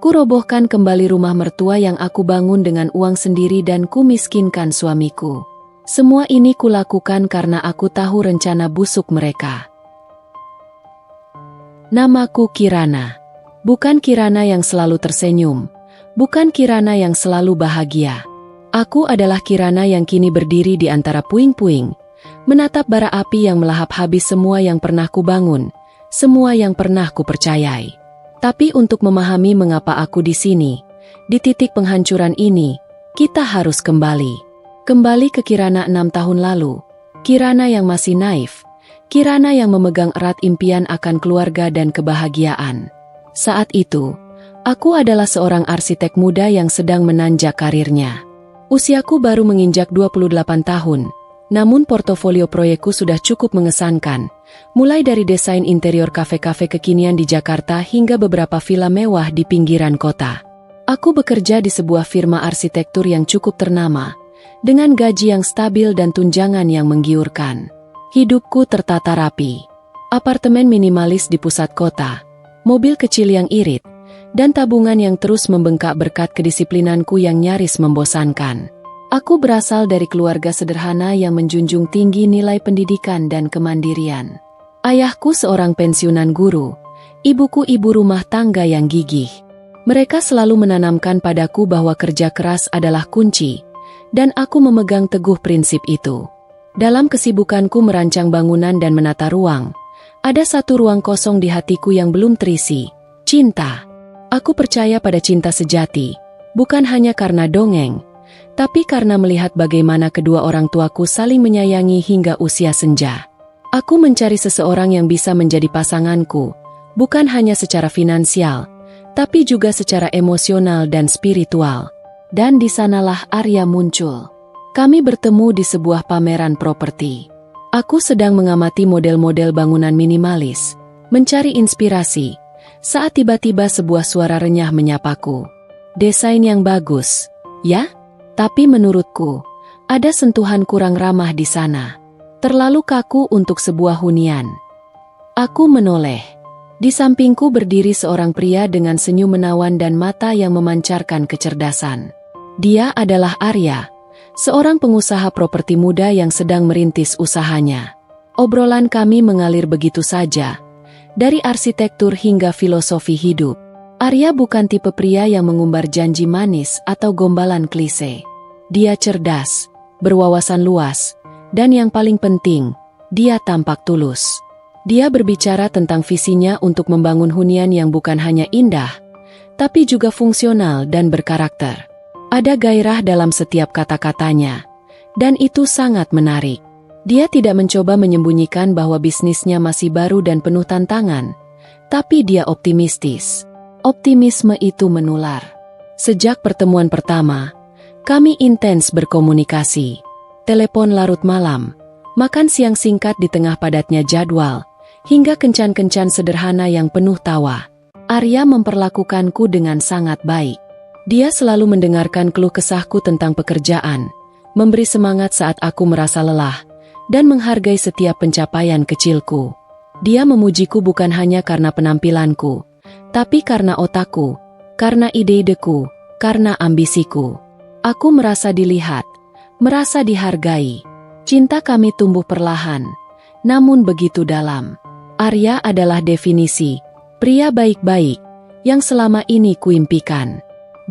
Kurobohkan kembali rumah mertua yang aku bangun dengan uang sendiri dan kumiskinkan suamiku. Semua ini kulakukan karena aku tahu rencana busuk mereka. Namaku Kirana. Bukan Kirana yang selalu tersenyum. Bukan Kirana yang selalu bahagia. Aku adalah Kirana yang kini berdiri di antara puing-puing, menatap bara api yang melahap habis semua yang pernah kubangun, semua yang pernah kupercayai. Tapi untuk memahami mengapa aku di sini, di titik penghancuran ini, kita harus kembali. Kembali ke Kirana 6 tahun lalu. Kirana yang masih naif. Kirana yang memegang erat impian akan keluarga dan kebahagiaan. Saat itu, aku adalah seorang arsitek muda yang sedang menanjak karirnya. Usiaku baru menginjak 28 tahun, namun portofolio proyekku sudah cukup mengesankan, mulai dari desain interior kafe-kafe kekinian di Jakarta hingga beberapa villa mewah di pinggiran kota. Aku bekerja di sebuah firma arsitektur yang cukup ternama, dengan gaji yang stabil dan tunjangan yang menggiurkan. Hidupku tertata rapi. Apartemen minimalis di pusat kota, mobil kecil yang irit, dan tabungan yang terus membengkak berkat kedisiplinanku yang nyaris membosankan. Aku berasal dari keluarga sederhana yang menjunjung tinggi nilai pendidikan dan kemandirian. Ayahku seorang pensiunan guru, ibuku ibu rumah tangga yang gigih. Mereka selalu menanamkan padaku bahwa kerja keras adalah kunci, dan aku memegang teguh prinsip itu. Dalam kesibukanku merancang bangunan dan menata ruang, ada satu ruang kosong di hatiku yang belum terisi, cinta. Aku percaya pada cinta sejati, bukan hanya karena dongeng, tapi karena melihat bagaimana kedua orang tuaku saling menyayangi hingga usia senja. Aku mencari seseorang yang bisa menjadi pasanganku, bukan hanya secara finansial, tapi juga secara emosional dan spiritual. Dan di sanalah Arya muncul. Kami bertemu di sebuah pameran properti. Aku sedang mengamati model-model bangunan minimalis, mencari inspirasi, saat tiba-tiba sebuah suara renyah menyapaku. Desain yang bagus, ya? Tapi menurutku, ada sentuhan kurang ramah di sana. Terlalu kaku untuk sebuah hunian. Aku menoleh. Di sampingku berdiri seorang pria dengan senyum menawan dan mata yang memancarkan kecerdasan. Dia adalah Arya, seorang pengusaha properti muda yang sedang merintis usahanya. Obrolan kami mengalir begitu saja, dari arsitektur hingga filosofi hidup. Arya bukan tipe pria yang mengumbar janji manis atau gombalan klise. Dia cerdas, berwawasan luas, dan yang paling penting, dia tampak tulus. Dia berbicara tentang visinya untuk membangun hunian yang bukan hanya indah, tapi juga fungsional dan berkarakter. Ada gairah dalam setiap kata-katanya, dan itu sangat menarik. Dia tidak mencoba menyembunyikan bahwa bisnisnya masih baru dan penuh tantangan, tapi dia optimistis. Optimisme itu menular. Sejak pertemuan pertama, kami intens berkomunikasi. Telepon larut malam, makan siang singkat di tengah padatnya jadwal, hingga kencan-kencan sederhana yang penuh tawa. Arya memperlakukanku dengan sangat baik. Dia selalu mendengarkan keluh kesahku tentang pekerjaan, memberi semangat saat aku merasa lelah, dan menghargai setiap pencapaian kecilku. Dia memujiku bukan hanya karena penampilanku, tapi karena otakku, karena ide-ideku, karena ambisiku. Aku merasa dilihat, merasa dihargai. Cinta kami tumbuh perlahan, namun begitu dalam. Arya adalah definisi pria baik-baik yang selama ini kuimpikan.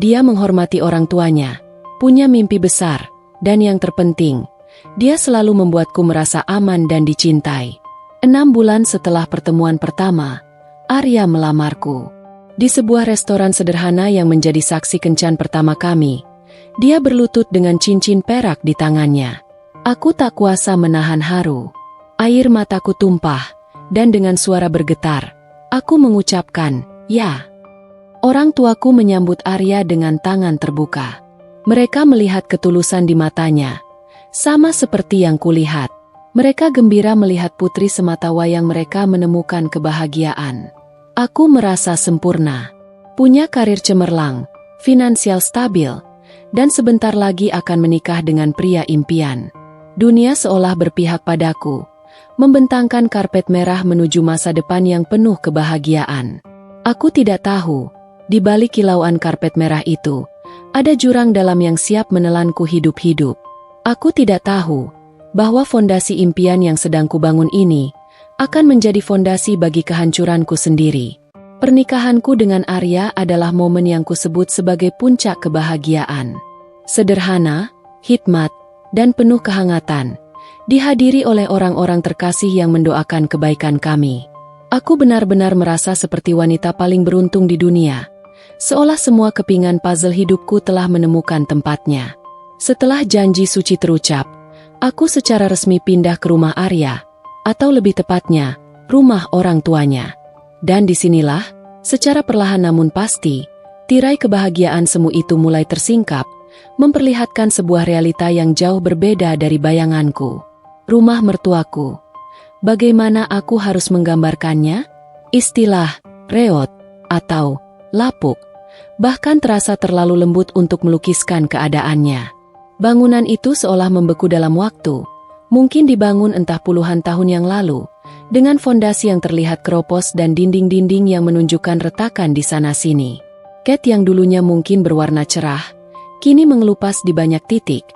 Dia menghormati orang tuanya, punya mimpi besar, dan yang terpenting, dia selalu membuatku merasa aman dan dicintai. 6 bulan setelah pertemuan pertama, Arya melamarku. Di sebuah restoran sederhana yang menjadi saksi kencan pertama kami, dia berlutut dengan cincin perak di tangannya. Aku tak kuasa menahan haru. Air mataku tumpah, dan dengan suara bergetar, aku mengucapkan, "Ya." Orang tuaku menyambut Arya dengan tangan terbuka. Mereka melihat ketulusan di matanya, sama seperti yang kulihat. Mereka gembira melihat putri sematawayang mereka menemukan kebahagiaan. Aku merasa sempurna, punya karir cemerlang, finansial stabil, dan sebentar lagi akan menikah dengan pria impian. Dunia seolah berpihak padaku, membentangkan karpet merah menuju masa depan yang penuh kebahagiaan. Aku tidak tahu Di balik kilauan karpet merah itu, ada jurang dalam yang siap menelanku hidup-hidup. Aku tidak tahu bahwa fondasi impian yang sedang kubangun ini akan menjadi fondasi bagi kehancuranku sendiri. Pernikahanku dengan Arya adalah momen yang kusebut sebagai puncak kebahagiaan. Sederhana, hikmat, dan penuh kehangatan, dihadiri oleh orang-orang terkasih yang mendoakan kebaikan kami. Aku benar-benar merasa seperti wanita paling beruntung di dunia, seolah semua kepingan puzzle hidupku telah menemukan tempatnya. Setelah janji suci terucap, aku secara resmi pindah ke rumah Arya, atau lebih tepatnya, rumah orang tuanya. Dan disinilah, secara perlahan namun pasti, tirai kebahagiaan semu itu mulai tersingkap, memperlihatkan sebuah realita yang jauh berbeda dari bayanganku. Rumah mertuaku. Bagaimana aku harus menggambarkannya? Istilah reot atau lapuk bahkan terasa terlalu lembut untuk melukiskan keadaannya. Bangunan itu seolah membeku dalam waktu, mungkin dibangun entah puluhan tahun yang lalu, dengan fondasi yang terlihat keropos dan dinding-dinding yang menunjukkan retakan di sana-sini. Cat yang dulunya mungkin berwarna cerah, kini mengelupas di banyak titik,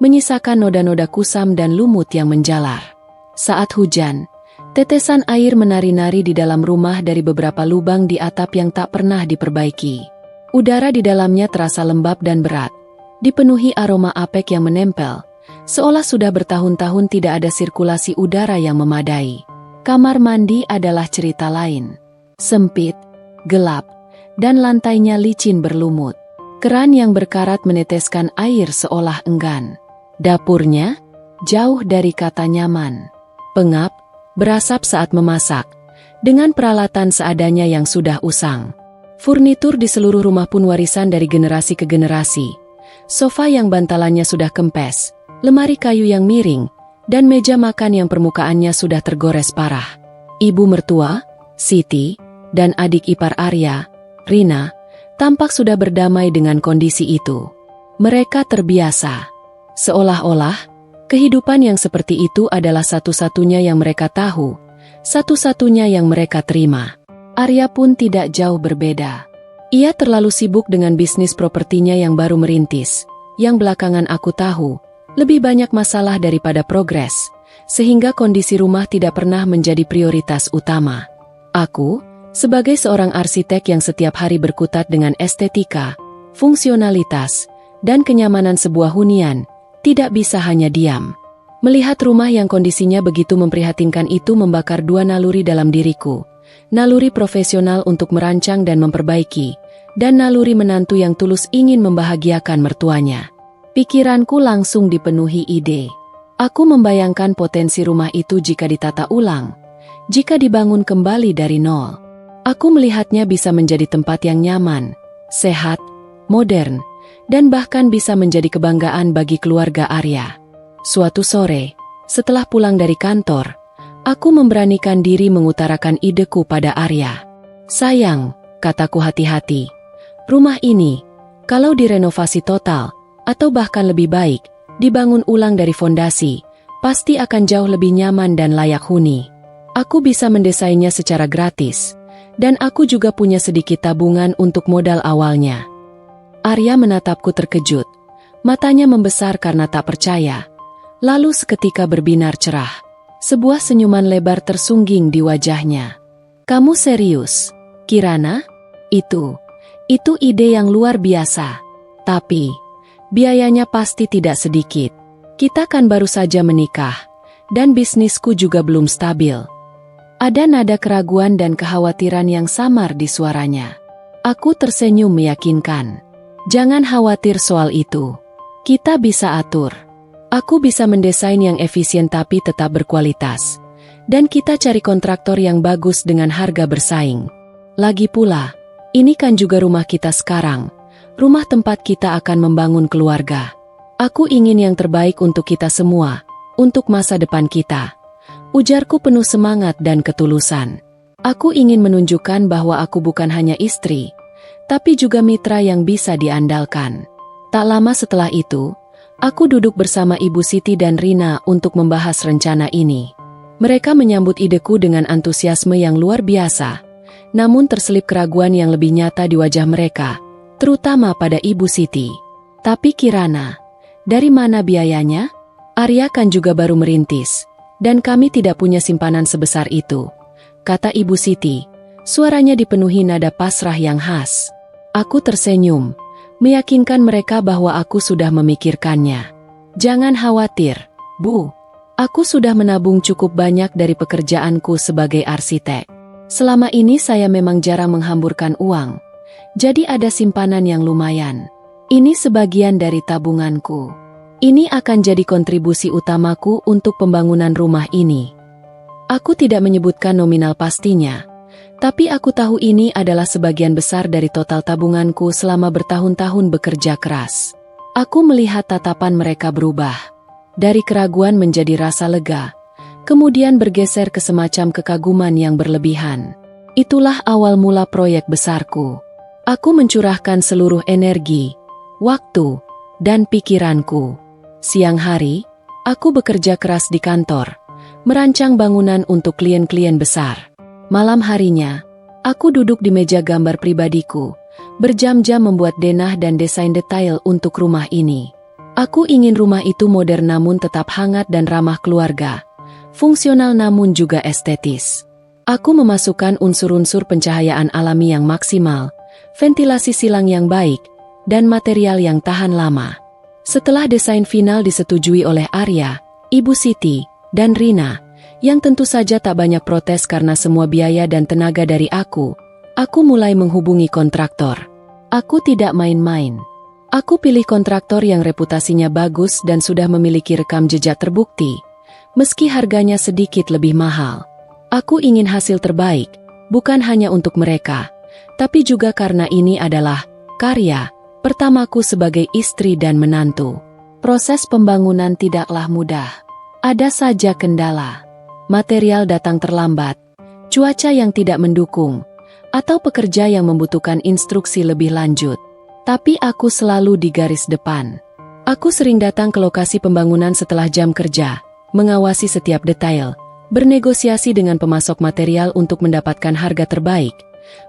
menyisakan noda-noda kusam dan lumut yang menjalar. Saat hujan, tetesan air menari-nari di dalam rumah dari beberapa lubang di atap yang tak pernah diperbaiki. Udara di dalamnya terasa lembab dan berat, dipenuhi aroma apek yang menempel, seolah sudah bertahun-tahun tidak ada sirkulasi udara yang memadai. Kamar mandi adalah cerita lain. Sempit, gelap, dan lantainya licin berlumut. Keran yang berkarat meneteskan air seolah enggan. Dapurnya, jauh dari kata nyaman. Pengap, berasap saat memasak, dengan peralatan seadanya yang sudah usang. Furnitur di seluruh rumah pun warisan dari generasi ke generasi. Sofa yang bantalannya sudah kempes, lemari kayu yang miring, dan meja makan yang permukaannya sudah tergores parah. Ibu mertua, Siti, dan adik ipar Arya, Rina, tampak sudah berdamai dengan kondisi itu. Mereka terbiasa. Seolah-olah, kehidupan yang seperti itu adalah satu-satunya yang mereka tahu, satu-satunya yang mereka terima. Arya pun tidak jauh berbeda. Ia terlalu sibuk dengan bisnis propertinya yang baru merintis, yang belakangan aku tahu, lebih banyak masalah daripada progres, sehingga kondisi rumah tidak pernah menjadi prioritas utama. Aku, sebagai seorang arsitek yang setiap hari berkutat dengan estetika, fungsionalitas, dan kenyamanan sebuah hunian, tidak bisa hanya diam. Melihat rumah yang kondisinya begitu memprihatinkan itu membakar dua naluri dalam diriku. Naluri profesional untuk merancang dan memperbaiki, dan naluri menantu yang tulus ingin membahagiakan mertuanya. Pikiranku langsung dipenuhi ide. Aku membayangkan potensi rumah itu jika ditata ulang, jika dibangun kembali dari nol. Aku melihatnya bisa menjadi tempat yang nyaman, sehat, modern, dan bahkan bisa menjadi kebanggaan bagi keluarga Arya. Suatu sore, setelah pulang dari kantor, aku memberanikan diri mengutarakan ideku pada Arya. Sayang, kataku hati-hati, rumah ini, kalau direnovasi total, atau bahkan lebih baik, dibangun ulang dari fondasi, pasti akan jauh lebih nyaman dan layak huni. Aku bisa mendesainnya secara gratis, dan aku juga punya sedikit tabungan untuk modal awalnya. Arya menatapku terkejut, matanya membesar karena tak percaya. Lalu seketika berbinar cerah. Sebuah senyuman lebar tersungging di wajahnya. Kamu serius, Kirana? Itu ide yang luar biasa. Tapi, biayanya pasti tidak sedikit. Kita kan baru saja menikah, dan bisnisku juga belum stabil. Ada nada keraguan dan kekhawatiran yang samar di suaranya. Aku tersenyum meyakinkan. Jangan khawatir soal itu. Kita bisa atur. Aku bisa mendesain yang efisien tapi tetap berkualitas. Dan kita cari kontraktor yang bagus dengan harga bersaing. Lagi pula, ini kan juga rumah kita sekarang. Rumah tempat kita akan membangun keluarga. Aku ingin yang terbaik untuk kita semua, untuk masa depan kita. Ujarku penuh semangat dan ketulusan. Aku ingin menunjukkan bahwa aku bukan hanya istri, tapi juga mitra yang bisa diandalkan. Tak lama setelah itu, aku duduk bersama Ibu Siti dan Rina untuk membahas rencana ini. Mereka menyambut ideku dengan antusiasme yang luar biasa. Namun terselip keraguan yang lebih nyata di wajah mereka, terutama pada Ibu Siti. Tapi Kirana, dari mana biayanya? Arya kan juga baru merintis, dan kami tidak punya simpanan sebesar itu, kata Ibu Siti. Suaranya dipenuhi nada pasrah yang khas. Aku tersenyum, meyakinkan mereka bahwa aku sudah memikirkannya. Jangan khawatir, Bu. Aku sudah menabung cukup banyak dari pekerjaanku sebagai arsitek. Selama ini saya memang jarang menghamburkan uang, jadi ada simpanan yang lumayan. Ini sebagian dari tabunganku. Ini akan jadi kontribusi utamaku untuk pembangunan rumah ini. Aku tidak menyebutkan nominal pastinya, tapi aku tahu ini adalah sebagian besar dari total tabunganku selama bertahun-tahun bekerja keras. Aku melihat tatapan mereka berubah. Dari keraguan menjadi rasa lega, kemudian bergeser ke semacam kekaguman yang berlebihan. Itulah awal mula proyek besarku. Aku mencurahkan seluruh energi, waktu, dan pikiranku. Siang hari, aku bekerja keras di kantor, merancang bangunan untuk klien-klien besar. Malam harinya, aku duduk di meja gambar pribadiku, berjam-jam membuat denah dan desain detail untuk rumah ini. Aku ingin rumah itu modern namun tetap hangat dan ramah keluarga, fungsional namun juga estetis. Aku memasukkan unsur-unsur pencahayaan alami yang maksimal, ventilasi silang yang baik, dan material yang tahan lama. Setelah desain final disetujui oleh Arya, Ibu Siti, dan Rina, yang tentu saja tak banyak protes karena semua biaya dan tenaga dari aku mulai menghubungi kontraktor. Aku tidak main-main. Aku pilih kontraktor yang reputasinya bagus dan sudah memiliki rekam jejak terbukti, meski harganya sedikit lebih mahal. Aku ingin hasil terbaik, bukan hanya untuk mereka, tapi juga karena ini adalah karya pertamaku sebagai istri dan menantu. Proses pembangunan tidaklah mudah. Ada saja kendala. Material datang terlambat, cuaca yang tidak mendukung, atau pekerja yang membutuhkan instruksi lebih lanjut. Tapi aku selalu di garis depan. Aku sering datang ke lokasi pembangunan setelah jam kerja, mengawasi setiap detail, bernegosiasi dengan pemasok material untuk mendapatkan harga terbaik.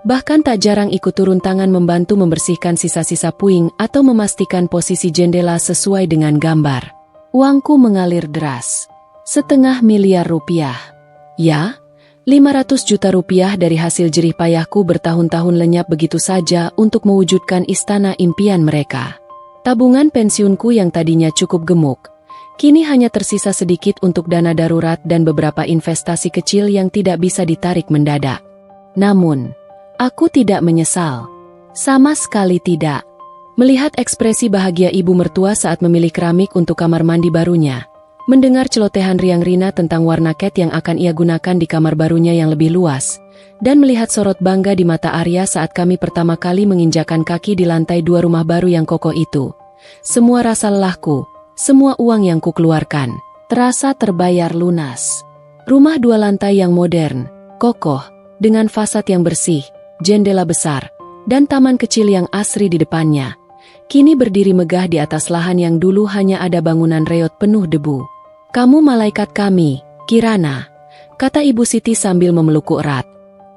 Bahkan tak jarang ikut turun tangan membantu membersihkan sisa-sisa puing atau memastikan posisi jendela sesuai dengan gambar. Uangku mengalir deras. 500 miliar rupiah. Ya, 500 juta rupiah dari hasil jerih payahku bertahun-tahun lenyap begitu saja untuk mewujudkan istana impian mereka. Tabungan pensiunku yang tadinya cukup gemuk, kini hanya tersisa sedikit untuk dana darurat dan beberapa investasi kecil yang tidak bisa ditarik mendadak. Namun, aku tidak menyesal. Sama sekali tidak. Melihat ekspresi bahagia ibu mertua saat memilih keramik untuk kamar mandi barunya, mendengar celotehan riang Rina tentang warna cat yang akan ia gunakan di kamar barunya yang lebih luas, dan melihat sorot bangga di mata Arya saat kami pertama kali menginjakan kaki di lantai 2 rumah baru yang kokoh itu. Semua rasa lelahku, semua uang yang kukeluarkan, terasa terbayar lunas. Rumah 2 lantai yang modern, kokoh, dengan fasad yang bersih, jendela besar, dan taman kecil yang asri di depannya, kini berdiri megah di atas lahan yang dulu hanya ada bangunan reot penuh debu. Kamu malaikat kami, Kirana, kata Ibu Siti sambil memelukku erat.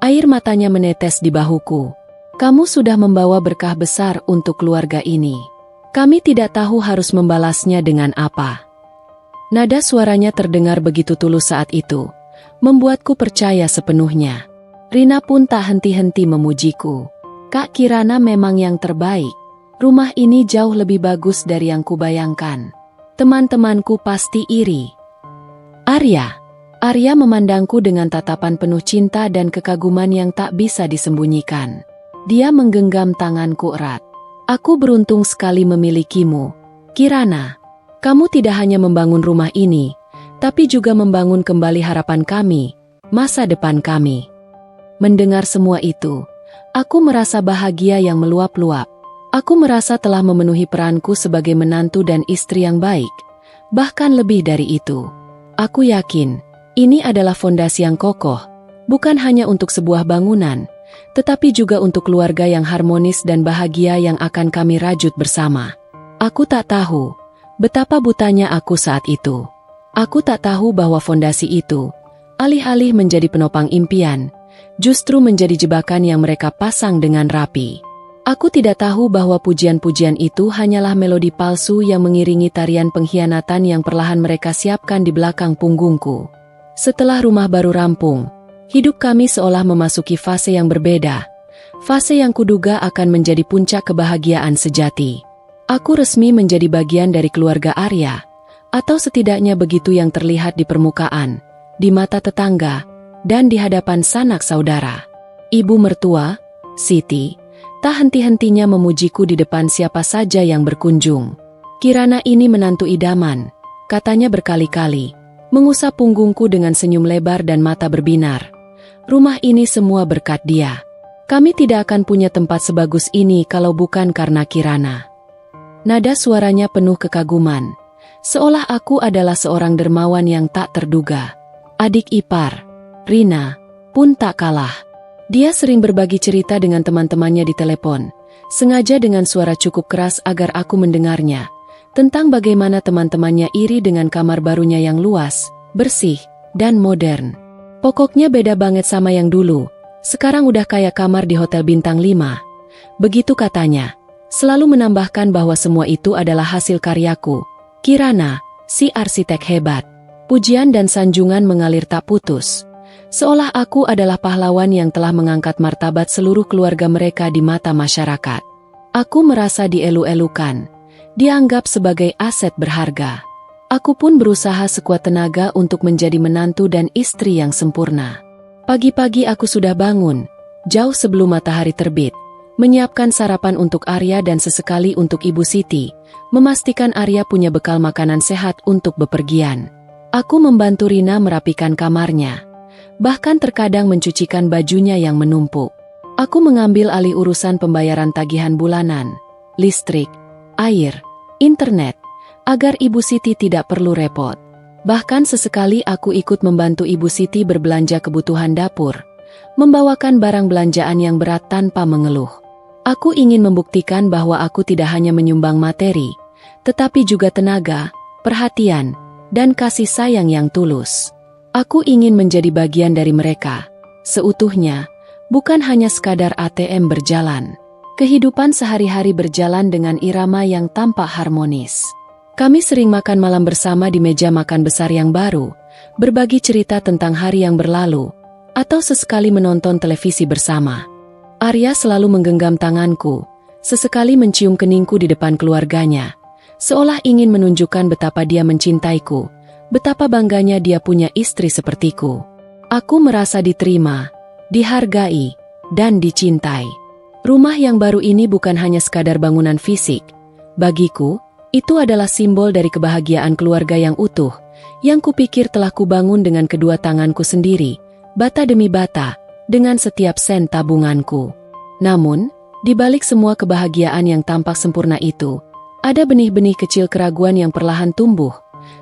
Air matanya menetes di bahuku. Kamu sudah membawa berkah besar untuk keluarga ini. Kami tidak tahu harus membalasnya dengan apa. Nada suaranya terdengar begitu tulus saat itu, membuatku percaya sepenuhnya. Rina pun tak henti-henti memujiku. Kak Kirana memang yang terbaik. Rumah ini jauh lebih bagus dari yang kubayangkan. Teman-temanku pasti iri. Arya memandangku dengan tatapan penuh cinta dan kekaguman yang tak bisa disembunyikan. Dia menggenggam tanganku erat. Aku beruntung sekali memilikimu, Kirana. Kamu tidak hanya membangun rumah ini, tapi juga membangun kembali harapan kami, masa depan kami. Mendengar semua itu, aku merasa bahagia yang meluap-luap. Aku merasa telah memenuhi peranku sebagai menantu dan istri yang baik, bahkan lebih dari itu. Aku yakin, ini adalah fondasi yang kokoh, bukan hanya untuk sebuah bangunan, tetapi juga untuk keluarga yang harmonis dan bahagia yang akan kami rajut bersama. Aku tak tahu betapa butanya aku saat itu. Aku tak tahu bahwa fondasi itu, alih-alih menjadi penopang impian, justru menjadi jebakan yang mereka pasang dengan rapi. Aku tidak tahu bahwa pujian-pujian itu hanyalah melodi palsu yang mengiringi tarian pengkhianatan yang perlahan mereka siapkan di belakang punggungku. Setelah rumah baru rampung, hidup kami seolah memasuki fase yang berbeda. Fase yang kuduga akan menjadi puncak kebahagiaan sejati. Aku resmi menjadi bagian dari keluarga Arya, atau setidaknya begitu yang terlihat di permukaan, di mata tetangga, dan di hadapan sanak saudara. Ibu mertua, Siti, tak henti-hentinya memujiku di depan siapa saja yang berkunjung. Kirana ini menantu idaman, katanya berkali-kali, mengusap punggungku dengan senyum lebar dan mata berbinar. Rumah ini semua berkat dia. Kami tidak akan punya tempat sebagus ini kalau bukan karena Kirana. Nada suaranya penuh kekaguman, seolah aku adalah seorang dermawan yang tak terduga. Adik ipar, Rina, pun tak kalah. Dia sering berbagi cerita dengan teman-temannya di telepon, sengaja dengan suara cukup keras agar aku mendengarnya, tentang bagaimana teman-temannya iri dengan kamar barunya yang luas, bersih, dan modern. Pokoknya beda banget sama yang dulu, sekarang udah kayak kamar di hotel bintang 5. Begitu katanya, selalu menambahkan bahwa semua itu adalah hasil karyaku, Kirana, si arsitek hebat. Pujian dan sanjungan mengalir tak putus. Seolah aku adalah pahlawan yang telah mengangkat martabat seluruh keluarga mereka di mata masyarakat. Aku merasa dielu-elukan, dianggap sebagai aset berharga. Aku pun berusaha sekuat tenaga untuk menjadi menantu dan istri yang sempurna. Pagi-pagi aku sudah bangun, jauh sebelum matahari terbit, menyiapkan sarapan untuk Arya dan sesekali untuk Ibu Siti, memastikan Arya punya bekal makanan sehat untuk bepergian. Aku membantu Rina merapikan kamarnya. Bahkan terkadang mencucikan bajunya yang menumpuk. Aku mengambil alih urusan pembayaran tagihan bulanan, listrik, air, internet, agar Ibu Siti tidak perlu repot. Bahkan sesekali aku ikut membantu Ibu Siti berbelanja kebutuhan dapur, membawakan barang belanjaan yang berat tanpa mengeluh. Aku ingin membuktikan bahwa aku tidak hanya menyumbang materi, tetapi juga tenaga, perhatian, dan kasih sayang yang tulus. Aku ingin menjadi bagian dari mereka, seutuhnya, bukan hanya sekadar ATM berjalan. Kehidupan sehari-hari berjalan dengan irama yang tampak harmonis. Kami sering makan malam bersama di meja makan besar yang baru, berbagi cerita tentang hari yang berlalu, atau sesekali menonton televisi bersama. Arya selalu menggenggam tanganku, sesekali mencium keningku di depan keluarganya, seolah ingin menunjukkan betapa dia mencintaiku, betapa bangganya dia punya istri sepertiku. Aku merasa diterima, dihargai, dan dicintai. Rumah yang baru ini bukan hanya sekadar bangunan fisik. Bagiku, itu adalah simbol dari kebahagiaan keluarga yang utuh, yang kupikir telah kubangun dengan kedua tanganku sendiri, bata demi bata, dengan setiap sen tabunganku. Namun, di balik semua kebahagiaan yang tampak sempurna itu, ada benih-benih kecil keraguan yang perlahan tumbuh,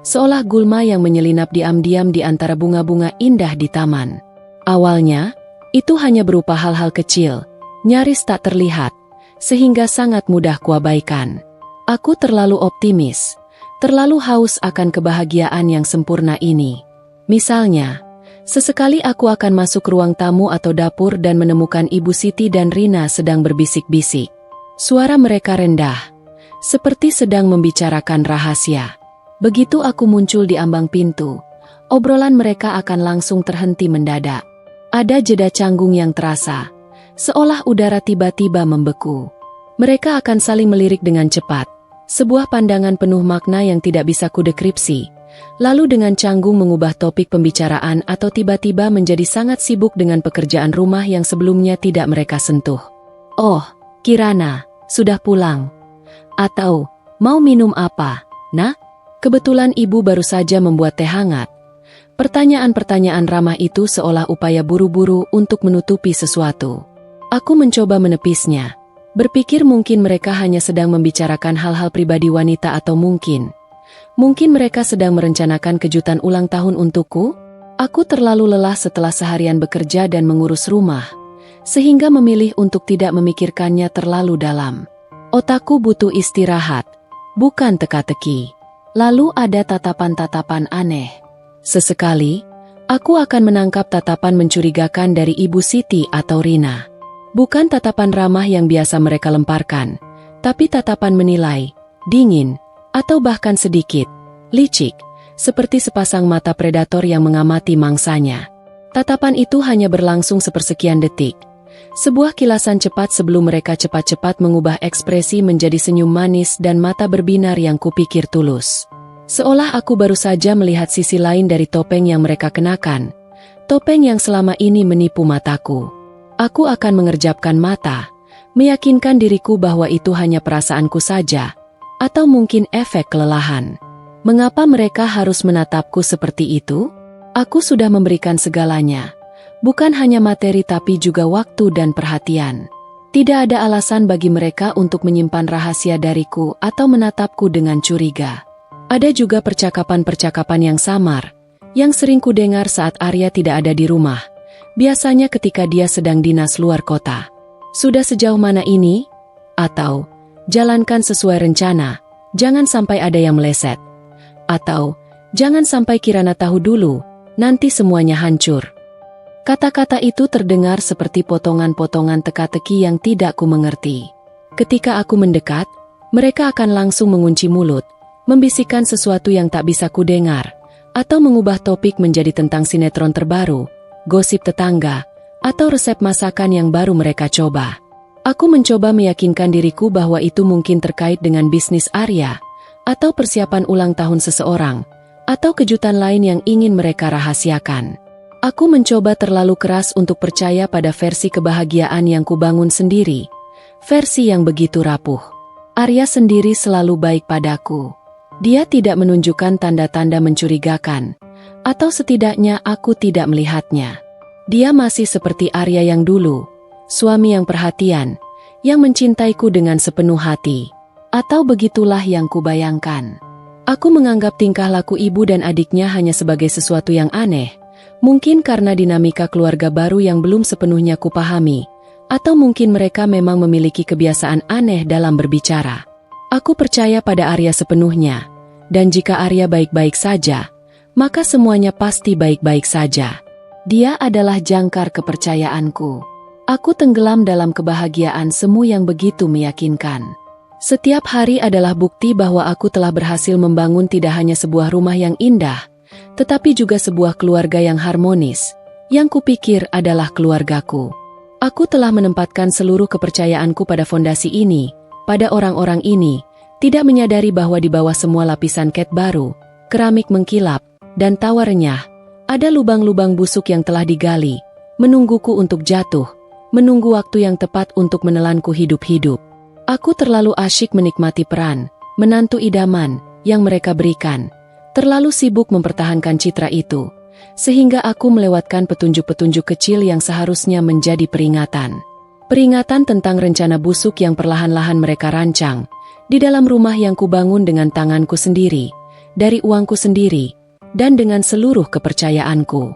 seolah gulma yang menyelinap diam-diam di antara bunga-bunga indah di taman. Awalnya, itu hanya berupa hal-hal kecil, nyaris tak terlihat, sehingga sangat mudah kuabaikan. Aku terlalu optimis, terlalu haus akan kebahagiaan yang sempurna ini. Misalnya, sesekali aku akan masuk ruang tamu atau dapur dan menemukan Ibu Siti dan Rina sedang berbisik-bisik. Suara mereka rendah, seperti sedang membicarakan rahasia. Begitu aku muncul di ambang pintu, obrolan mereka akan langsung terhenti mendadak. Ada jeda canggung yang terasa, seolah udara tiba-tiba membeku. Mereka akan saling melirik dengan cepat, sebuah pandangan penuh makna yang tidak bisa kudekripsi, lalu dengan canggung mengubah topik pembicaraan atau tiba-tiba menjadi sangat sibuk dengan pekerjaan rumah yang sebelumnya tidak mereka sentuh. "Oh, Kirana, sudah pulang. Atau, mau minum apa, Nak?" Kebetulan ibu baru saja membuat teh hangat. Pertanyaan-pertanyaan ramah itu seolah upaya buru-buru untuk menutupi sesuatu. Aku mencoba menepisnya, berpikir mungkin mereka hanya sedang membicarakan hal-hal pribadi wanita atau mungkin mereka sedang merencanakan kejutan ulang tahun untukku. Aku terlalu lelah setelah seharian bekerja dan mengurus rumah, sehingga memilih untuk tidak memikirkannya terlalu dalam. Otakku butuh istirahat, bukan teka-teki. Lalu ada tatapan-tatapan aneh. Sesekali, Aku akan menangkap tatapan mencurigakan dari Ibu Siti atau Rina. Bukan tatapan ramah yang biasa mereka lemparkan, tapi tatapan menilai, dingin, atau bahkan sedikit licik, seperti sepasang mata predator yang mengamati mangsanya. Tatapan itu hanya berlangsung sepersekian detik. Sebuah kilasan cepat sebelum mereka cepat-cepat mengubah ekspresi menjadi senyum manis dan mata berbinar yang kupikir tulus. Seolah aku baru saja melihat sisi lain dari topeng yang mereka kenakan. Topeng yang selama ini menipu mataku. Aku akan mengerjapkan mata, meyakinkan diriku bahwa itu hanya perasaanku saja, atau mungkin efek kelelahan. Mengapa mereka harus menatapku seperti itu? Aku sudah memberikan segalanya. Bukan hanya materi tapi juga waktu dan perhatian. Tidak ada alasan bagi mereka untuk menyimpan rahasia dariku atau menatapku dengan curiga. Ada juga percakapan-percakapan yang samar, yang sering kudengar saat Arya tidak ada di rumah. Biasanya ketika dia sedang dinas luar kota. Sudah sejauh mana ini? Atau, jalankan sesuai rencana, jangan sampai ada yang meleset. Atau, jangan sampai Kirana tahu dulu, nanti semuanya hancur. Kata-kata itu terdengar seperti potongan-potongan teka-teki yang tidak ku mengerti. Ketika aku mendekat, mereka akan langsung mengunci mulut, membisikkan sesuatu yang tak bisa kudengar, atau mengubah topik menjadi tentang sinetron terbaru, gosip tetangga, atau resep masakan yang baru mereka coba. Aku mencoba meyakinkan diriku bahwa itu mungkin terkait dengan bisnis Arya, atau persiapan ulang tahun seseorang, atau kejutan lain yang ingin mereka rahasiakan. Aku mencoba terlalu keras untuk percaya pada versi kebahagiaan yang kubangun sendiri, versi yang begitu rapuh. Arya sendiri selalu baik padaku. Dia tidak menunjukkan tanda-tanda mencurigakan, atau setidaknya aku tidak melihatnya. Dia masih seperti Arya yang dulu, suami yang perhatian, yang mencintaiku dengan sepenuh hati. Atau begitulah yang kubayangkan. Aku menganggap tingkah laku ibu dan adiknya hanya sebagai sesuatu yang aneh. Mungkin karena dinamika keluarga baru yang belum sepenuhnya kupahami, atau mungkin mereka memang memiliki kebiasaan aneh dalam berbicara. Aku percaya pada Arya sepenuhnya, dan jika Arya baik-baik saja, maka semuanya pasti baik-baik saja. Dia adalah jangkar kepercayaanku. Aku tenggelam dalam kebahagiaan semu yang begitu meyakinkan. Setiap hari adalah bukti bahwa aku telah berhasil membangun tidak hanya sebuah rumah yang indah, tetapi juga sebuah keluarga yang harmonis, yang kupikir adalah keluargaku. Aku telah menempatkan seluruh kepercayaanku pada fondasi ini, pada orang-orang ini, tidak menyadari bahwa di bawah semua lapisan cat baru, keramik mengkilap, dan tawa renyah, ada lubang-lubang busuk yang telah digali, menungguku untuk jatuh, menunggu waktu yang tepat untuk menelanku hidup-hidup. Aku terlalu asyik menikmati peran, menantu idaman, yang mereka berikan. Terlalu sibuk mempertahankan citra itu, sehingga aku melewatkan petunjuk-petunjuk kecil yang seharusnya menjadi peringatan. Peringatan tentang rencana busuk yang perlahan-lahan mereka rancang, di dalam rumah yang kubangun dengan tanganku sendiri, dari uangku sendiri, dan dengan seluruh kepercayaanku.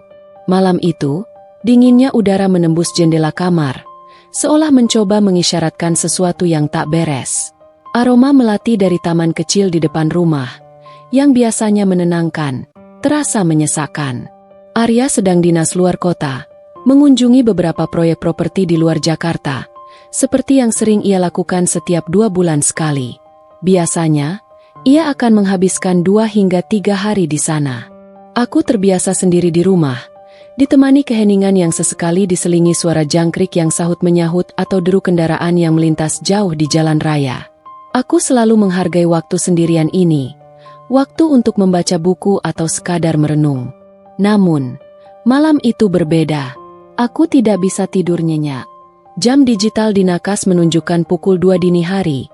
Malam itu, dinginnya udara menembus jendela kamar, seolah mencoba mengisyaratkan sesuatu yang tak beres. Aroma melati dari taman kecil di depan rumah, yang biasanya menenangkan, terasa menyesakkan. Arya sedang dinas luar kota, mengunjungi beberapa proyek properti di luar Jakarta, seperti yang sering ia lakukan setiap 2 bulan sekali. Biasanya, ia akan menghabiskan 2 hingga 3 hari di sana. Aku terbiasa sendiri di rumah, ditemani keheningan yang sesekali diselingi suara jangkrik yang sahut menyahut atau deru kendaraan yang melintas jauh di jalan raya. Aku selalu menghargai waktu sendirian ini, waktu untuk membaca buku atau sekadar merenung. Namun, malam itu berbeda. Aku tidak bisa tidur nyenyak. Jam digital di nakas menunjukkan pukul 2 dini hari.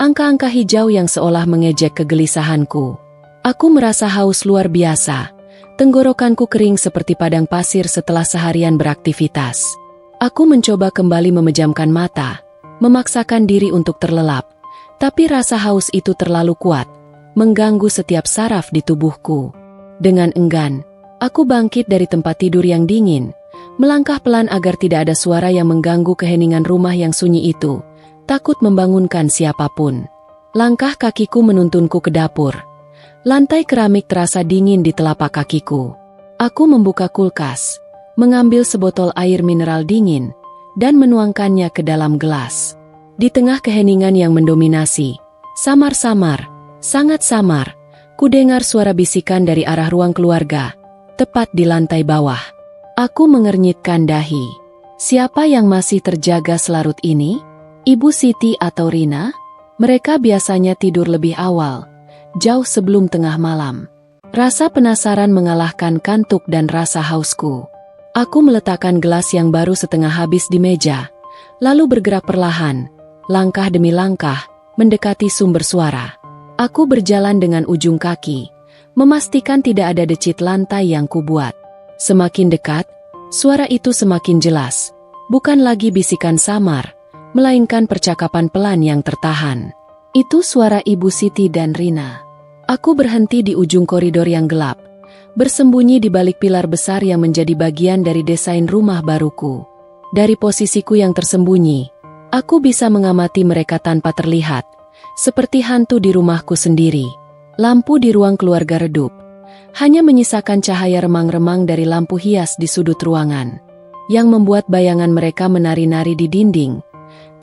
Angka-angka hijau yang seolah mengejek kegelisahanku. Aku merasa haus luar biasa. Tenggorokanku kering seperti padang pasir setelah seharian beraktivitas. Aku mencoba kembali memejamkan mata, memaksakan diri untuk terlelap. Tapi rasa haus itu terlalu kuat, mengganggu setiap saraf di tubuhku. Dengan enggan, aku bangkit dari tempat tidur yang dingin, melangkah pelan agar tidak ada suara yang mengganggu keheningan rumah yang sunyi itu, takut membangunkan siapapun. Langkah kakiku menuntunku ke dapur. Lantai keramik terasa dingin di telapak kakiku. Aku membuka kulkas, mengambil sebotol air mineral dingin, dan menuangkannya ke dalam gelas. Di tengah keheningan yang mendominasi, samar-samar, sangat samar, kudengar suara bisikan dari arah ruang keluarga, tepat di lantai bawah. Aku mengernyitkan dahi. Siapa yang masih terjaga selarut ini? Ibu Siti atau Rina? Mereka biasanya tidur lebih awal, jauh sebelum tengah malam. Rasa penasaran mengalahkan kantuk dan rasa hausku. Aku meletakkan gelas yang baru setengah habis di meja, lalu bergerak perlahan, langkah demi langkah, mendekati sumber suara. Aku berjalan dengan ujung kaki, memastikan tidak ada decit lantai yang kubuat. Semakin dekat, suara itu semakin jelas, bukan lagi bisikan samar, melainkan percakapan pelan yang tertahan. Itu suara Ibu Siti dan Rina. Aku berhenti di ujung koridor yang gelap, bersembunyi di balik pilar besar yang menjadi bagian dari desain rumah baruku. Dari posisiku yang tersembunyi, aku bisa mengamati mereka tanpa terlihat, seperti hantu di rumahku sendiri. Lampu di ruang keluarga redup, hanya menyisakan cahaya remang-remang dari lampu hias di sudut ruangan, yang membuat bayangan mereka menari-nari di dinding,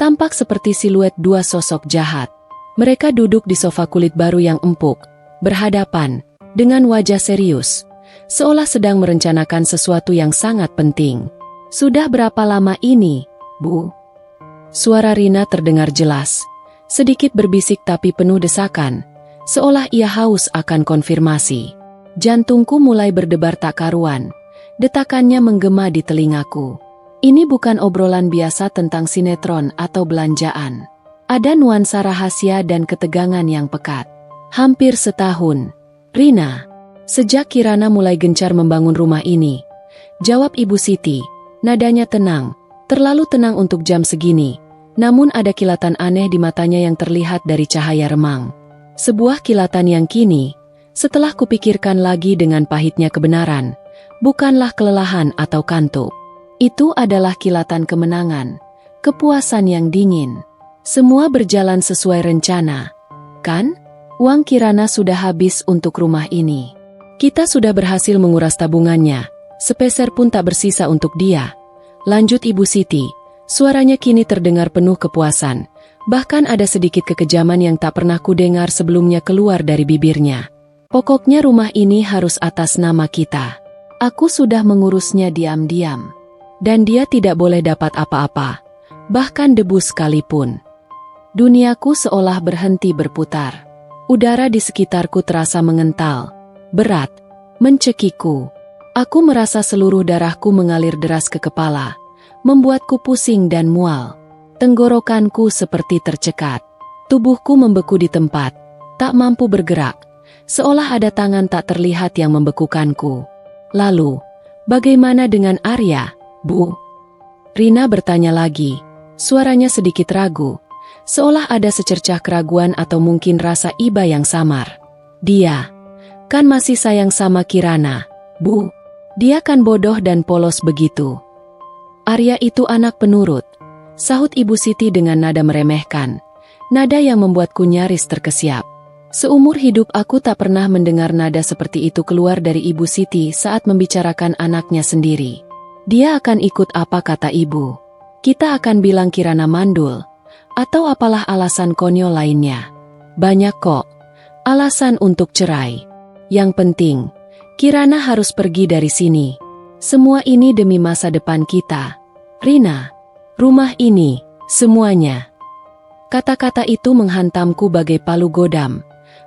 tampak seperti siluet dua sosok jahat. Mereka duduk di sofa kulit baru yang empuk, berhadapan, dengan wajah serius, seolah sedang merencanakan sesuatu yang sangat penting. "Sudah berapa lama ini, Bu?" Suara Rina terdengar jelas, sedikit berbisik tapi penuh desakan, seolah ia haus akan konfirmasi. Jantungku mulai berdebar tak karuan, detakannya menggema di telingaku. Ini bukan obrolan biasa tentang sinetron atau belanjaan. Ada nuansa rahasia dan ketegangan yang pekat. Hampir setahun, Rina. Sejak Kirana mulai gencar membangun rumah ini. Jawab Ibu Siti, nadanya tenang, terlalu tenang untuk jam segini. Namun ada kilatan aneh di matanya yang terlihat dari cahaya remang. Sebuah kilatan yang kini, setelah kupikirkan lagi dengan pahitnya kebenaran, bukanlah kelelahan atau kantuk. Itu adalah kilatan kemenangan, kepuasan yang dingin. Semua berjalan sesuai rencana, kan? Uang Kirana sudah habis untuk rumah ini. Kita sudah berhasil menguras tabungannya, sepeser pun tak bersisa untuk dia. Lanjut Ibu Siti, suaranya kini terdengar penuh kepuasan, bahkan ada sedikit kekejaman yang tak pernah kudengar sebelumnya keluar dari bibirnya. Pokoknya rumah ini harus atas nama kita. Aku sudah mengurusnya diam-diam. Dan dia tidak boleh dapat apa-apa, bahkan debu sekalipun. Duniaku seolah berhenti berputar. Udara di sekitarku terasa mengental, berat, mencekiku. Aku merasa seluruh darahku mengalir deras ke kepala, membuatku pusing dan mual. Tenggorokanku seperti tercekat. Tubuhku membeku di tempat, tak mampu bergerak, seolah ada tangan tak terlihat yang membekukanku. Lalu, bagaimana dengan Arya, Bu? Rina bertanya lagi, suaranya sedikit ragu, seolah ada secercah keraguan atau mungkin rasa iba yang samar. Dia kan masih sayang sama Kirana, Bu. Dia kan bodoh dan polos begitu. Arya itu anak penurut, sahut Ibu Siti dengan nada meremehkan, nada yang membuatku nyaris terkesiap. Seumur hidup aku tak pernah mendengar nada seperti itu keluar dari Ibu Siti saat membicarakan anaknya sendiri. Dia akan ikut apa kata ibu? Kita akan bilang Kirana mandul, atau apalah alasan konyol lainnya. Banyak kok alasan untuk cerai. Yang penting, Kirana harus pergi dari sini. Semua ini demi masa depan kita. Rina, rumah ini, semuanya. Kata-kata itu menghantamku bagai palu godam,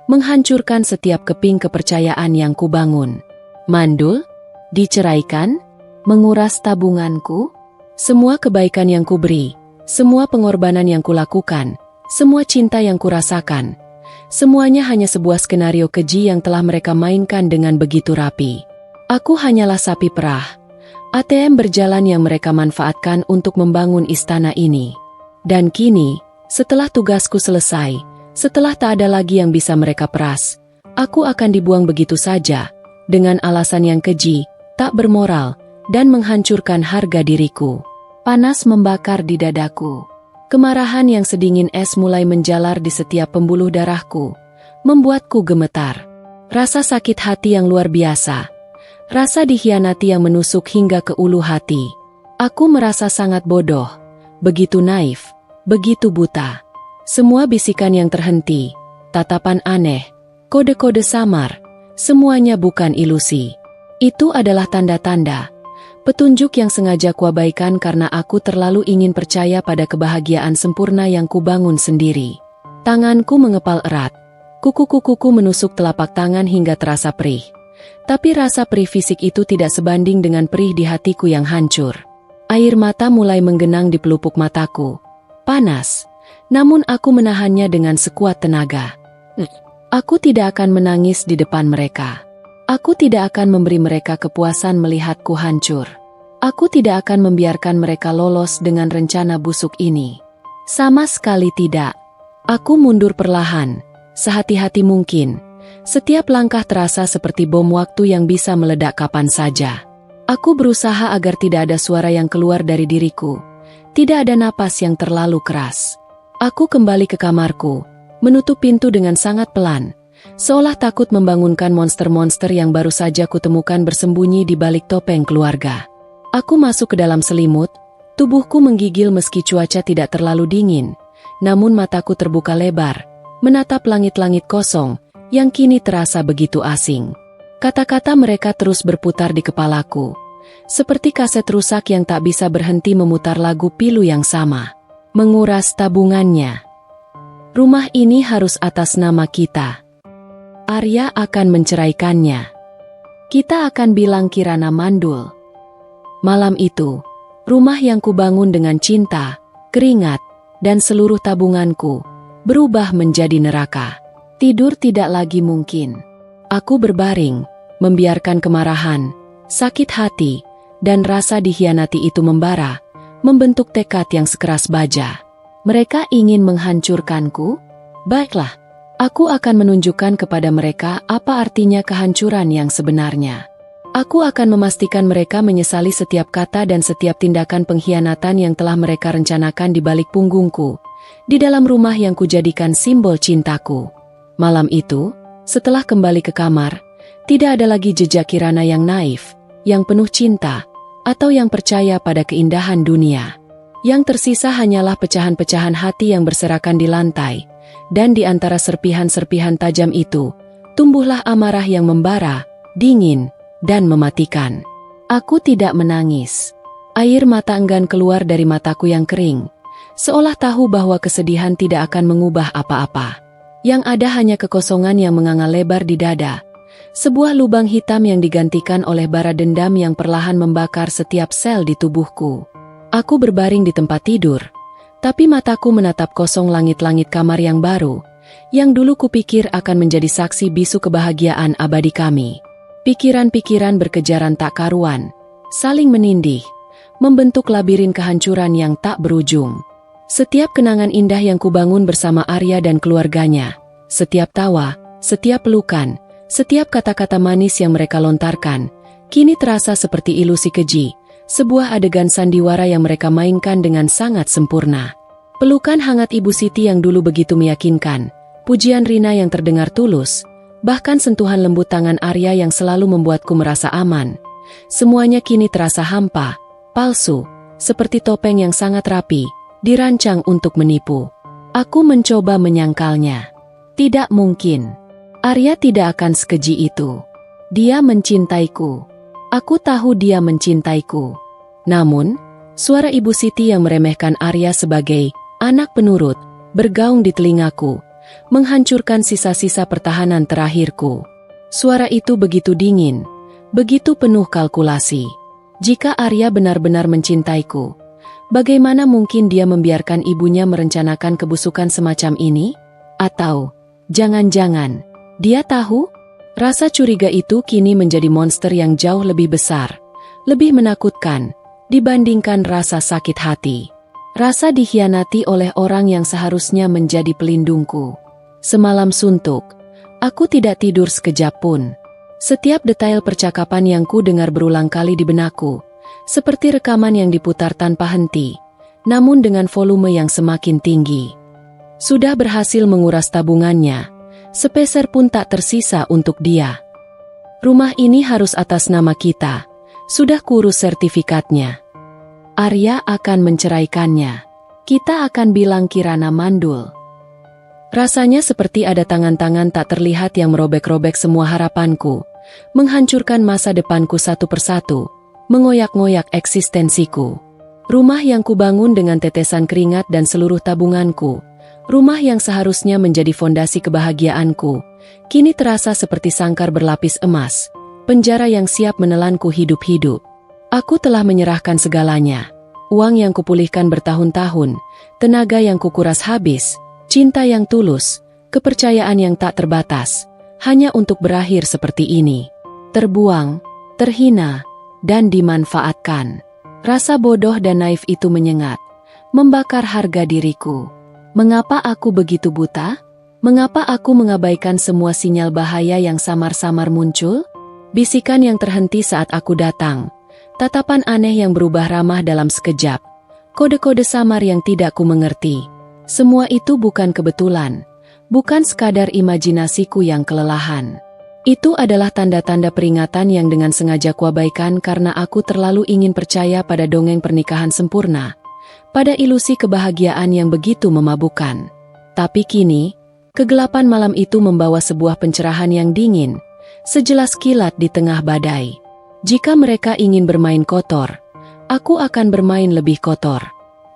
menghancurkan setiap keping kepercayaan yang kubangun. Mandul? Diceraikan? Menguras tabunganku? Semua kebaikan yang kuberi, semua pengorbanan yang kulakukan, semua cinta yang kurasakan, semuanya hanya sebuah skenario keji yang telah mereka mainkan dengan begitu rapi. Aku hanyalah sapi perah, ATM berjalan yang mereka manfaatkan untuk membangun istana ini. Dan kini, setelah tugasku selesai, setelah tak ada lagi yang bisa mereka peras, aku akan dibuang begitu saja, dengan alasan yang keji, tak bermoral, dan menghancurkan harga diriku. Panas membakar di dadaku. Kemarahan yang sedingin es mulai menjalar di setiap pembuluh darahku, membuatku gemetar. Rasa sakit hati yang luar biasa. Rasa dikhianati yang menusuk hingga ke ulu hati. Aku merasa sangat bodoh, begitu naif, begitu buta. Semua bisikan yang terhenti, tatapan aneh, kode-kode samar, semuanya bukan ilusi. Itu adalah tanda-tanda, petunjuk yang sengaja kuabaikan karena aku terlalu ingin percaya pada kebahagiaan sempurna yang kubangun sendiri. Tanganku mengepal erat, kuku-kukuku menusuk telapak tangan hingga terasa perih. Tapi rasa perih fisik itu tidak sebanding dengan perih di hatiku yang hancur. Air mata mulai menggenang di pelupuk mataku. Panas, namun aku menahannya dengan sekuat tenaga. Aku tidak akan menangis di depan mereka. Aku tidak akan memberi mereka kepuasan melihatku hancur. Aku tidak akan membiarkan mereka lolos dengan rencana busuk ini. Sama sekali tidak. Aku mundur perlahan, sehati-hati mungkin. Setiap langkah terasa seperti bom waktu yang bisa meledak kapan saja. Aku berusaha agar tidak ada suara yang keluar dari diriku. Tidak ada napas yang terlalu keras. Aku kembali ke kamarku, menutup pintu dengan sangat pelan, seolah takut membangunkan monster-monster yang baru saja kutemukan bersembunyi di balik topeng keluarga. Aku masuk ke dalam selimut, tubuhku menggigil meski cuaca tidak terlalu dingin, namun mataku terbuka lebar, menatap langit-langit kosong, yang kini terasa begitu asing. Kata-kata mereka terus berputar di kepalaku, seperti kaset rusak yang tak bisa berhenti memutar lagu pilu yang sama. Menguras tabungannya. Rumah ini harus atas nama kita. Arya akan menceraikannya. Kita akan bilang Kirana mandul. Malam itu, rumah yang kubangun dengan cinta, keringat, dan seluruh tabunganku, berubah menjadi neraka. Tidur tidak lagi mungkin. Aku berbaring, membiarkan kemarahan, sakit hati, dan rasa dikhianati itu membara, membentuk tekad yang sekeras baja. Mereka ingin menghancurkanku? Baiklah, aku akan menunjukkan kepada mereka apa artinya kehancuran yang sebenarnya. Aku akan memastikan mereka menyesali setiap kata dan setiap tindakan pengkhianatan yang telah mereka rencanakan di balik punggungku, di dalam rumah yang kujadikan simbol cintaku. Malam itu, setelah kembali ke kamar, tidak ada lagi jejak Kirana yang naif, yang penuh cinta, atau yang percaya pada keindahan dunia. Yang tersisa hanyalah pecahan-pecahan hati yang berserakan di lantai, dan di antara serpihan-serpihan tajam itu, tumbuhlah amarah yang membara, dingin, dan mematikan. Aku tidak menangis. Air mata enggan keluar dari mataku yang kering, seolah tahu bahwa kesedihan tidak akan mengubah apa-apa. Yang ada hanya kekosongan yang menganga lebar di dada. Sebuah lubang hitam yang digantikan oleh bara dendam yang perlahan membakar setiap sel di tubuhku. Aku berbaring di tempat tidur, tapi mataku menatap kosong langit-langit kamar yang baru, yang dulu kupikir akan menjadi saksi bisu kebahagiaan abadi kami. Pikiran-pikiran berkejaran tak karuan, saling menindih, membentuk labirin kehancuran yang tak berujung. Setiap kenangan indah yang kubangun bersama Arya dan keluarganya, setiap tawa, setiap pelukan, setiap kata-kata manis yang mereka lontarkan, kini terasa seperti ilusi keji, sebuah adegan sandiwara yang mereka mainkan dengan sangat sempurna. Pelukan hangat Ibu Siti yang dulu begitu meyakinkan, pujian Rina yang terdengar tulus, bahkan sentuhan lembut tangan Arya yang selalu membuatku merasa aman. Semuanya kini terasa hampa, palsu, seperti topeng yang sangat rapi, dirancang untuk menipu. Aku mencoba menyangkalnya. Tidak mungkin. Arya tidak akan sekeji itu. Dia mencintaiku. Aku tahu dia mencintaiku. Namun, suara Ibu Siti yang meremehkan Arya sebagai anak penurut, bergaung di telingaku, menghancurkan sisa-sisa pertahanan terakhirku. Suara itu begitu dingin, begitu penuh kalkulasi. Jika Arya benar-benar mencintaiku, bagaimana mungkin dia membiarkan ibunya merencanakan kebusukan semacam ini? Atau, jangan-jangan, dia tahu? Rasa curiga itu kini menjadi monster yang jauh lebih besar, lebih menakutkan, dibandingkan rasa sakit hati. Rasa dikhianati oleh orang yang seharusnya menjadi pelindungku. Semalam suntuk, aku tidak tidur sekejap pun. Setiap detail percakapan yang ku dengar berulang kali di benakku, seperti rekaman yang diputar tanpa henti, namun dengan volume yang semakin tinggi. Sudah berhasil menguras tabungannya, sepeser pun tak tersisa untuk dia. Rumah ini harus atas nama kita. Sudah kurus sertifikatnya. Arya akan menceraikannya. Kita akan bilang Kirana mandul. Rasanya seperti ada tangan-tangan tak terlihat yang merobek-robek semua harapanku, menghancurkan masa depanku satu persatu, mengoyak-ngoyak eksistensiku. Rumah yang kubangun dengan tetesan keringat dan seluruh tabunganku, rumah yang seharusnya menjadi fondasi kebahagiaanku, kini terasa seperti sangkar berlapis emas, penjara yang siap menelanku hidup-hidup. Aku telah menyerahkan segalanya. Uang yang kupulihkan bertahun-tahun, tenaga yang kukuras habis, cinta yang tulus, kepercayaan yang tak terbatas, hanya untuk berakhir seperti ini. Terbuang, terhina, dan dimanfaatkan. Rasa bodoh dan naif itu menyengat, membakar harga diriku. Mengapa aku begitu buta? Mengapa aku mengabaikan semua sinyal bahaya yang samar-samar muncul? Bisikan yang terhenti saat aku datang. Tatapan aneh yang berubah ramah dalam sekejap. Kode-kode samar yang tidak ku mengerti. Semua itu bukan kebetulan. Bukan sekadar imajinasiku yang kelelahan. Itu adalah tanda-tanda peringatan yang dengan sengaja kuabaikan karena aku terlalu ingin percaya pada dongeng pernikahan sempurna. Pada ilusi kebahagiaan yang begitu memabukkan. Tapi kini, kegelapan malam itu membawa sebuah pencerahan yang dingin. Sejelas kilat di tengah badai. Jika mereka ingin bermain kotor, aku akan bermain lebih kotor.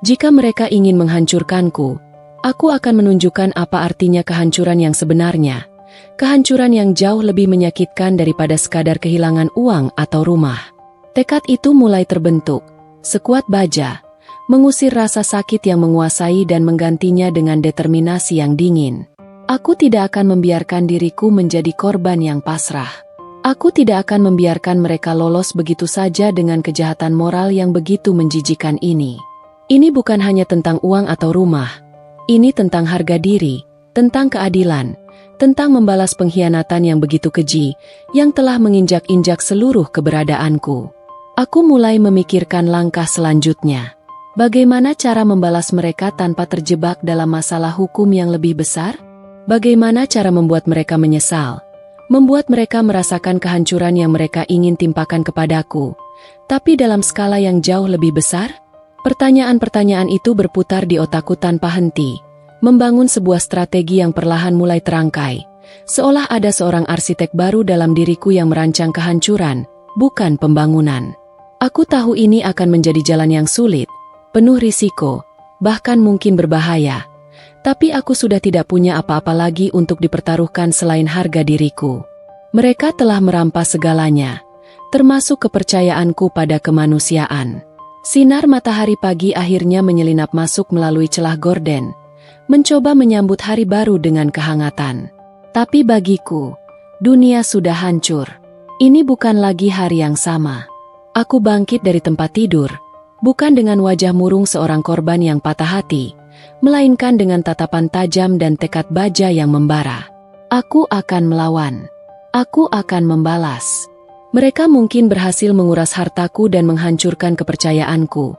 Jika mereka ingin menghancurkanku, aku akan menunjukkan apa artinya kehancuran yang sebenarnya. Kehancuran yang jauh lebih menyakitkan daripada sekadar kehilangan uang atau rumah. Tekad itu mulai terbentuk, sekuat baja, mengusir rasa sakit yang menguasai dan menggantinya dengan determinasi yang dingin. Aku tidak akan membiarkan diriku menjadi korban yang pasrah. Aku tidak akan membiarkan mereka lolos begitu saja dengan kejahatan moral yang begitu menjijikan ini. Ini bukan hanya tentang uang atau rumah. Ini tentang harga diri, tentang keadilan, tentang membalas pengkhianatan yang begitu keji, yang telah menginjak-injak seluruh keberadaanku. Aku mulai memikirkan langkah selanjutnya. Bagaimana cara membalas mereka tanpa terjebak dalam masalah hukum yang lebih besar? Bagaimana cara membuat mereka menyesal? Membuat mereka merasakan kehancuran yang mereka ingin timpakan kepadaku, tapi dalam skala yang jauh lebih besar? Pertanyaan-pertanyaan itu berputar di otakku tanpa henti, membangun sebuah strategi yang perlahan mulai terangkai, seolah ada seorang arsitek baru dalam diriku yang merancang kehancuran, bukan pembangunan. Aku tahu ini akan menjadi jalan yang sulit, penuh risiko, bahkan mungkin berbahaya. Tapi aku sudah tidak punya apa-apa lagi untuk dipertaruhkan selain harga diriku. Mereka telah merampas segalanya, termasuk kepercayaanku pada kemanusiaan. Sinar matahari pagi akhirnya menyelinap masuk melalui celah gorden, mencoba menyambut hari baru dengan kehangatan. Tapi bagiku, dunia sudah hancur. Ini bukan lagi hari yang sama. Aku bangkit dari tempat tidur, bukan dengan wajah murung seorang korban yang patah hati, melainkan dengan tatapan tajam dan tekad baja yang membara. Aku akan melawan. Aku akan membalas. Mereka mungkin berhasil menguras hartaku dan menghancurkan kepercayaanku,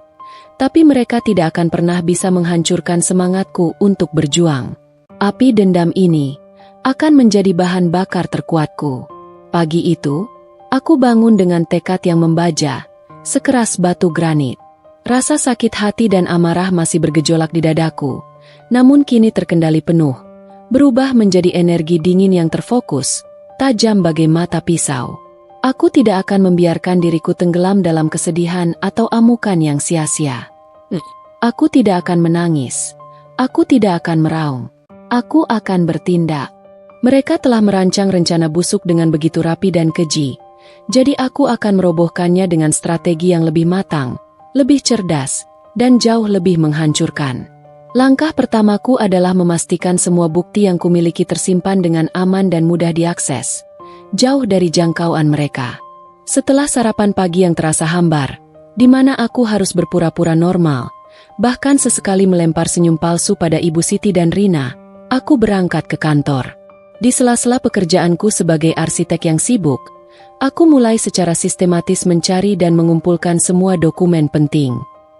tapi mereka tidak akan pernah bisa menghancurkan semangatku untuk berjuang. Api dendam ini akan menjadi bahan bakar terkuatku. Pagi itu, aku bangun dengan tekad yang membaja, sekeras batu granit. Rasa sakit hati dan amarah masih bergejolak di dadaku, namun kini terkendali penuh, berubah menjadi energi dingin yang terfokus, tajam bagai mata pisau. Aku tidak akan membiarkan diriku tenggelam dalam kesedihan atau amukan yang sia-sia. Aku tidak akan menangis. Aku tidak akan meraung. Aku akan bertindak. Mereka telah merancang rencana busuk dengan begitu rapi dan keji, jadi aku akan merobohkannya dengan strategi yang lebih matang, lebih cerdas, dan jauh lebih menghancurkan. Langkah pertamaku adalah memastikan semua bukti yang kumiliki tersimpan dengan aman dan mudah diakses, jauh dari jangkauan mereka. Setelah sarapan pagi yang terasa hambar, di mana aku harus berpura-pura normal, bahkan sesekali melempar senyum palsu pada Ibu Siti dan Rina, aku berangkat ke kantor. Di sela-sela pekerjaanku sebagai arsitek yang sibuk, aku mulai secara sistematis mencari dan mengumpulkan semua dokumen penting.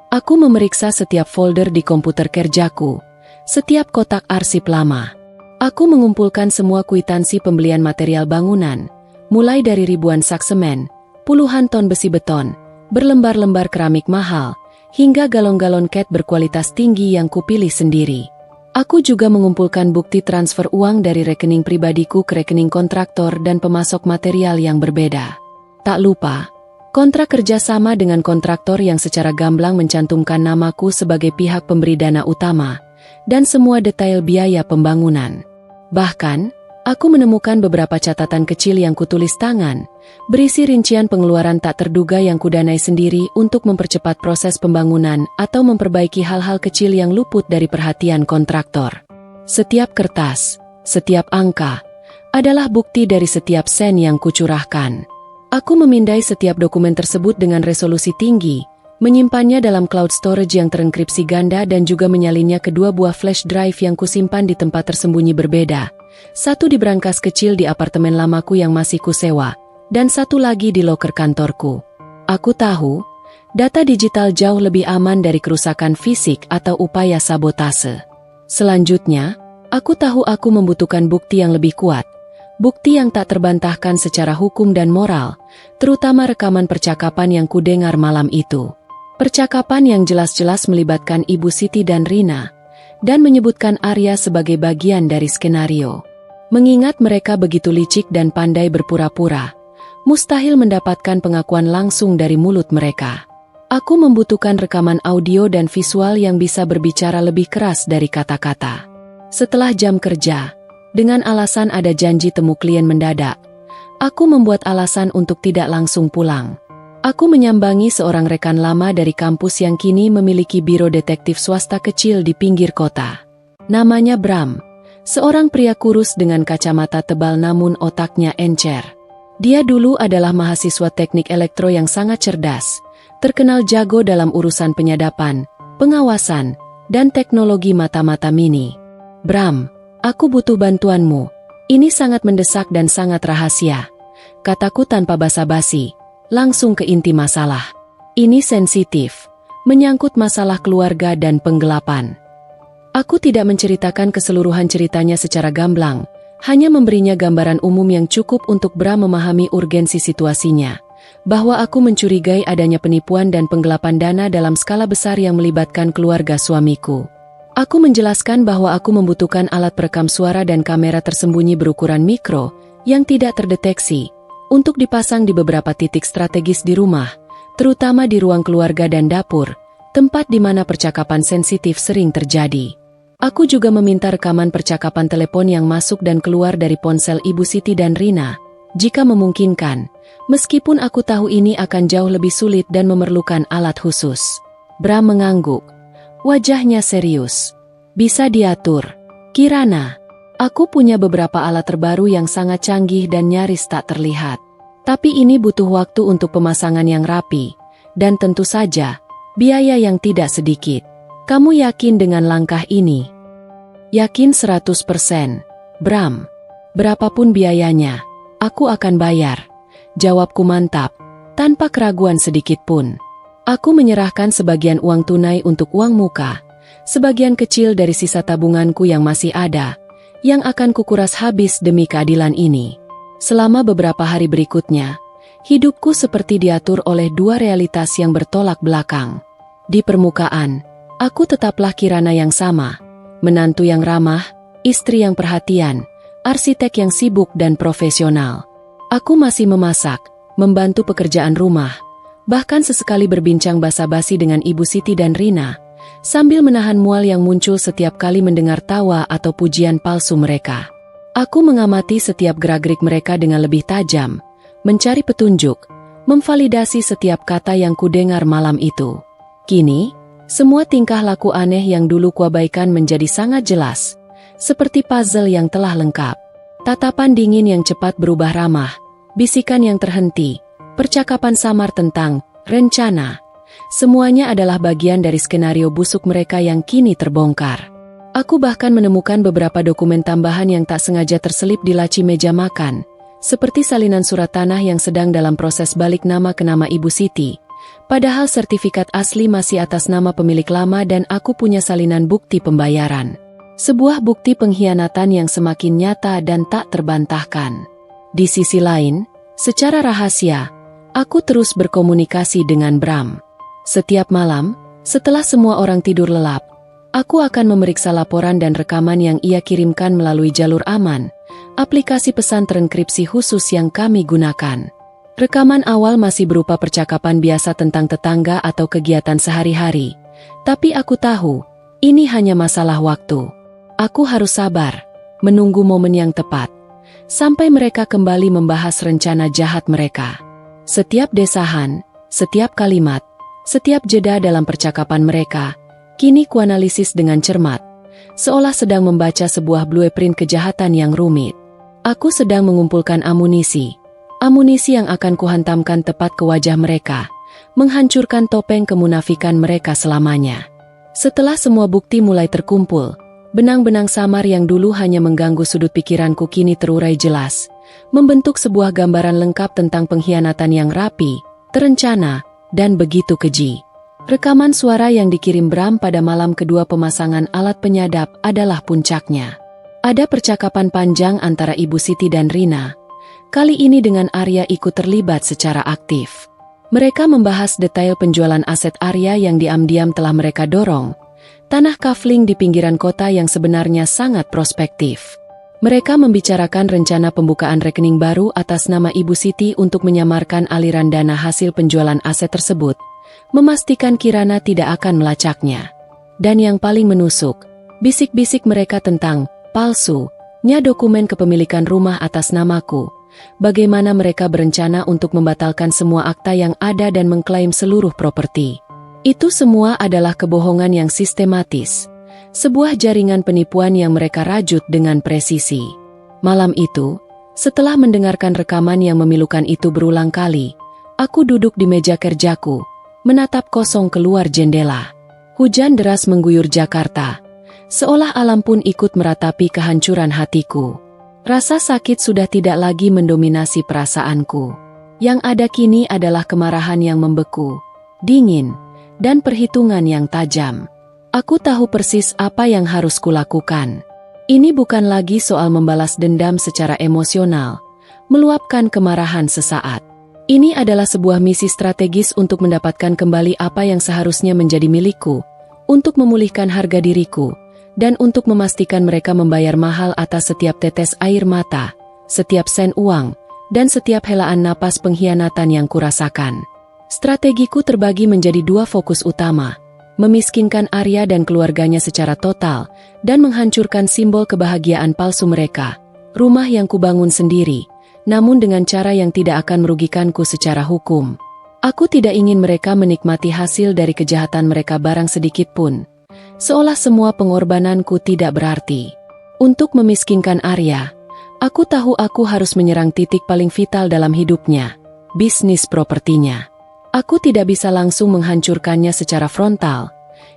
Aku memeriksa setiap folder di komputer kerjaku, setiap kotak arsip lama. Aku mengumpulkan semua kwitansi pembelian material bangunan, Mulai dari ribuan sak semen, puluhan ton besi beton, berlembar-lembar keramik mahal, hingga galon-galon cat berkualitas tinggi yang kupilih sendiri. Aku juga mengumpulkan bukti transfer uang dari rekening pribadiku ke rekening kontraktor dan pemasok material yang berbeda. Tak lupa, kontrak kerjasama dengan kontraktor yang secara gamblang mencantumkan namaku sebagai pihak pemberi dana utama, dan semua detail biaya pembangunan. Bahkan, aku menemukan beberapa catatan kecil yang kutulis tangan, berisi rincian pengeluaran tak terduga yang kudanai sendiri untuk mempercepat proses pembangunan atau memperbaiki hal-hal kecil yang luput dari perhatian kontraktor. Setiap kertas, setiap angka, adalah bukti dari setiap sen yang kucurahkan. Aku memindai setiap dokumen tersebut dengan resolusi tinggi, menyimpannya dalam cloud storage yang terenkripsi ganda dan juga menyalinnya ke 2 buah flash drive yang kusimpan di tempat tersembunyi berbeda. Satu di brankas kecil di apartemen lamaku yang masih kusewa, dan satu lagi di loker kantorku. Aku tahu, data digital jauh lebih aman dari kerusakan fisik atau upaya sabotase. Selanjutnya, aku tahu aku membutuhkan bukti yang lebih kuat. Bukti yang tak terbantahkan secara hukum dan moral, terutama rekaman percakapan yang kudengar malam itu. Percakapan yang jelas-jelas melibatkan Ibu Siti dan Rina, dan menyebutkan Arya sebagai bagian dari skenario. Mengingat mereka begitu licik dan pandai berpura-pura, mustahil mendapatkan pengakuan langsung dari mulut mereka. Aku membutuhkan rekaman audio dan visual yang bisa berbicara lebih keras dari kata-kata. Setelah jam kerja, dengan alasan ada janji temu klien mendadak, aku membuat alasan untuk tidak langsung pulang. Aku menyambangi seorang rekan lama dari kampus yang kini memiliki biro detektif swasta kecil di pinggir kota. Namanya Bram, seorang pria kurus dengan kacamata tebal namun otaknya encer. Dia dulu adalah mahasiswa teknik elektro yang sangat cerdas, terkenal jago dalam urusan penyadapan, pengawasan, dan teknologi mata-mata mini. Bram, aku butuh bantuanmu. Ini sangat mendesak dan sangat rahasia, kataku tanpa basa-basi. Langsung ke inti masalah. Ini sensitif, menyangkut masalah keluarga dan penggelapan. Aku tidak menceritakan keseluruhan ceritanya secara gamblang, hanya memberinya gambaran umum yang cukup untuk Bram memahami urgensi situasinya, bahwa aku mencurigai adanya penipuan dan penggelapan dana dalam skala besar yang melibatkan keluarga suamiku. Aku menjelaskan bahwa aku membutuhkan alat perekam suara dan kamera tersembunyi berukuran mikro, yang tidak terdeteksi, untuk dipasang di beberapa titik strategis di rumah, terutama di ruang keluarga dan dapur, tempat di mana percakapan sensitif sering terjadi. Aku juga meminta rekaman percakapan telepon yang masuk dan keluar dari ponsel Ibu Siti dan Rina, jika memungkinkan, meskipun aku tahu ini akan jauh lebih sulit dan memerlukan alat khusus. Bram mengangguk, wajahnya serius. Bisa diatur, Kirana. Aku punya beberapa alat terbaru yang sangat canggih dan nyaris tak terlihat. Tapi ini butuh waktu untuk pemasangan yang rapi, dan tentu saja, biaya yang tidak sedikit. Kamu yakin dengan langkah ini? Yakin 100%, Bram. Berapapun biayanya, aku akan bayar. Jawabku mantap, tanpa keraguan sedikit pun. Aku menyerahkan sebagian uang tunai untuk uang muka, sebagian kecil dari sisa tabunganku yang masih ada, yang akan kukuras habis demi keadilan ini. Selama beberapa hari berikutnya, hidupku seperti diatur oleh 2 realitas yang bertolak belakang. Di permukaan, aku tetaplah Kirana yang sama, menantu yang ramah, istri yang perhatian, arsitek yang sibuk dan profesional. Aku masih memasak, membantu pekerjaan rumah, bahkan sesekali berbincang basa-basi dengan Ibu Siti dan Rina, sambil menahan mual yang muncul setiap kali mendengar tawa atau pujian palsu mereka. Aku mengamati setiap gerak-gerik mereka dengan lebih tajam, mencari petunjuk, memvalidasi setiap kata yang kudengar malam itu. Kini, semua tingkah laku aneh yang dulu kuabaikan menjadi sangat jelas, seperti puzzle yang telah lengkap. Tatapan dingin yang cepat berubah ramah, bisikan yang terhenti, percakapan samar tentang rencana. Semuanya adalah bagian dari skenario busuk mereka yang kini terbongkar. Aku bahkan menemukan beberapa dokumen tambahan yang tak sengaja terselip di laci meja makan, seperti salinan surat tanah yang sedang dalam proses balik nama ke nama Ibu Siti, padahal sertifikat asli masih atas nama pemilik lama dan aku punya salinan bukti pembayaran. Sebuah bukti pengkhianatan yang semakin nyata dan tak terbantahkan. Di sisi lain, Secara rahasia, aku terus berkomunikasi dengan Bram. Setiap malam, setelah semua orang tidur lelap, aku akan memeriksa laporan dan rekaman yang ia kirimkan melalui jalur aman, aplikasi pesan terenkripsi khusus yang kami gunakan. Rekaman awal masih berupa percakapan biasa tentang tetangga atau kegiatan sehari-hari, tapi aku tahu, ini hanya masalah waktu. Aku harus sabar, menunggu momen yang tepat, sampai mereka kembali membahas rencana jahat mereka. Setiap desahan, setiap kalimat, setiap jeda dalam percakapan mereka, kini kuanalisis dengan cermat, seolah sedang membaca sebuah blueprint kejahatan yang rumit. Aku sedang mengumpulkan amunisi yang akan kuhantamkan tepat ke wajah mereka, menghancurkan topeng kemunafikan mereka selamanya. Setelah semua bukti mulai terkumpul, benang-benang samar yang dulu hanya mengganggu sudut pikiranku kini terurai jelas, membentuk sebuah gambaran lengkap tentang pengkhianatan yang rapi, terencana, dan begitu keji. Rekaman suara yang dikirim Bram pada malam kedua pemasangan alat penyadap adalah puncaknya. Ada percakapan panjang antara Ibu Siti dan Rina. Kali ini dengan Arya ikut terlibat secara aktif. Mereka membahas detail penjualan aset Arya yang diam-diam telah mereka dorong, tanah kafling di pinggiran kota yang sebenarnya sangat prospektif. Mereka membicarakan rencana pembukaan rekening baru atas nama Ibu Siti untuk menyamarkan aliran dana hasil penjualan aset tersebut, memastikan Kirana tidak akan melacaknya. Dan yang paling menusuk, bisik-bisik mereka tentang palsunya dokumen kepemilikan rumah atas namaku. Bagaimana mereka berencana untuk membatalkan semua akta yang ada dan mengklaim seluruh properti. Itu semua adalah kebohongan yang sistematis, sebuah jaringan penipuan yang mereka rajut dengan presisi. Malam itu, setelah mendengarkan rekaman yang memilukan itu berulang kali, aku duduk di meja kerjaku, menatap kosong keluar jendela. Hujan deras mengguyur Jakarta, seolah alam pun ikut meratapi kehancuran hatiku. Rasa sakit sudah tidak lagi mendominasi perasaanku. Yang ada kini adalah kemarahan yang membeku, dingin, dan perhitungan yang tajam. Aku tahu persis apa yang harus kulakukan. Ini bukan lagi soal membalas dendam secara emosional, meluapkan kemarahan sesaat. Ini adalah sebuah misi strategis untuk mendapatkan kembali apa yang seharusnya menjadi milikku, untuk memulihkan harga diriku, dan untuk memastikan mereka membayar mahal atas setiap tetes air mata, setiap sen uang, dan setiap helaan napas pengkhianatan yang kurasakan. Strategiku terbagi menjadi dua fokus utama, memiskinkan Arya dan keluarganya secara total, dan menghancurkan simbol kebahagiaan palsu mereka, rumah yang kubangun sendiri, namun dengan cara yang tidak akan merugikanku secara hukum. Aku tidak ingin mereka menikmati hasil dari kejahatan mereka barang sedikit pun. Seolah semua pengorbananku tidak berarti. Untuk memiskinkan Arya, aku tahu aku harus menyerang titik paling vital dalam hidupnya, bisnis propertinya. Aku tidak bisa langsung menghancurkannya secara frontal.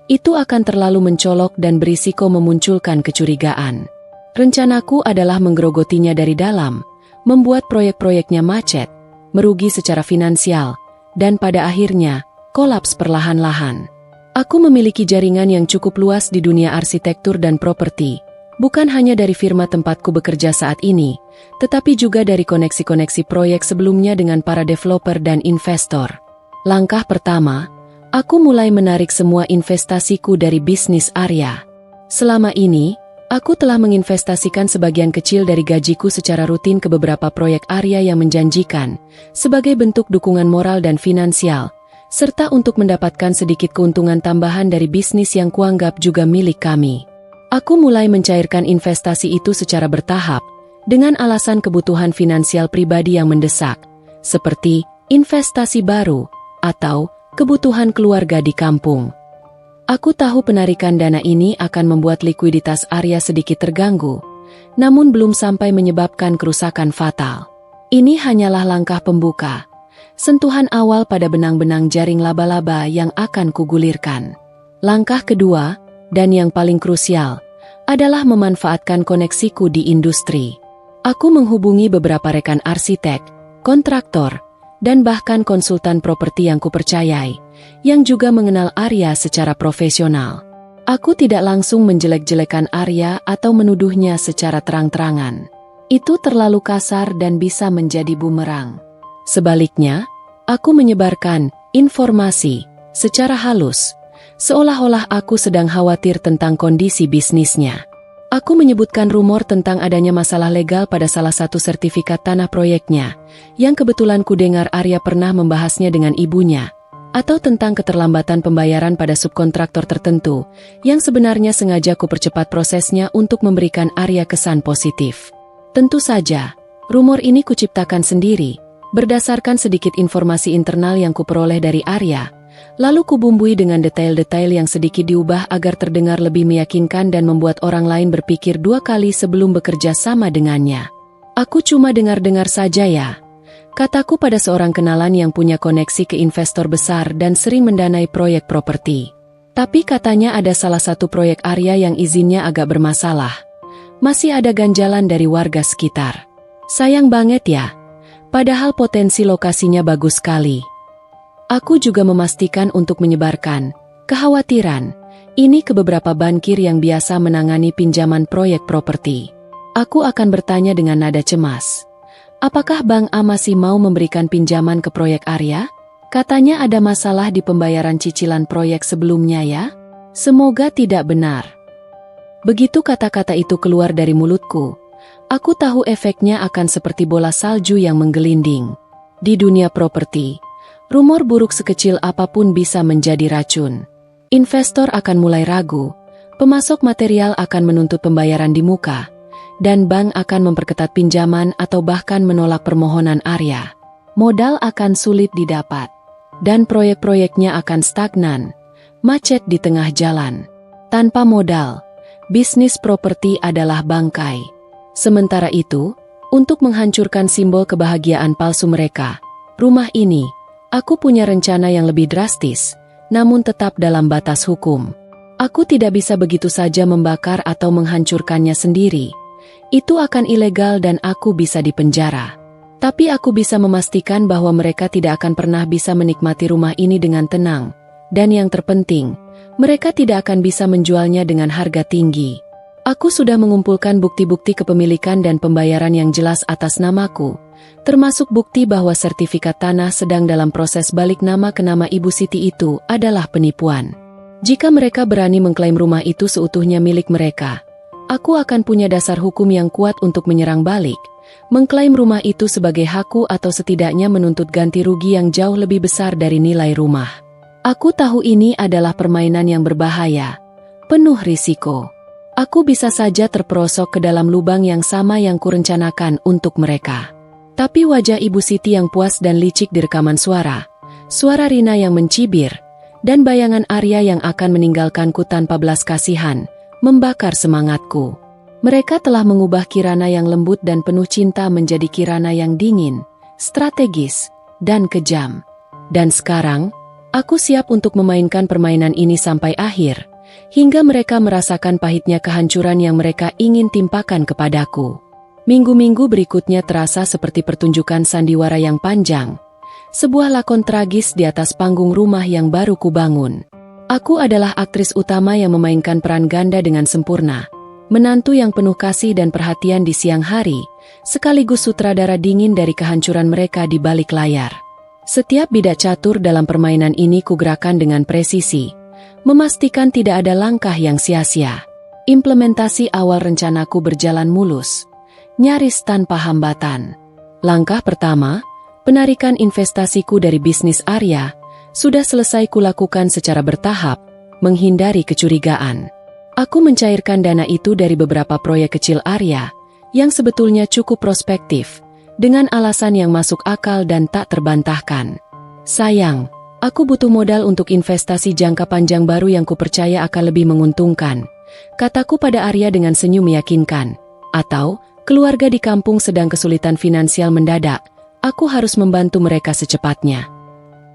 Itu akan terlalu mencolok dan berisiko memunculkan kecurigaan. Rencanaku adalah menggerogotinya dari dalam, membuat proyek-proyeknya macet, merugi secara finansial, dan pada akhirnya, kolaps perlahan-lahan. Aku memiliki jaringan yang cukup luas di dunia arsitektur dan properti, bukan hanya dari firma tempatku bekerja saat ini, tetapi juga dari koneksi-koneksi proyek sebelumnya dengan para developer dan investor. Langkah pertama, aku mulai menarik semua investasiku dari bisnis Arya. Selama ini, aku telah menginvestasikan sebagian kecil dari gajiku secara rutin ke beberapa proyek Arya yang menjanjikan, sebagai bentuk dukungan moral dan finansial, serta untuk mendapatkan sedikit keuntungan tambahan dari bisnis yang kuanggap juga milik kami. Aku mulai mencairkan investasi itu secara bertahap, dengan alasan kebutuhan finansial pribadi yang mendesak, seperti investasi baru, atau kebutuhan keluarga di kampung. Aku tahu penarikan dana ini akan membuat likuiditas Arya sedikit terganggu, namun belum sampai menyebabkan kerusakan fatal. Ini hanyalah langkah pembuka, sentuhan awal pada benang-benang jaring laba-laba yang akan kugulirkan. Langkah kedua, dan yang paling krusial, adalah memanfaatkan koneksiku di industri. Aku menghubungi beberapa rekan arsitek, kontraktor, dan bahkan konsultan properti yang kupercayai, yang juga mengenal Arya secara profesional. Aku tidak langsung menjelek-jelekan Arya atau menuduhnya secara terang-terangan. Itu terlalu kasar dan bisa menjadi bumerang. Sebaliknya, aku menyebarkan informasi secara halus, seolah-olah aku sedang khawatir tentang kondisi bisnisnya. Aku menyebutkan rumor tentang adanya masalah legal pada salah satu sertifikat tanah proyeknya, yang kebetulan kudengar Arya pernah membahasnya dengan ibunya, atau tentang keterlambatan pembayaran pada subkontraktor tertentu, yang sebenarnya sengaja kupercepat prosesnya untuk memberikan Arya kesan positif. Tentu saja, rumor ini kuciptakan sendiri, berdasarkan sedikit informasi internal yang kuperoleh dari Arya, lalu kubumbui dengan detail-detail yang sedikit diubah agar terdengar lebih meyakinkan dan membuat orang lain berpikir dua kali sebelum bekerja sama dengannya. Aku cuma dengar-dengar saja ya, kataku pada seorang kenalan yang punya koneksi ke investor besar dan sering mendanai proyek properti. Tapi katanya ada salah satu proyek Arya yang izinnya agak bermasalah. Masih ada ganjalan dari warga sekitar. Sayang banget ya, padahal potensi lokasinya bagus sekali. Aku juga memastikan untuk menyebarkan kekhawatiran ini ke beberapa bankir yang biasa menangani pinjaman proyek properti. Aku akan bertanya dengan nada cemas. Apakah Bank A masih mau memberikan pinjaman ke proyek Arya? Katanya ada masalah di pembayaran cicilan proyek sebelumnya ya? Semoga tidak benar. Begitu kata-kata itu keluar dari mulutku, aku tahu efeknya akan seperti bola salju yang menggelinding. Di dunia properti, rumor buruk sekecil apapun bisa menjadi racun. Investor akan mulai ragu, pemasok material akan menuntut pembayaran di muka, dan bank akan memperketat pinjaman atau bahkan menolak permohonan Arya. Modal akan sulit didapat, dan proyek-proyeknya akan stagnan, macet di tengah jalan. Tanpa modal, bisnis properti adalah bangkai. Sementara itu, untuk menghancurkan simbol kebahagiaan palsu mereka, rumah ini, aku punya rencana yang lebih drastis, namun tetap dalam batas hukum. Aku tidak bisa begitu saja membakar atau menghancurkannya sendiri. Itu akan ilegal dan aku bisa dipenjara. Tapi aku bisa memastikan bahwa mereka tidak akan pernah bisa menikmati rumah ini dengan tenang. Dan yang terpenting, mereka tidak akan bisa menjualnya dengan harga tinggi. Aku sudah mengumpulkan bukti-bukti kepemilikan dan pembayaran yang jelas atas namaku, termasuk bukti bahwa sertifikat tanah sedang dalam proses balik nama ke nama Ibu Siti itu adalah penipuan. Jika mereka berani mengklaim rumah itu seutuhnya milik mereka, aku akan punya dasar hukum yang kuat untuk menyerang balik, mengklaim rumah itu sebagai hakku atau setidaknya menuntut ganti rugi yang jauh lebih besar dari nilai rumah. Aku tahu ini adalah permainan yang berbahaya, penuh risiko. Aku bisa saja terperosok ke dalam lubang yang sama yang kurencanakan untuk mereka. Tapi wajah Ibu Siti yang puas dan licik di rekaman suara Rina yang mencibir, dan bayangan Arya yang akan meninggalkanku tanpa belas kasihan, membakar semangatku. Mereka telah mengubah Kirana yang lembut dan penuh cinta menjadi Kirana yang dingin, strategis, dan kejam. Dan sekarang, aku siap untuk memainkan permainan ini sampai akhir, hingga mereka merasakan pahitnya kehancuran yang mereka ingin timpakan kepadaku. Minggu-minggu berikutnya terasa seperti pertunjukan sandiwara yang panjang, sebuah lakon tragis di atas panggung rumah yang baru kubangun. Aku adalah aktris utama yang memainkan peran ganda dengan sempurna, menantu yang penuh kasih dan perhatian di siang hari, sekaligus sutradara dingin dari kehancuran mereka di balik layar. Setiap bidak catur dalam permainan ini kugerakkan dengan presisi, memastikan tidak ada langkah yang sia-sia. Implementasi awal rencanaku berjalan mulus, nyaris tanpa hambatan. Langkah pertama, penarikan investasiku dari bisnis Arya, sudah selesai kulakukan secara bertahap, menghindari kecurigaan. Aku mencairkan dana itu dari beberapa proyek kecil Arya, yang sebetulnya cukup prospektif, dengan alasan yang masuk akal dan tak terbantahkan. Sayang, aku butuh modal untuk investasi jangka panjang baru yang kupercaya akan lebih menguntungkan, kataku pada Arya dengan senyum meyakinkan. Atau, keluarga di kampung sedang kesulitan finansial mendadak, aku harus membantu mereka secepatnya.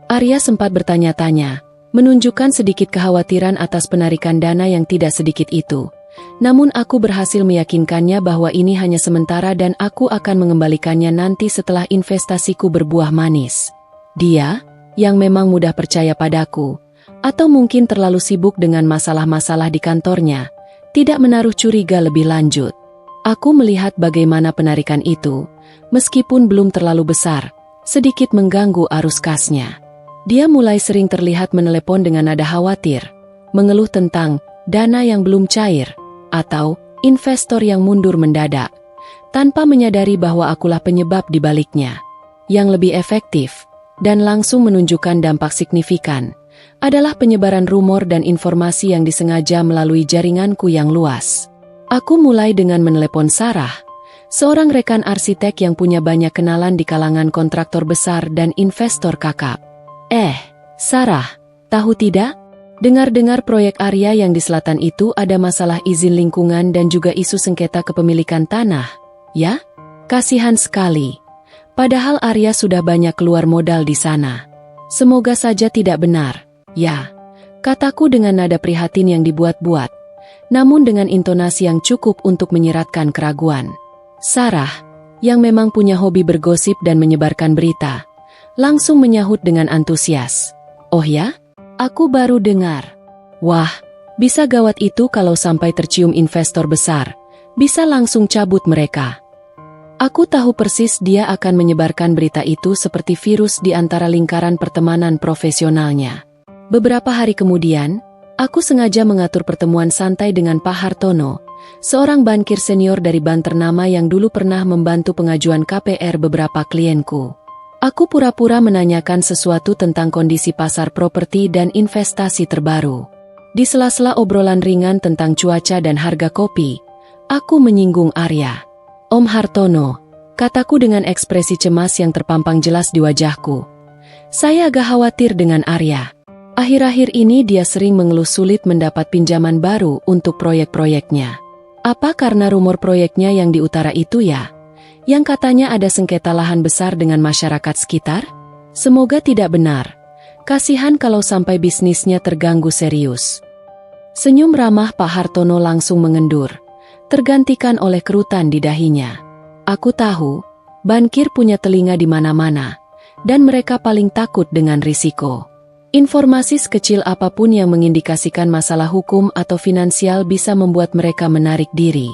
Arya sempat bertanya-tanya, menunjukkan sedikit kekhawatiran atas penarikan dana yang tidak sedikit itu. Namun aku berhasil meyakinkannya bahwa ini hanya sementara dan aku akan mengembalikannya nanti setelah investasiku berbuah manis. Dia, yang memang mudah percaya padaku, atau mungkin terlalu sibuk dengan masalah-masalah di kantornya, tidak menaruh curiga lebih lanjut. Aku melihat bagaimana penarikan itu, meskipun belum terlalu besar, sedikit mengganggu arus kasnya. Dia mulai sering terlihat menelepon dengan nada khawatir, mengeluh tentang dana yang belum cair, atau investor yang mundur mendadak, tanpa menyadari bahwa akulah penyebab di baliknya. Yang lebih efektif, dan langsung menunjukkan dampak signifikan, adalah penyebaran rumor dan informasi yang disengaja melalui jaringanku yang luas. Aku mulai dengan menelepon Sarah, seorang rekan arsitek yang punya banyak kenalan di kalangan kontraktor besar dan investor kakap. Sarah, tahu tidak? Dengar-dengar proyek Arya yang di selatan itu ada masalah izin lingkungan dan juga isu sengketa kepemilikan tanah, ya? Kasihan sekali. Padahal Arya sudah banyak keluar modal di sana. Semoga saja tidak benar, ya. Kataku dengan nada prihatin yang dibuat-buat, namun dengan intonasi yang cukup untuk menyiratkan keraguan. Sarah, yang memang punya hobi bergosip dan menyebarkan berita, langsung menyahut dengan antusias. Oh ya? Aku baru dengar. Wah, bisa gawat itu kalau sampai tercium investor besar. Bisa langsung cabut mereka. Aku tahu persis dia akan menyebarkan berita itu seperti virus di antara lingkaran pertemanan profesionalnya. Beberapa hari kemudian, aku sengaja mengatur pertemuan santai dengan Pak Hartono, seorang bankir senior dari bank ternama yang dulu pernah membantu pengajuan KPR beberapa klienku. Aku pura-pura menanyakan sesuatu tentang kondisi pasar properti dan investasi terbaru. Di sela-sela obrolan ringan tentang cuaca dan harga kopi, aku menyinggung Arya. Om Hartono, kataku dengan ekspresi cemas yang terpampang jelas di wajahku. Saya agak khawatir dengan Arya. Akhir-akhir ini dia sering mengeluh sulit mendapat pinjaman baru untuk proyek-proyeknya. Apa karena rumor proyeknya yang di utara itu ya? Yang katanya ada sengketa lahan besar dengan masyarakat sekitar? Semoga tidak benar. Kasihan kalau sampai bisnisnya terganggu serius. Senyum ramah Pak Hartono langsung mengendur, tergantikan oleh kerutan di dahinya. Aku tahu, bankir punya telinga di mana-mana, dan mereka paling takut dengan risiko. Informasi sekecil apapun yang mengindikasikan masalah hukum atau finansial bisa membuat mereka menarik diri.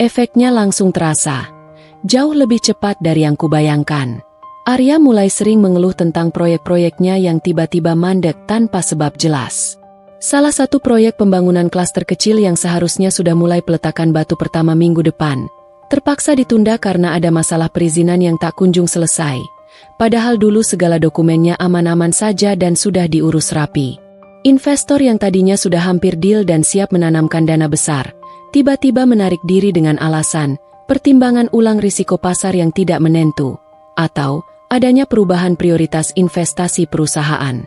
Efeknya langsung terasa. Jauh lebih cepat dari yang kubayangkan. Arya mulai sering mengeluh tentang proyek-proyeknya yang tiba-tiba mandek tanpa sebab jelas. Salah satu proyek pembangunan klaster kecil yang seharusnya sudah mulai peletakan batu pertama minggu depan, terpaksa ditunda karena ada masalah perizinan yang tak kunjung selesai. Padahal dulu segala dokumennya aman-aman saja dan sudah diurus rapi. Investor yang tadinya sudah hampir deal dan siap menanamkan dana besar, tiba-tiba menarik diri dengan alasan pertimbangan ulang risiko pasar yang tidak menentu, atau adanya perubahan prioritas investasi perusahaan.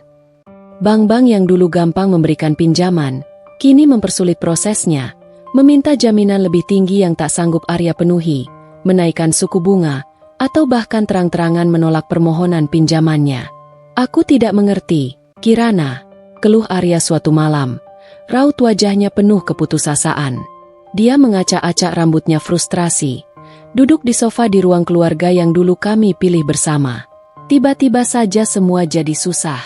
Bank-bank yang dulu gampang memberikan pinjaman, kini mempersulit prosesnya, meminta jaminan lebih tinggi yang tak sanggup Arya penuhi, menaikkan suku bunga, atau bahkan terang-terangan menolak permohonan pinjamannya. Aku tidak mengerti, Kirana, keluh Arya suatu malam. Raut wajahnya penuh keputusasaan. Dia mengacak-acak rambutnya frustrasi. Duduk di sofa di ruang keluarga yang dulu kami pilih bersama. Tiba-tiba saja semua jadi susah.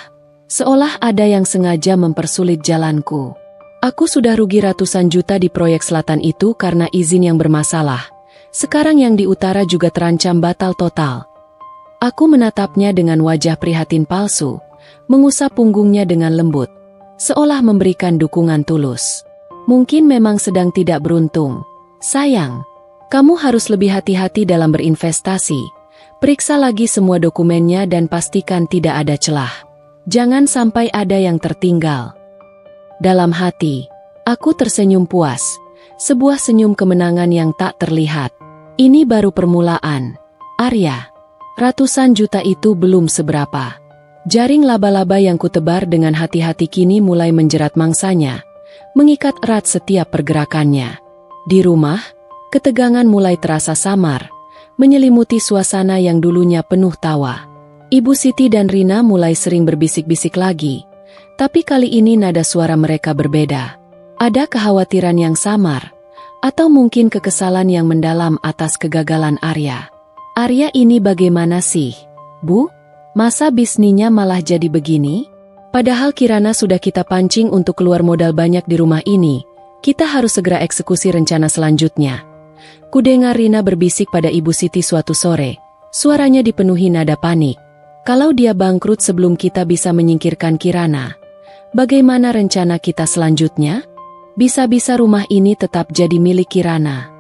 Seolah ada yang sengaja mempersulit jalanku. Aku sudah rugi ratusan juta di proyek selatan itu karena izin yang bermasalah. Sekarang yang di utara juga terancam batal total. Aku menatapnya dengan wajah prihatin palsu, mengusap punggungnya dengan lembut, seolah memberikan dukungan tulus. Mungkin memang sedang tidak beruntung. Sayang, kamu harus lebih hati-hati dalam berinvestasi. Periksa lagi semua dokumennya dan pastikan tidak ada celah. Jangan sampai ada yang tertinggal. Dalam hati, aku tersenyum puas. Sebuah senyum kemenangan yang tak terlihat. Ini baru permulaan. Arya, ratusan juta itu belum seberapa. Jaring laba-laba yang kutebar dengan hati-hati kini mulai menjerat mangsanya, mengikat erat setiap pergerakannya. Di rumah, ketegangan mulai terasa samar, menyelimuti suasana yang dulunya penuh tawa. Ibu Siti dan Rina mulai sering berbisik-bisik lagi, tapi kali ini nada suara mereka berbeda. Ada kekhawatiran yang samar, atau mungkin kekesalan yang mendalam atas kegagalan Arya. Arya ini bagaimana sih, Bu? Masa bisnisnya malah jadi begini? Padahal Kirana sudah kita pancing untuk keluar modal banyak di rumah ini. Kita harus segera eksekusi rencana selanjutnya. Kudengar Rina berbisik pada Ibu Siti suatu sore. Suaranya dipenuhi nada panik. Kalau dia bangkrut sebelum kita bisa menyingkirkan Kirana, bagaimana rencana kita selanjutnya? Bisa-bisa rumah ini tetap jadi milik Kirana.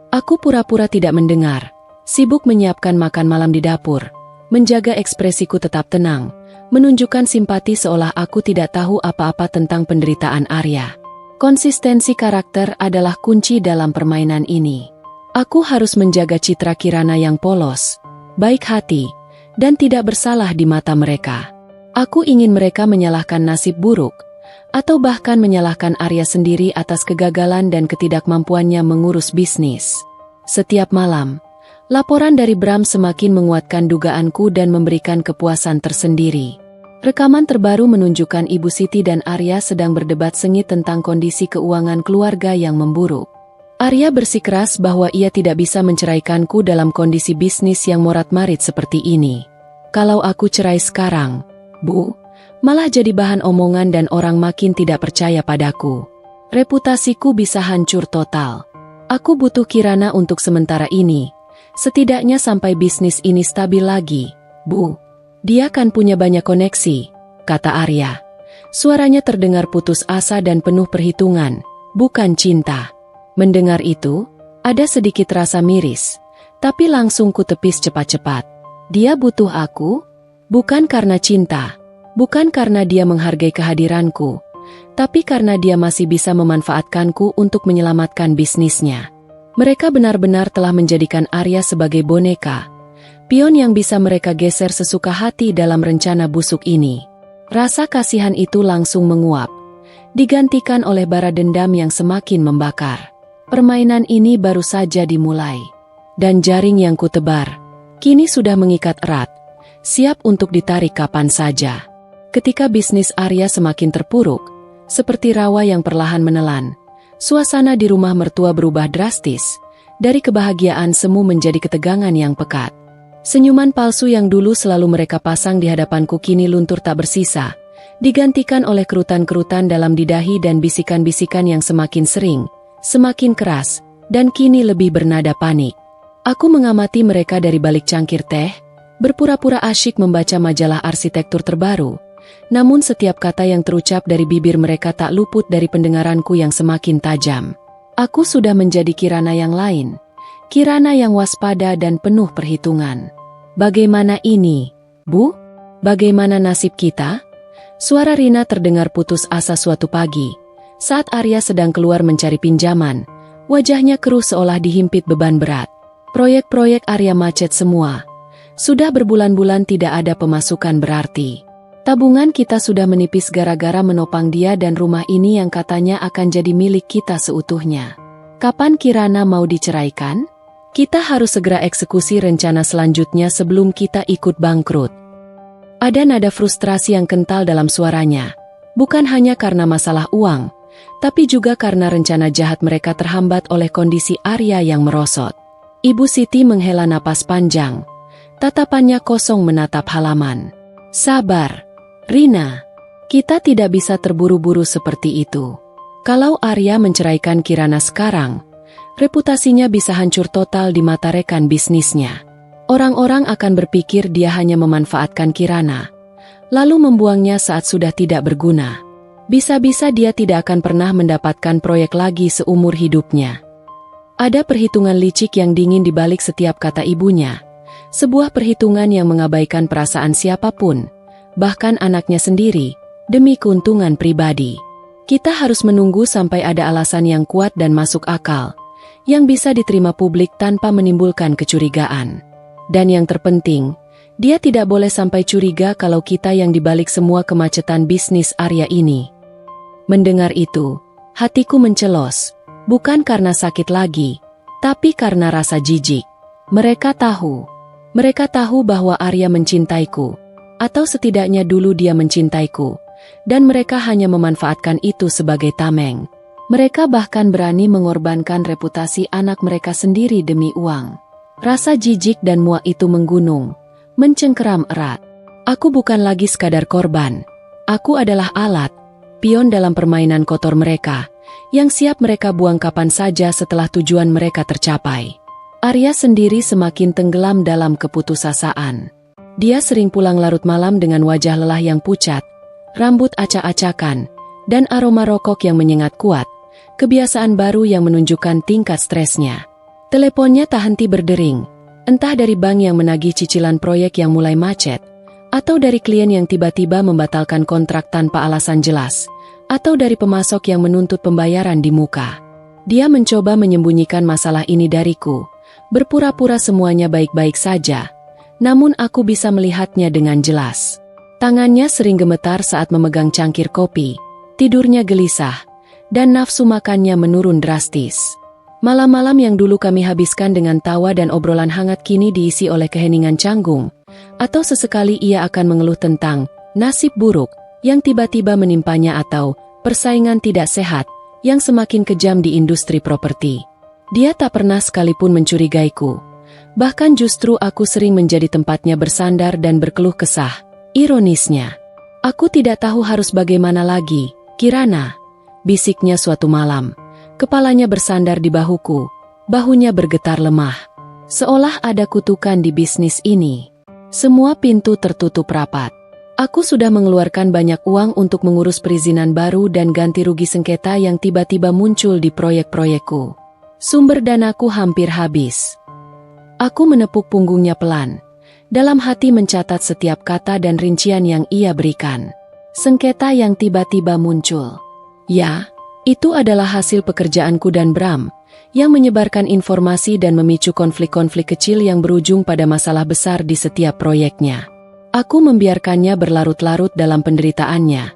Aku pura-pura tidak mendengar, sibuk menyiapkan makan malam di dapur, menjaga ekspresiku tetap tenang, menunjukkan simpati seolah aku tidak tahu apa-apa tentang penderitaan Arya. Konsistensi karakter adalah kunci dalam permainan ini. Aku harus menjaga citra Kirana yang polos, baik hati, dan tidak bersalah di mata mereka. Aku ingin mereka menyalahkan nasib buruk, atau bahkan menyalahkan Arya sendiri atas kegagalan dan ketidakmampuannya mengurus bisnis. Setiap malam, laporan dari Bram semakin menguatkan dugaanku dan memberikan kepuasan tersendiri. Rekaman terbaru menunjukkan Ibu Siti dan Arya sedang berdebat sengit tentang kondisi keuangan keluarga yang memburuk. Arya bersikeras bahwa ia tidak bisa menceraikanku dalam kondisi bisnis yang morat-marit seperti ini. Kalau aku cerai sekarang, Bu, malah jadi bahan omongan dan orang makin tidak percaya padaku. Reputasiku bisa hancur total. Aku butuh Kirana untuk sementara ini, setidaknya sampai bisnis ini stabil lagi, Bu. Dia kan punya banyak koneksi, kata Arya. Suaranya terdengar putus asa dan penuh perhitungan, bukan cinta. Mendengar itu, ada sedikit rasa miris, tapi langsung kutepis cepat-cepat. Dia butuh aku, bukan karena cinta. Bukan karena dia menghargai kehadiranku, tapi karena dia masih bisa memanfaatkanku untuk menyelamatkan bisnisnya. Mereka benar-benar telah menjadikan Arya sebagai boneka, pion yang bisa mereka geser sesuka hati dalam rencana busuk ini. Rasa kasihan itu langsung menguap, digantikan oleh bara dendam yang semakin membakar. Permainan ini baru saja dimulai, dan jaring yang kutebar kini sudah mengikat erat, siap untuk ditarik kapan saja. Ketika bisnis Arya semakin terpuruk, seperti rawa yang perlahan menelan, suasana di rumah mertua berubah drastis, dari kebahagiaan semu menjadi ketegangan yang pekat. Senyuman palsu yang dulu selalu mereka pasang di hadapanku kini luntur tak bersisa, digantikan oleh kerutan-kerutan dalam didahi dan bisikan-bisikan yang semakin sering, semakin keras, dan kini lebih bernada panik. Aku mengamati mereka dari balik cangkir teh, berpura-pura asyik membaca majalah arsitektur terbaru. Namun setiap kata yang terucap dari bibir mereka tak luput dari pendengaranku yang semakin tajam. Aku sudah menjadi Kirana yang lain. Kirana yang waspada dan penuh perhitungan. Bagaimana ini, Bu? Bagaimana nasib kita? Suara Rina terdengar putus asa suatu pagi. Saat Arya sedang keluar mencari pinjaman, wajahnya keruh seolah dihimpit beban berat. Proyek-proyek Arya macet semua. Sudah berbulan-bulan tidak ada pemasukan berarti. Tabungan kita sudah menipis gara-gara menopang dia dan rumah ini yang katanya akan jadi milik kita seutuhnya. Kapan Kirana mau diceraikan? Kita harus segera eksekusi rencana selanjutnya sebelum kita ikut bangkrut. Ada nada frustrasi yang kental dalam suaranya. Bukan hanya karena masalah uang, tapi juga karena rencana jahat mereka terhambat oleh kondisi Arya yang merosot. Ibu Siti menghela napas panjang. Tatapannya kosong menatap halaman. Sabar, Rina, kita tidak bisa terburu-buru seperti itu. Kalau Arya menceraikan Kirana sekarang, reputasinya bisa hancur total di mata rekan bisnisnya. Orang-orang akan berpikir dia hanya memanfaatkan Kirana, lalu membuangnya saat sudah tidak berguna. Bisa-bisa dia tidak akan pernah mendapatkan proyek lagi seumur hidupnya. Ada perhitungan licik yang dingin di balik setiap kata ibunya. Sebuah perhitungan yang mengabaikan perasaan siapapun, bahkan anaknya sendiri, demi keuntungan pribadi. Kita harus menunggu sampai ada alasan yang kuat dan masuk akal, yang bisa diterima publik tanpa menimbulkan kecurigaan. Dan yang terpenting, dia tidak boleh sampai curiga kalau kita yang dibalik semua kemacetan bisnis Arya ini. Mendengar itu, hatiku mencelos, bukan karena sakit lagi, tapi karena rasa jijik. Mereka tahu bahwa Arya mencintaiku, atau setidaknya dulu dia mencintaiku, dan mereka hanya memanfaatkan itu sebagai tameng. Mereka bahkan berani mengorbankan reputasi anak mereka sendiri demi uang. Rasa jijik dan muak itu menggunung, mencengkeram erat. Aku bukan lagi sekadar korban. Aku adalah alat, pion dalam permainan kotor mereka, yang siap mereka buang kapan saja setelah tujuan mereka tercapai. Arya sendiri semakin tenggelam dalam keputusasaan. Dia sering pulang larut malam dengan wajah lelah yang pucat, rambut acak-acakan, dan aroma rokok yang menyengat kuat, kebiasaan baru yang menunjukkan tingkat stresnya. Teleponnya tak henti berdering, entah dari bank yang menagih cicilan proyek yang mulai macet, atau dari klien yang tiba-tiba membatalkan kontrak tanpa alasan jelas, atau dari pemasok yang menuntut pembayaran di muka. Dia mencoba menyembunyikan masalah ini dariku, berpura-pura semuanya baik-baik saja, namun aku bisa melihatnya dengan jelas. Tangannya sering gemetar saat memegang cangkir kopi, tidurnya gelisah, dan nafsu makannya menurun drastis. Malam-malam yang dulu kami habiskan dengan tawa dan obrolan hangat kini diisi oleh keheningan canggung, atau sesekali ia akan mengeluh tentang nasib buruk yang tiba-tiba menimpanya atau persaingan tidak sehat yang semakin kejam di industri properti. Dia tak pernah sekalipun mencurigaiku. Bahkan justru aku sering menjadi tempatnya bersandar dan berkeluh kesah. Ironisnya, aku tidak tahu harus bagaimana lagi, Kirana, bisiknya suatu malam. Kepalanya bersandar di bahuku, bahunya bergetar lemah. Seolah ada kutukan di bisnis ini. Semua pintu tertutup rapat. Aku sudah mengeluarkan banyak uang untuk mengurus perizinan baru dan ganti rugi sengketa yang tiba-tiba muncul di proyek-proyekku. Sumber danaku hampir habis. Aku menepuk punggungnya pelan. Dalam hati mencatat setiap kata dan rincian yang ia berikan. Sengketa yang tiba-tiba muncul. Ya, itu adalah hasil pekerjaanku dan Bram, yang menyebarkan informasi dan memicu konflik-konflik kecil yang berujung pada masalah besar di setiap proyeknya. Aku membiarkannya berlarut-larut dalam penderitaannya,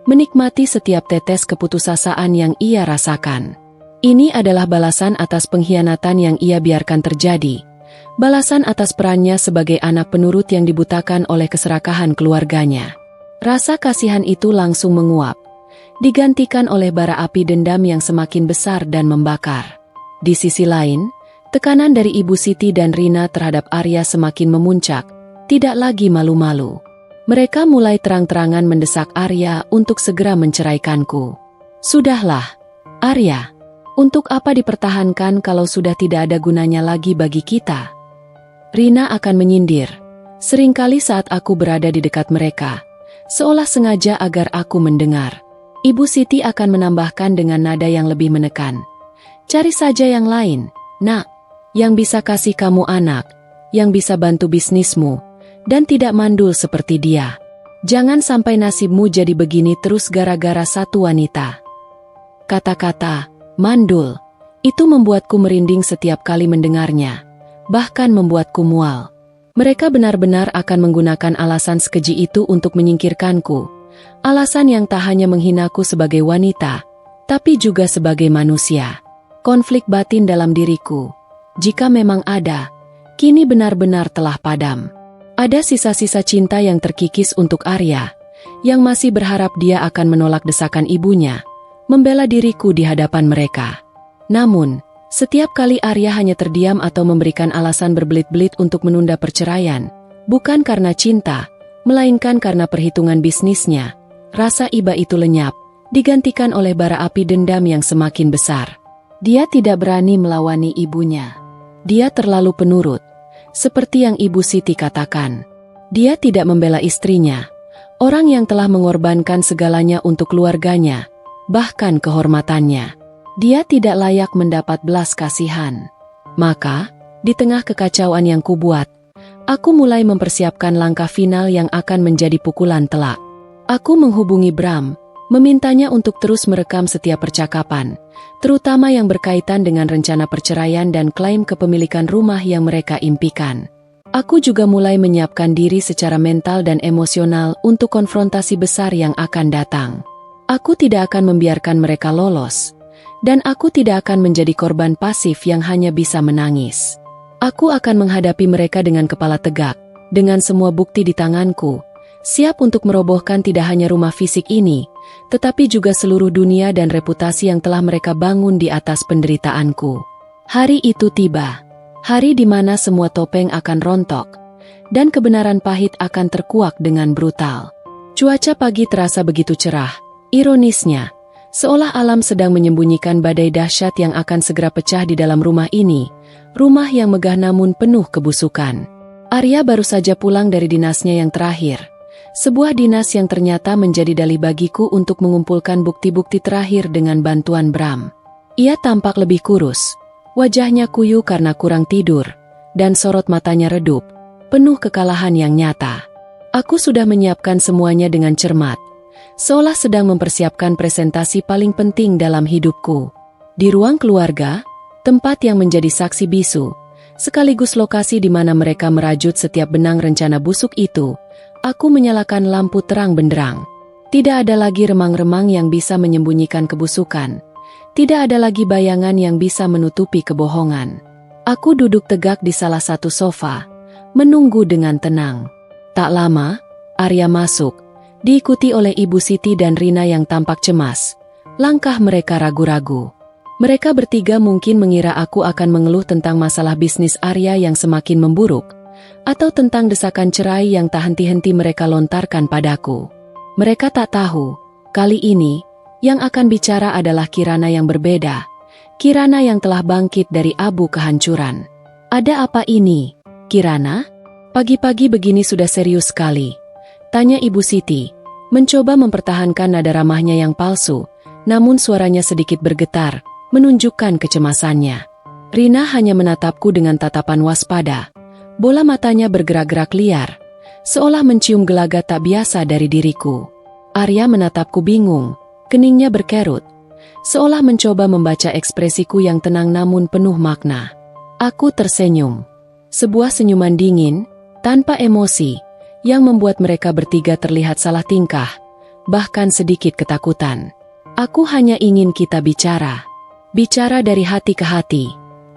menikmati setiap tetes keputusasaan yang ia rasakan. Ini adalah balasan atas pengkhianatan yang ia biarkan terjadi. Balasan atas perannya sebagai anak penurut yang dibutakan oleh keserakahan keluarganya. Rasa kasihan itu langsung menguap, digantikan oleh bara api dendam yang semakin besar dan membakar. Di sisi lain, tekanan dari Ibu Siti dan Rina terhadap Arya semakin memuncak, tidak lagi malu-malu. Mereka mulai terang-terangan mendesak Arya untuk segera menceraikanku. Sudahlah, Arya, untuk apa dipertahankan kalau sudah tidak ada gunanya lagi bagi kita? Rina akan menyindir, seringkali saat aku berada di dekat mereka, seolah sengaja agar aku mendengar. Ibu Siti akan menambahkan dengan nada yang lebih menekan. Cari saja yang lain, nak, yang bisa kasih kamu anak, yang bisa bantu bisnismu, dan tidak mandul seperti dia. Jangan sampai nasibmu jadi begini terus gara-gara satu wanita. Kata-kata mandul itu membuatku merinding setiap kali mendengarnya, bahkan membuatku mual. Mereka benar-benar akan menggunakan alasan sekeji itu untuk menyingkirkanku. Alasan yang tak hanya menghinaku sebagai wanita, tapi juga sebagai manusia. Konflik batin dalam diriku, jika memang ada, kini benar-benar telah padam. Ada sisa-sisa cinta yang terkikis untuk Arya, yang masih berharap dia akan menolak desakan ibunya, membela diriku di hadapan mereka. Namun, setiap kali Arya hanya terdiam atau memberikan alasan berbelit-belit untuk menunda perceraian, bukan karena cinta, melainkan karena perhitungan bisnisnya, rasa iba itu lenyap, digantikan oleh bara api dendam yang semakin besar. Dia tidak berani melawani ibunya. Dia terlalu penurut, seperti yang Ibu Siti katakan. Dia tidak membela istrinya, orang yang telah mengorbankan segalanya untuk keluarganya, bahkan kehormatannya. Dia tidak layak mendapat belas kasihan. Maka, di tengah kekacauan yang kubuat, aku mulai mempersiapkan langkah final yang akan menjadi pukulan telak. Aku menghubungi Bram, memintanya untuk terus merekam setiap percakapan, terutama yang berkaitan dengan rencana perceraian dan klaim kepemilikan rumah yang mereka impikan. Aku juga mulai menyiapkan diri secara mental dan emosional untuk konfrontasi besar yang akan datang. Aku tidak akan membiarkan mereka lolos, dan aku tidak akan menjadi korban pasif yang hanya bisa menangis. Aku akan menghadapi mereka dengan kepala tegak, dengan semua bukti di tanganku, siap untuk merobohkan tidak hanya rumah fisik ini, tetapi juga seluruh dunia dan reputasi yang telah mereka bangun di atas penderitaanku. Hari itu tiba, hari di mana semua topeng akan rontok, dan kebenaran pahit akan terkuak dengan brutal. Cuaca pagi terasa begitu cerah, ironisnya, seolah alam sedang menyembunyikan badai dahsyat yang akan segera pecah di dalam rumah ini, rumah yang megah namun penuh kebusukan. Arya baru saja pulang dari dinasnya yang terakhir. Sebuah dinas yang ternyata menjadi dalih bagiku untuk mengumpulkan bukti-bukti terakhir dengan bantuan Bram. Ia tampak lebih kurus. Wajahnya kuyu karena kurang tidur, dan sorot matanya redup, penuh kekalahan yang nyata. Aku sudah menyiapkan semuanya dengan cermat, seolah sedang mempersiapkan presentasi paling penting dalam hidupku. Di ruang keluarga, tempat yang menjadi saksi bisu, sekaligus lokasi di mana mereka merajut setiap benang rencana busuk itu, aku menyalakan lampu terang benderang. Tidak ada lagi remang-remang yang bisa menyembunyikan kebusukan. Tidak ada lagi bayangan yang bisa menutupi kebohongan. Aku duduk tegak di salah satu sofa, menunggu dengan tenang. Tak lama, Arya masuk, diikuti oleh Ibu Siti dan Rina yang tampak cemas. Langkah mereka ragu-ragu. Mereka bertiga mungkin mengira aku akan mengeluh tentang masalah bisnis Arya yang semakin memburuk, atau tentang desakan cerai yang tak henti-henti mereka lontarkan padaku. Mereka tak tahu, kali ini, yang akan bicara adalah Kirana yang berbeda. Kirana yang telah bangkit dari abu kehancuran. Ada apa ini, Kirana? Pagi-pagi begini sudah serius sekali, tanya Ibu Siti, mencoba mempertahankan nada ramahnya yang palsu, namun suaranya sedikit bergetar, menunjukkan kecemasannya. Rina hanya menatapku dengan tatapan waspada. Bola matanya bergerak-gerak liar, seolah mencium gelagat tak biasa dari diriku. Arya menatapku bingung. Keningnya berkerut, seolah mencoba membaca ekspresiku yang tenang namun penuh makna. Aku tersenyum. Sebuah senyuman dingin, tanpa emosi, yang membuat mereka bertiga terlihat salah tingkah, bahkan sedikit ketakutan. Aku hanya ingin kita bicara. Bicara dari hati ke hati,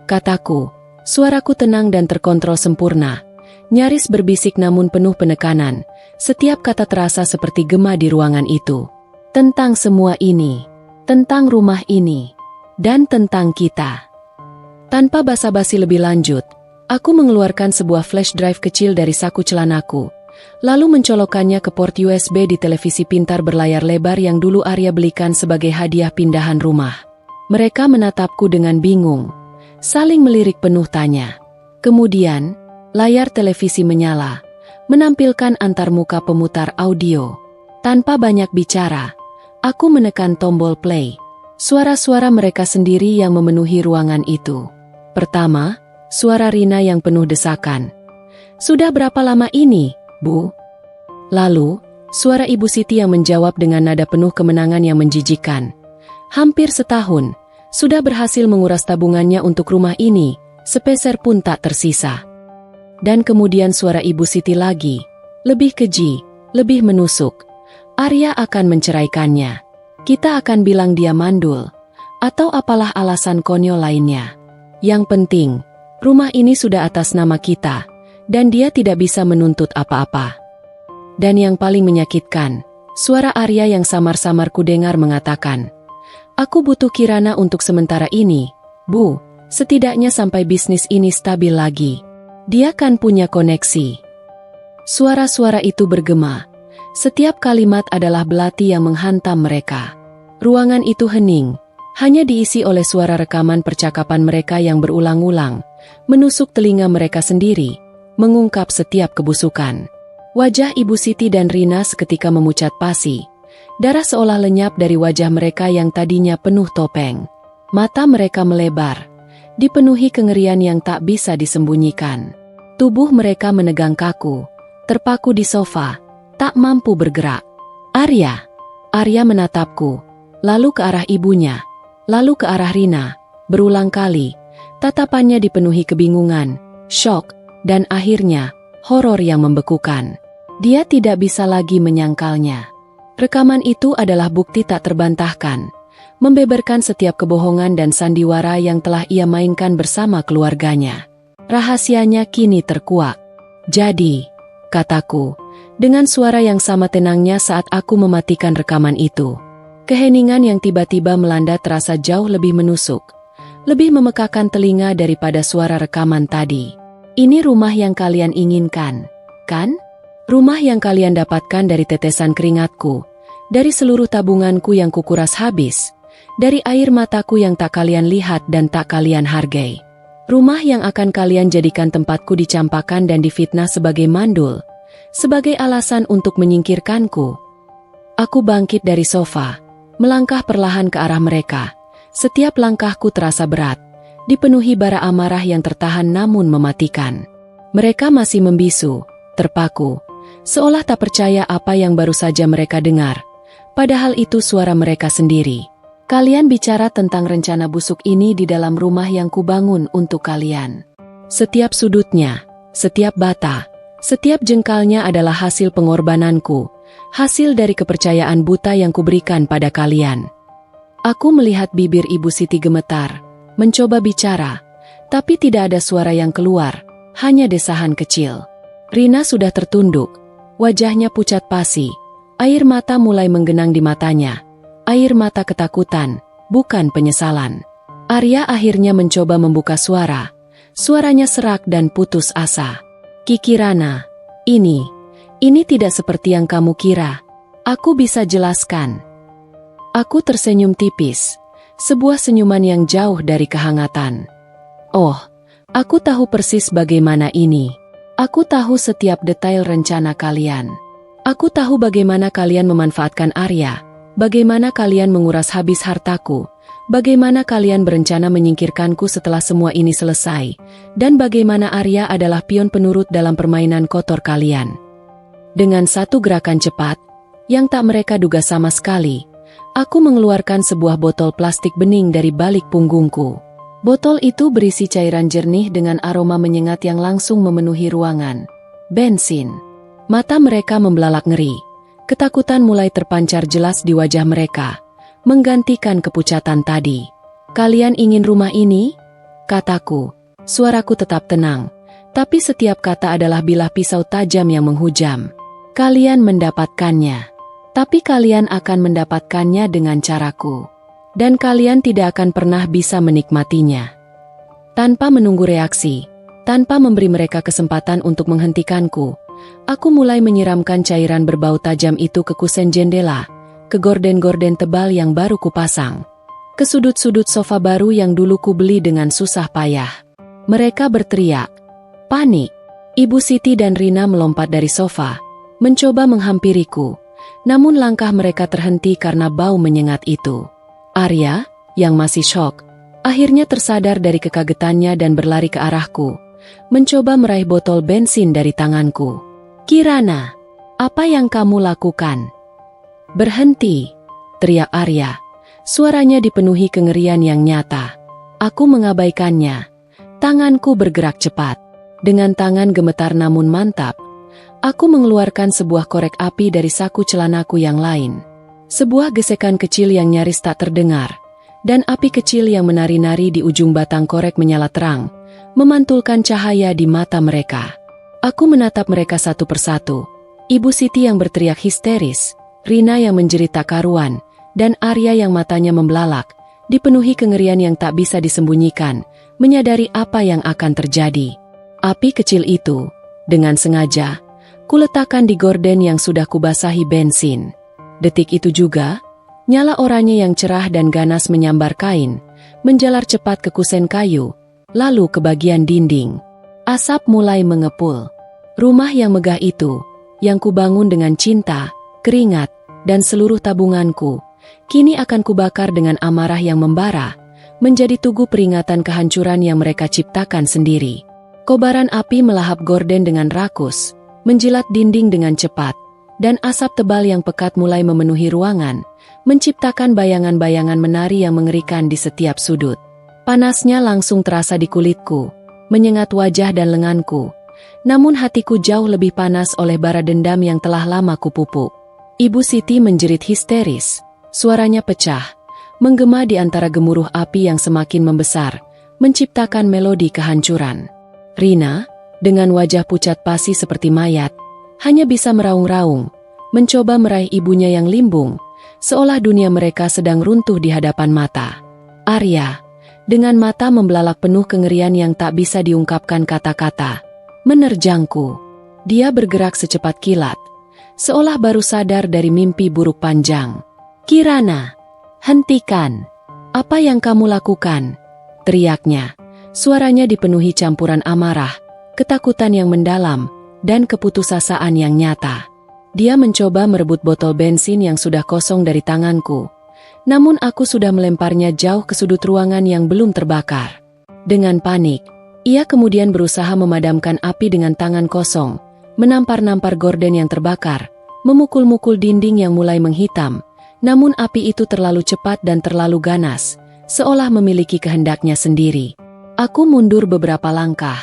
kataku. Suaraku tenang dan terkontrol sempurna, nyaris berbisik namun penuh penekanan. Setiap kata terasa seperti gema di ruangan itu. Tentang semua ini, tentang rumah ini, dan tentang kita. Tanpa basa-basi lebih lanjut, aku mengeluarkan sebuah flash drive kecil dari saku celanaku, lalu mencolokkannya ke port USB di televisi pintar berlayar lebar yang dulu Arya belikan sebagai hadiah pindahan rumah. Mereka menatapku dengan bingung, saling melirik penuh tanya. Kemudian, layar televisi menyala, menampilkan antarmuka pemutar audio. Tanpa banyak bicara, aku menekan tombol play. Suara-suara mereka sendiri yang memenuhi ruangan itu. Pertama, suara Rina yang penuh desakan. Sudah berapa lama ini, Bu? Lalu, suara Ibu Siti yang menjawab dengan nada penuh kemenangan yang menjijikan. Hampir setahun, sudah berhasil menguras tabungannya untuk rumah ini, sepeser pun tak tersisa. Dan kemudian suara Ibu Siti lagi, lebih keji, lebih menusuk. Arya akan menceraikannya. Kita akan bilang dia mandul, atau apalah alasan konyol lainnya. Yang penting, rumah ini sudah atas nama kita, dan dia tidak bisa menuntut apa-apa. Dan yang paling menyakitkan, suara Arya yang samar-samar kudengar mengatakan, aku butuh Kirana untuk sementara ini, Bu, setidaknya sampai bisnis ini stabil lagi. Dia kan punya koneksi. Suara-suara itu bergema. Setiap kalimat adalah belati yang menghantam mereka. Ruangan itu hening, hanya diisi oleh suara rekaman percakapan mereka yang berulang-ulang, menusuk telinga mereka sendiri, mengungkap setiap kebusukan. Wajah Ibu Siti dan Rina seketika memucat pasi. Darah seolah lenyap dari wajah mereka yang tadinya penuh topeng. Mata mereka melebar, dipenuhi kengerian yang tak bisa disembunyikan. Tubuh mereka menegang kaku, terpaku di sofa, tak mampu bergerak. Arya menatapku, lalu ke arah ibunya, lalu ke arah Rina, berulang kali. Tatapannya dipenuhi kebingungan, syok, dan akhirnya, horor yang membekukan. Dia tidak bisa lagi menyangkalnya. Rekaman itu adalah bukti tak terbantahkan, membeberkan setiap kebohongan dan sandiwara yang telah ia mainkan bersama keluarganya. Rahasianya kini terkuak. Jadi, kataku, dengan suara yang sama tenangnya saat aku mematikan rekaman itu. Keheningan yang tiba-tiba melanda terasa jauh lebih menusuk, lebih memekakan telinga daripada suara rekaman tadi. Ini rumah yang kalian inginkan, kan? Rumah yang kalian dapatkan dari tetesan keringatku, dari seluruh tabunganku yang kukuras habis, dari air mataku yang tak kalian lihat dan tak kalian hargai. Rumah yang akan kalian jadikan tempatku dicampakan dan difitnah sebagai mandul, sebagai alasan untuk menyingkirkanku. Aku bangkit dari sofa, melangkah perlahan ke arah mereka. Setiap langkahku terasa berat, dipenuhi bara amarah yang tertahan namun mematikan. Mereka masih membisu, terpaku, seolah tak percaya apa yang baru saja mereka dengar. Padahal itu suara mereka sendiri. Kalian bicara tentang rencana busuk ini di dalam rumah yang kubangun untuk kalian. Setiap sudutnya, setiap bata, setiap jengkalnya adalah hasil pengorbananku, hasil dari kepercayaan buta yang kuberikan pada kalian. Aku melihat bibir Ibu Siti gemetar, mencoba bicara, tapi tidak ada suara yang keluar, hanya desahan kecil. Rina sudah tertunduk, wajahnya pucat pasi, air mata mulai menggenang di matanya. Air mata ketakutan, bukan penyesalan. Arya akhirnya mencoba membuka suara. Suaranya serak dan putus asa. Kirana, ini tidak seperti yang kamu kira. Aku bisa jelaskan. Aku tersenyum tipis, sebuah senyuman yang jauh dari kehangatan. Oh, aku tahu persis bagaimana ini. Aku tahu setiap detail rencana kalian. Aku tahu bagaimana kalian memanfaatkan Arya. Bagaimana kalian menguras habis hartaku, bagaimana kalian berencana menyingkirkanku setelah semua ini selesai, dan bagaimana Arya adalah pion penurut dalam permainan kotor kalian. Dengan satu gerakan cepat, yang tak mereka duga sama sekali, aku mengeluarkan sebuah botol plastik bening dari balik punggungku. Botol itu berisi cairan jernih dengan aroma menyengat yang langsung memenuhi ruangan. Bensin. Mata mereka membelalak ngeri. Ketakutan mulai terpancar jelas di wajah mereka, menggantikan kepucatan tadi. Kalian ingin rumah ini? Kataku. Suaraku tetap tenang, tapi setiap kata adalah bilah pisau tajam yang menghujam. Kalian mendapatkannya, tapi kalian akan mendapatkannya dengan caraku. Dan kalian tidak akan pernah bisa menikmatinya. Tanpa menunggu reaksi, tanpa memberi mereka kesempatan untuk menghentikanku, aku mulai menyiramkan cairan berbau tajam itu ke kusen jendela, ke gorden-gorden tebal yang baru kupasang, ke sudut-sudut sofa baru yang dulu kubeli dengan susah payah. Mereka berteriak, panik. Ibu Siti dan Rina melompat dari sofa, mencoba menghampiriku, namun langkah mereka terhenti karena bau menyengat itu. Arya, yang masih syok, akhirnya tersadar dari kekagetannya dan berlari ke arahku, mencoba meraih botol bensin dari tanganku. Kirana, apa yang kamu lakukan? Berhenti, teriak Arya. Suaranya dipenuhi kengerian yang nyata. Aku mengabaikannya. Tanganku bergerak cepat. Dengan tangan gemetar namun mantap, aku mengeluarkan sebuah korek api dari saku celanaku yang lain. Sebuah gesekan kecil yang nyaris tak terdengar, dan api kecil yang menari-nari di ujung batang korek menyala terang, memantulkan cahaya di mata mereka. Aku menatap mereka satu persatu. Ibu Siti yang berteriak histeris, Rina yang menjerit tak karuan, dan Arya yang matanya membelalak, dipenuhi kengerian yang tak bisa disembunyikan, menyadari apa yang akan terjadi. Api kecil itu, dengan sengaja, kuletakkan di gorden yang sudah kubasahi bensin. Detik itu juga, nyala oranye yang cerah dan ganas menyambar kain, menjalar cepat ke kusen kayu, lalu ke bagian dinding. Asap mulai mengepul. Rumah yang megah itu, yang kubangun dengan cinta, keringat, dan seluruh tabunganku, kini akan kubakar dengan amarah yang membara, menjadi tugu peringatan kehancuran yang mereka ciptakan sendiri. Kobaran api melahap gorden dengan rakus, menjilat dinding dengan cepat, dan asap tebal yang pekat mulai memenuhi ruangan, menciptakan bayangan-bayangan menari yang mengerikan di setiap sudut. Panasnya langsung terasa di kulitku, menyengat wajah dan lenganku, namun hatiku jauh lebih panas oleh bara dendam yang telah lama kupupuk. Ibu Siti menjerit histeris, suaranya pecah, menggema di antara gemuruh api yang semakin membesar, menciptakan melodi kehancuran. Rina, dengan wajah pucat pasi seperti mayat, hanya bisa meraung-raung, mencoba meraih ibunya yang limbung, seolah dunia mereka sedang runtuh di hadapan mata. Arya, dengan mata membelalak penuh kengerian yang tak bisa diungkapkan kata-kata, menerjangku. Dia bergerak secepat kilat, seolah baru sadar dari mimpi buruk panjang. Kirana, hentikan. Apa yang kamu lakukan? Teriaknya. Suaranya dipenuhi campuran amarah, ketakutan yang mendalam, dan keputusasaan yang nyata. Dia mencoba merebut botol bensin yang sudah kosong dari tanganku. Namun aku sudah melemparnya jauh ke sudut ruangan yang belum terbakar. Dengan panik, ia kemudian berusaha memadamkan api dengan tangan kosong, menampar-nampar gorden yang terbakar, memukul-mukul dinding yang mulai menghitam. Namun api itu terlalu cepat dan terlalu ganas, seolah memiliki kehendaknya sendiri. Aku mundur beberapa langkah,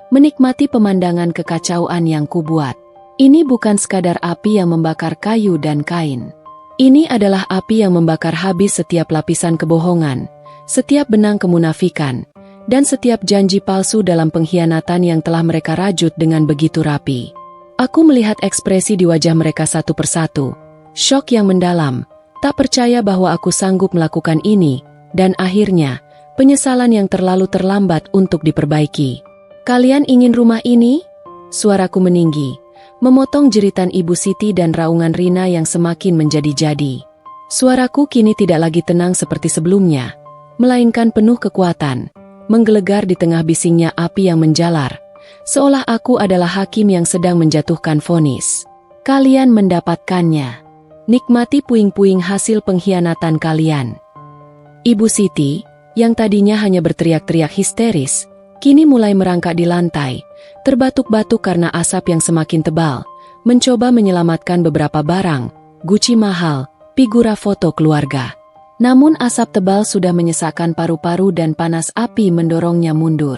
menikmati pemandangan kekacauan yang kubuat. Ini bukan sekadar api yang membakar kayu dan kain. Ini adalah api yang membakar habis setiap lapisan kebohongan, setiap benang kemunafikan, dan setiap janji palsu dalam pengkhianatan yang telah mereka rajut dengan begitu rapi. Aku melihat ekspresi di wajah mereka satu persatu, syok yang mendalam, tak percaya bahwa aku sanggup melakukan ini, dan akhirnya, penyesalan yang terlalu terlambat untuk diperbaiki. "Kalian ingin rumah ini?" Suaraku meninggi, memotong jeritan Ibu Siti dan raungan Rina yang semakin menjadi-jadi. Suaraku kini tidak lagi tenang seperti sebelumnya, melainkan penuh kekuatan, menggelegar di tengah bisingnya api yang menjalar, seolah aku adalah hakim yang sedang menjatuhkan vonis. "Kalian mendapatkannya. Nikmati puing-puing hasil pengkhianatan kalian." Ibu Siti, yang tadinya hanya berteriak-teriak histeris, kini mulai merangkak di lantai, terbatuk-batuk karena asap yang semakin tebal, mencoba menyelamatkan beberapa barang, guci mahal, figura foto keluarga. Namun asap tebal sudah menyesakkan paru-paru dan panas api mendorongnya mundur.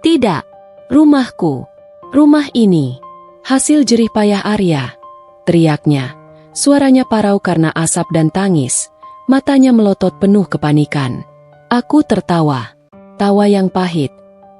"Tidak! Rumahku! Rumah ini! Hasil jerih payah Arya!" teriaknya. Suaranya parau karena asap dan tangis, matanya melotot penuh kepanikan. Aku tertawa. Tawa yang pahit,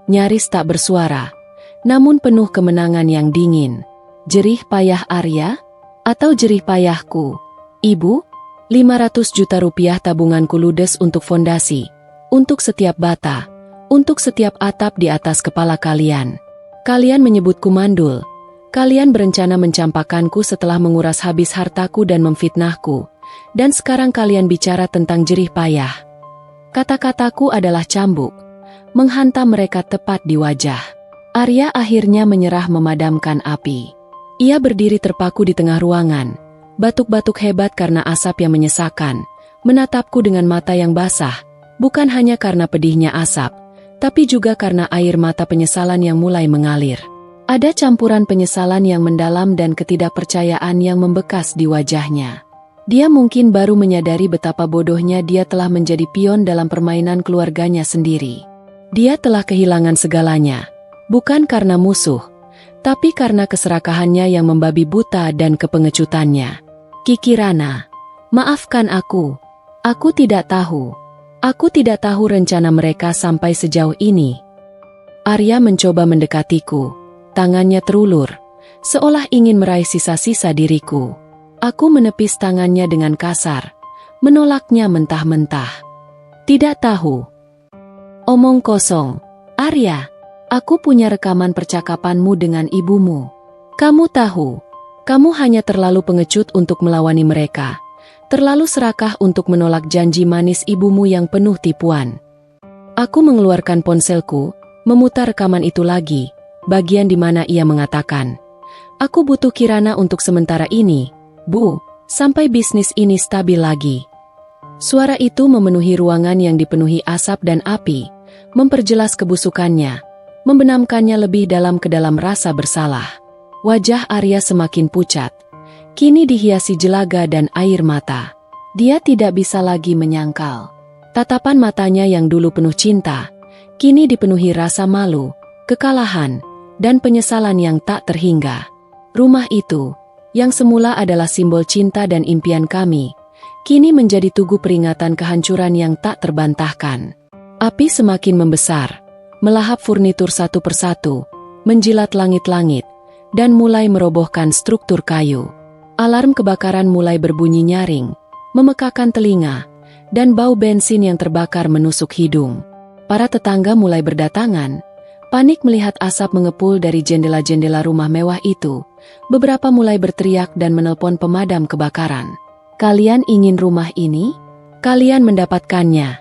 nyaris tak bersuara, namun penuh kemenangan yang dingin. Jerih payah Arya? Atau jerih payahku? "Ibu, 500 juta rupiah tabunganku ludes untuk fondasi, untuk setiap bata, untuk setiap atap di atas kepala kalian. Kalian menyebutku mandul. Kalian berencana mencampakkanku setelah menguras habis hartaku dan memfitnahku. Dan sekarang kalian bicara tentang jerih payah." Kata-kataku adalah cambuk, menghantam mereka tepat di wajah. Arya akhirnya menyerah memadamkan api. Ia berdiri terpaku di tengah ruangan, batuk-batuk hebat karena asap yang menyesakkan, menatapku dengan mata yang basah, bukan hanya karena pedihnya asap, tapi juga karena air mata penyesalan yang mulai mengalir. Ada campuran penyesalan yang mendalam dan ketidakpercayaan yang membekas di wajahnya. Dia mungkin baru menyadari betapa bodohnya dia telah menjadi pion dalam permainan keluarganya sendiri. Dia telah kehilangan segalanya, bukan karena musuh, tapi karena keserakahannya yang membabi buta dan kepengecutannya. "Kiki Rana, maafkan aku. Aku tidak tahu. Aku tidak tahu rencana mereka sampai sejauh ini." Arya mencoba mendekatiku, tangannya terulur, seolah ingin meraih sisa-sisa diriku. Aku menepis tangannya dengan kasar, menolaknya mentah-mentah. "Tidak tahu. Omong kosong. Arya, aku punya rekaman percakapanmu dengan ibumu. Kamu tahu, kamu hanya terlalu pengecut untuk melawani mereka, terlalu serakah untuk menolak janji manis ibumu yang penuh tipuan." Aku mengeluarkan ponselku, memutar rekaman itu lagi, bagian di mana ia mengatakan, "Aku butuh Kirana untuk sementara ini, Bu, sampai bisnis ini stabil lagi." Suara itu memenuhi ruangan yang dipenuhi asap dan api, memperjelas kebusukannya, membenamkannya lebih dalam ke dalam rasa bersalah. Wajah Arya semakin pucat, kini dihiasi jelaga dan air mata. Dia tidak bisa lagi menyangkal. Tatapan matanya yang dulu penuh cinta, kini dipenuhi rasa malu, kekalahan, dan penyesalan yang tak terhingga. Rumah itu, yang semula adalah simbol cinta dan impian kami, kini menjadi tugu peringatan kehancuran yang tak terbantahkan. Api semakin membesar, melahap furnitur satu persatu, menjilat langit-langit, dan mulai merobohkan struktur kayu. Alarm kebakaran mulai berbunyi nyaring, memekakan telinga, dan bau bensin yang terbakar menusuk hidung. Para tetangga mulai berdatangan, panik melihat asap mengepul dari jendela-jendela rumah mewah itu. Beberapa mulai berteriak dan menelpon pemadam kebakaran. "Kalian ingin rumah ini? Kalian mendapatkannya,"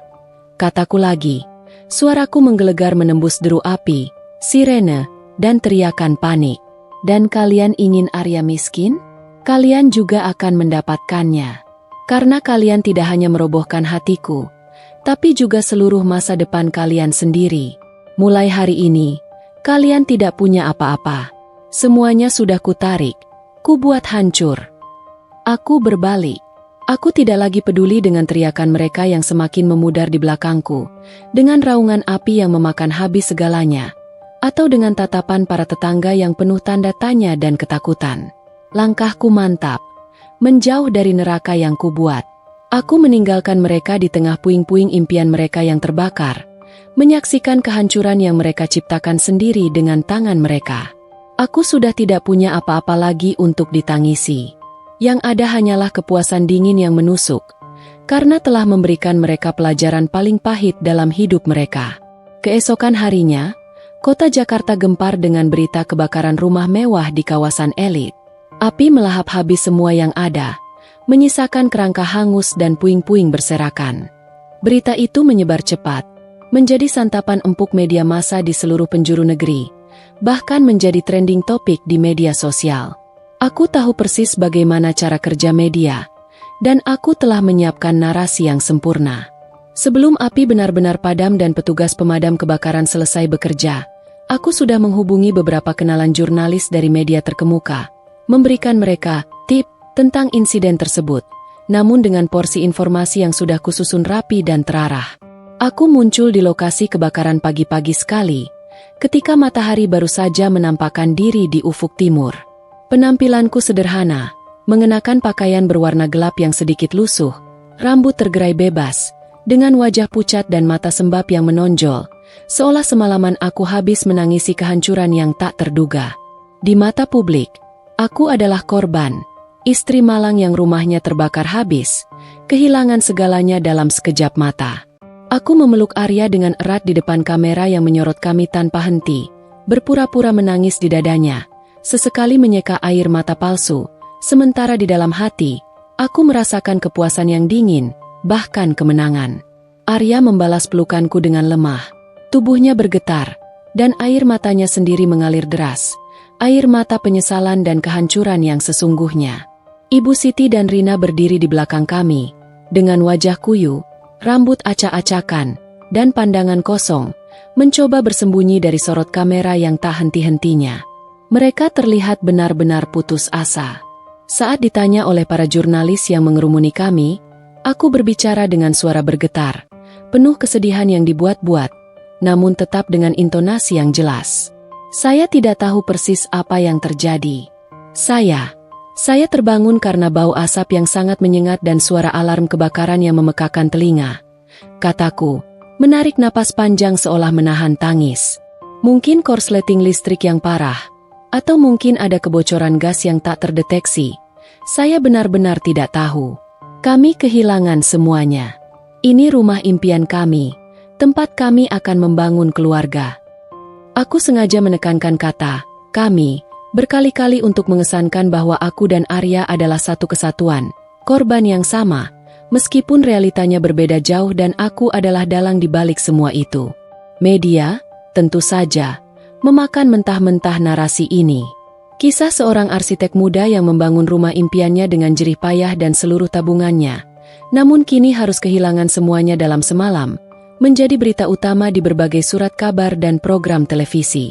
kataku lagi, Suaraku menggelegar menembus deru api, sirene, dan teriakan panik. Dan kalian ingin Arya miskin? Kalian juga akan mendapatkannya. Karena kalian tidak hanya merobohkan hatiku, tapi juga seluruh masa depan kalian sendiri. Mulai hari ini, kalian tidak punya apa-apa. Semuanya sudah kutarik, kubuat hancur. Aku berbalik. Aku tidak lagi peduli dengan teriakan mereka yang semakin memudar di belakangku, dengan raungan api yang memakan habis segalanya, atau dengan tatapan para tetangga yang penuh tanda tanya dan ketakutan. Langkahku mantap, menjauh dari neraka yang kubuat. Aku meninggalkan mereka di tengah puing-puing impian mereka yang terbakar, menyaksikan kehancuran yang mereka ciptakan sendiri dengan tangan mereka. Aku sudah tidak punya apa-apa lagi untuk ditangisi. Yang ada hanyalah kepuasan dingin yang menusuk, karena telah memberikan mereka pelajaran paling pahit dalam hidup mereka. Keesokan harinya, kota Jakarta gempar dengan berita kebakaran rumah mewah di kawasan elit. Api melahap habis semua yang ada, menyisakan kerangka hangus dan puing-puing berserakan. Berita itu menyebar cepat, menjadi santapan empuk media massa di seluruh penjuru negeri, bahkan menjadi trending topik di media sosial. Aku tahu persis bagaimana cara kerja media, dan aku telah menyiapkan narasi yang sempurna. Sebelum api benar-benar padam dan petugas pemadam kebakaran selesai bekerja, aku sudah menghubungi beberapa kenalan jurnalis dari media terkemuka, memberikan mereka tip tentang insiden tersebut, namun dengan porsi informasi yang sudah kususun rapi dan terarah. Aku muncul di lokasi kebakaran pagi-pagi sekali, ketika matahari baru saja menampakkan diri di ufuk timur. Penampilanku sederhana, mengenakan pakaian berwarna gelap yang sedikit lusuh, rambut tergerai bebas, dengan wajah pucat dan mata sembab yang menonjol, seolah semalaman aku habis menangisi kehancuran yang tak terduga. Di mata publik, aku adalah korban, istri malang yang rumahnya terbakar habis, kehilangan segalanya dalam sekejap mata. Aku memeluk Arya dengan erat di depan kamera yang menyorot kami tanpa henti, berpura-pura menangis di dadanya. Sesekali menyeka air mata palsu, sementara di dalam hati, aku merasakan kepuasan yang dingin, bahkan kemenangan. Arya membalas pelukanku dengan lemah, tubuhnya bergetar, dan air matanya sendiri mengalir deras, air mata penyesalan dan kehancuran yang sesungguhnya. Ibu Siti dan Rina berdiri di belakang kami, dengan wajah kuyu, rambut acak-acakan, dan pandangan kosong, mencoba bersembunyi dari sorot kamera yang tak henti-hentinya. Mereka terlihat benar-benar putus asa. Saat ditanya oleh para jurnalis yang mengerumuni kami, aku berbicara dengan suara bergetar, penuh kesedihan yang dibuat-buat, namun tetap dengan intonasi yang jelas. Saya tidak tahu persis apa yang terjadi. Saya terbangun karena bau asap yang sangat menyengat dan suara alarm kebakaran yang memekakan telinga. Kataku, menarik napas panjang seolah menahan tangis. Mungkin korsleting listrik yang parah, atau mungkin ada kebocoran gas yang tak terdeteksi. Saya benar-benar tidak tahu. Kami kehilangan semuanya. Ini rumah impian kami, tempat kami akan membangun keluarga. Aku sengaja menekankan kata kami berkali-kali untuk mengesankan bahwa aku dan Arya adalah satu kesatuan, korban yang sama, meskipun realitanya berbeda jauh dan aku adalah dalang di balik semua itu. Media, tentu saja, memakan mentah-mentah narasi ini. Kisah seorang arsitek muda yang membangun rumah impiannya dengan jerih payah dan seluruh tabungannya, namun kini harus kehilangan semuanya dalam semalam, menjadi berita utama di berbagai surat kabar dan program televisi.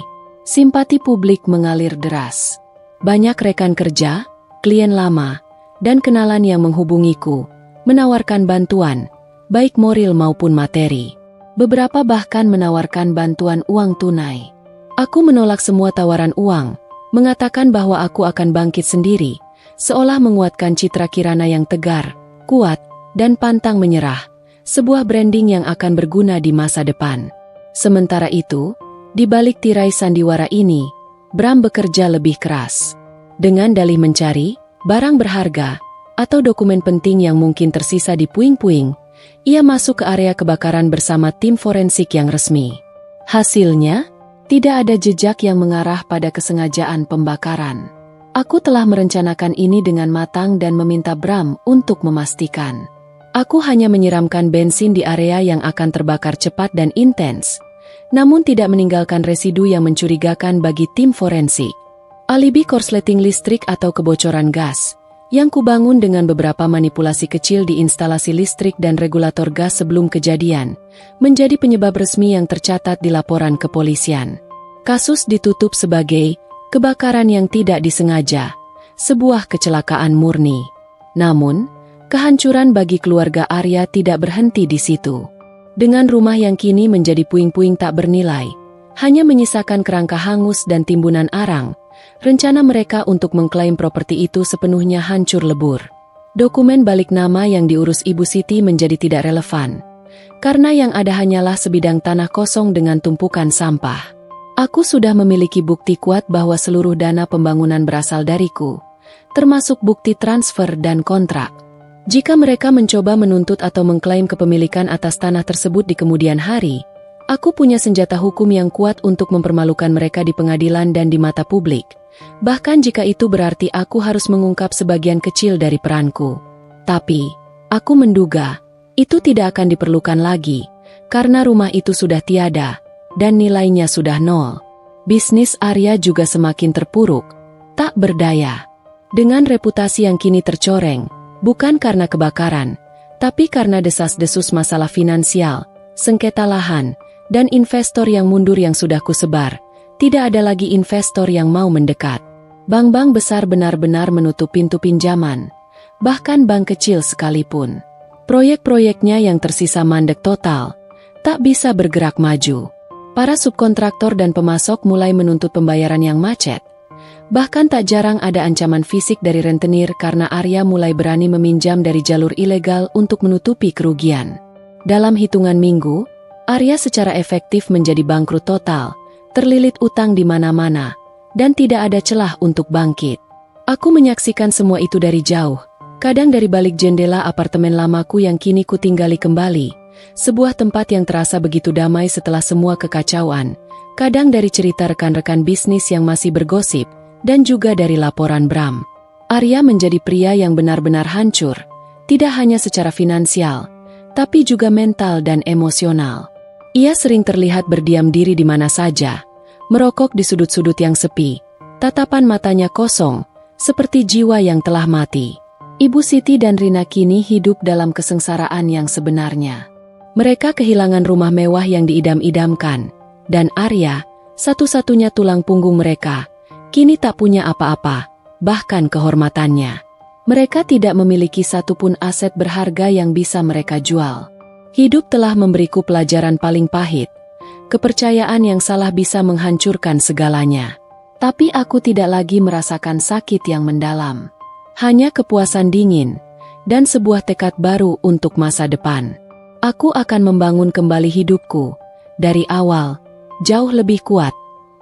Simpati publik mengalir deras. Banyak rekan kerja, klien lama, dan kenalan yang menghubungiku, menawarkan bantuan, baik moral maupun materi. Beberapa bahkan menawarkan bantuan uang tunai. Aku menolak semua tawaran uang, mengatakan bahwa aku akan bangkit sendiri, seolah menguatkan citra Kirana yang tegar, kuat, dan pantang menyerah, sebuah branding yang akan berguna di masa depan. Sementara itu, di balik tirai sandiwara ini, Bram bekerja lebih keras. Dengan dalih mencari barang berharga atau dokumen penting yang mungkin tersisa di puing-puing, ia masuk ke area kebakaran bersama tim forensik yang resmi. Hasilnya, tidak ada jejak yang mengarah pada kesengajaan pembakaran. Aku telah merencanakan ini dengan matang dan meminta Bram untuk memastikan. Aku hanya menyiramkan bensin di area yang akan terbakar cepat dan intens, namun tidak meninggalkan residu yang mencurigakan bagi tim forensik. Alibi korsleting listrik atau kebocoran gas, yang kubangun dengan beberapa manipulasi kecil di instalasi listrik dan regulator gas sebelum kejadian, menjadi penyebab resmi yang tercatat di laporan kepolisian. Kasus ditutup sebagai kebakaran yang tidak disengaja, sebuah kecelakaan murni. Namun, kehancuran bagi keluarga Arya tidak berhenti di situ. Dengan rumah yang kini menjadi puing-puing tak bernilai, hanya menyisakan kerangka hangus dan timbunan arang, rencana mereka untuk mengklaim properti itu sepenuhnya hancur lebur. Dokumen balik nama yang diurus Ibu Siti menjadi tidak relevan, karena yang ada hanyalah sebidang tanah kosong dengan tumpukan sampah. Aku sudah memiliki bukti kuat bahwa seluruh dana pembangunan berasal dariku, termasuk bukti transfer dan kontrak. Jika mereka mencoba menuntut atau mengklaim kepemilikan atas tanah tersebut di kemudian hari, aku punya senjata hukum yang kuat untuk mempermalukan mereka di pengadilan dan di mata publik. Bahkan jika itu berarti aku harus mengungkap sebagian kecil dari peranku. Tapi, aku menduga, itu tidak akan diperlukan lagi, karena rumah itu sudah tiada, dan nilainya sudah nol. Bisnis Arya juga semakin terpuruk, tak berdaya. Dengan reputasi yang kini tercoreng, bukan karena kebakaran, tapi karena desas-desus masalah finansial, sengketa lahan, dan investor yang mundur yang sudah kusebar, tidak ada lagi investor yang mau mendekat. Bank-bank besar benar-benar menutup pintu pinjaman, bahkan bank kecil sekalipun. Proyek-proyeknya yang tersisa mandek total, tak bisa bergerak maju. Para subkontraktor dan pemasok mulai menuntut pembayaran yang macet. Bahkan tak jarang ada ancaman fisik dari rentenir karena Arya mulai berani meminjam dari jalur ilegal untuk menutupi kerugian. Dalam hitungan minggu, Arya secara efektif menjadi bangkrut total, terlilit utang di mana-mana, dan tidak ada celah untuk bangkit. Aku menyaksikan semua itu dari jauh, kadang dari balik jendela apartemen lamaku yang kini kutinggali kembali, sebuah tempat yang terasa begitu damai setelah semua kekacauan, kadang dari cerita rekan-rekan bisnis yang masih bergosip, dan juga dari laporan Bram. Arya menjadi pria yang benar-benar hancur, tidak hanya secara finansial, tapi juga mental dan emosional. Ia sering terlihat berdiam diri di mana saja, merokok di sudut-sudut yang sepi, tatapan matanya kosong, seperti jiwa yang telah mati. Ibu Siti dan Rina kini hidup dalam kesengsaraan yang sebenarnya. Mereka kehilangan rumah mewah yang diidam-idamkan, dan Arya, satu-satunya tulang punggung mereka, kini tak punya apa-apa, bahkan kehormatannya. Mereka tidak memiliki satupun aset berharga yang bisa mereka jual. Hidup telah memberiku pelajaran paling pahit. Kepercayaan yang salah bisa menghancurkan segalanya. Tapi aku tidak lagi merasakan sakit yang mendalam. Hanya kepuasan dingin, dan sebuah tekad baru untuk masa depan. Aku akan membangun kembali hidupku, dari awal, jauh lebih kuat,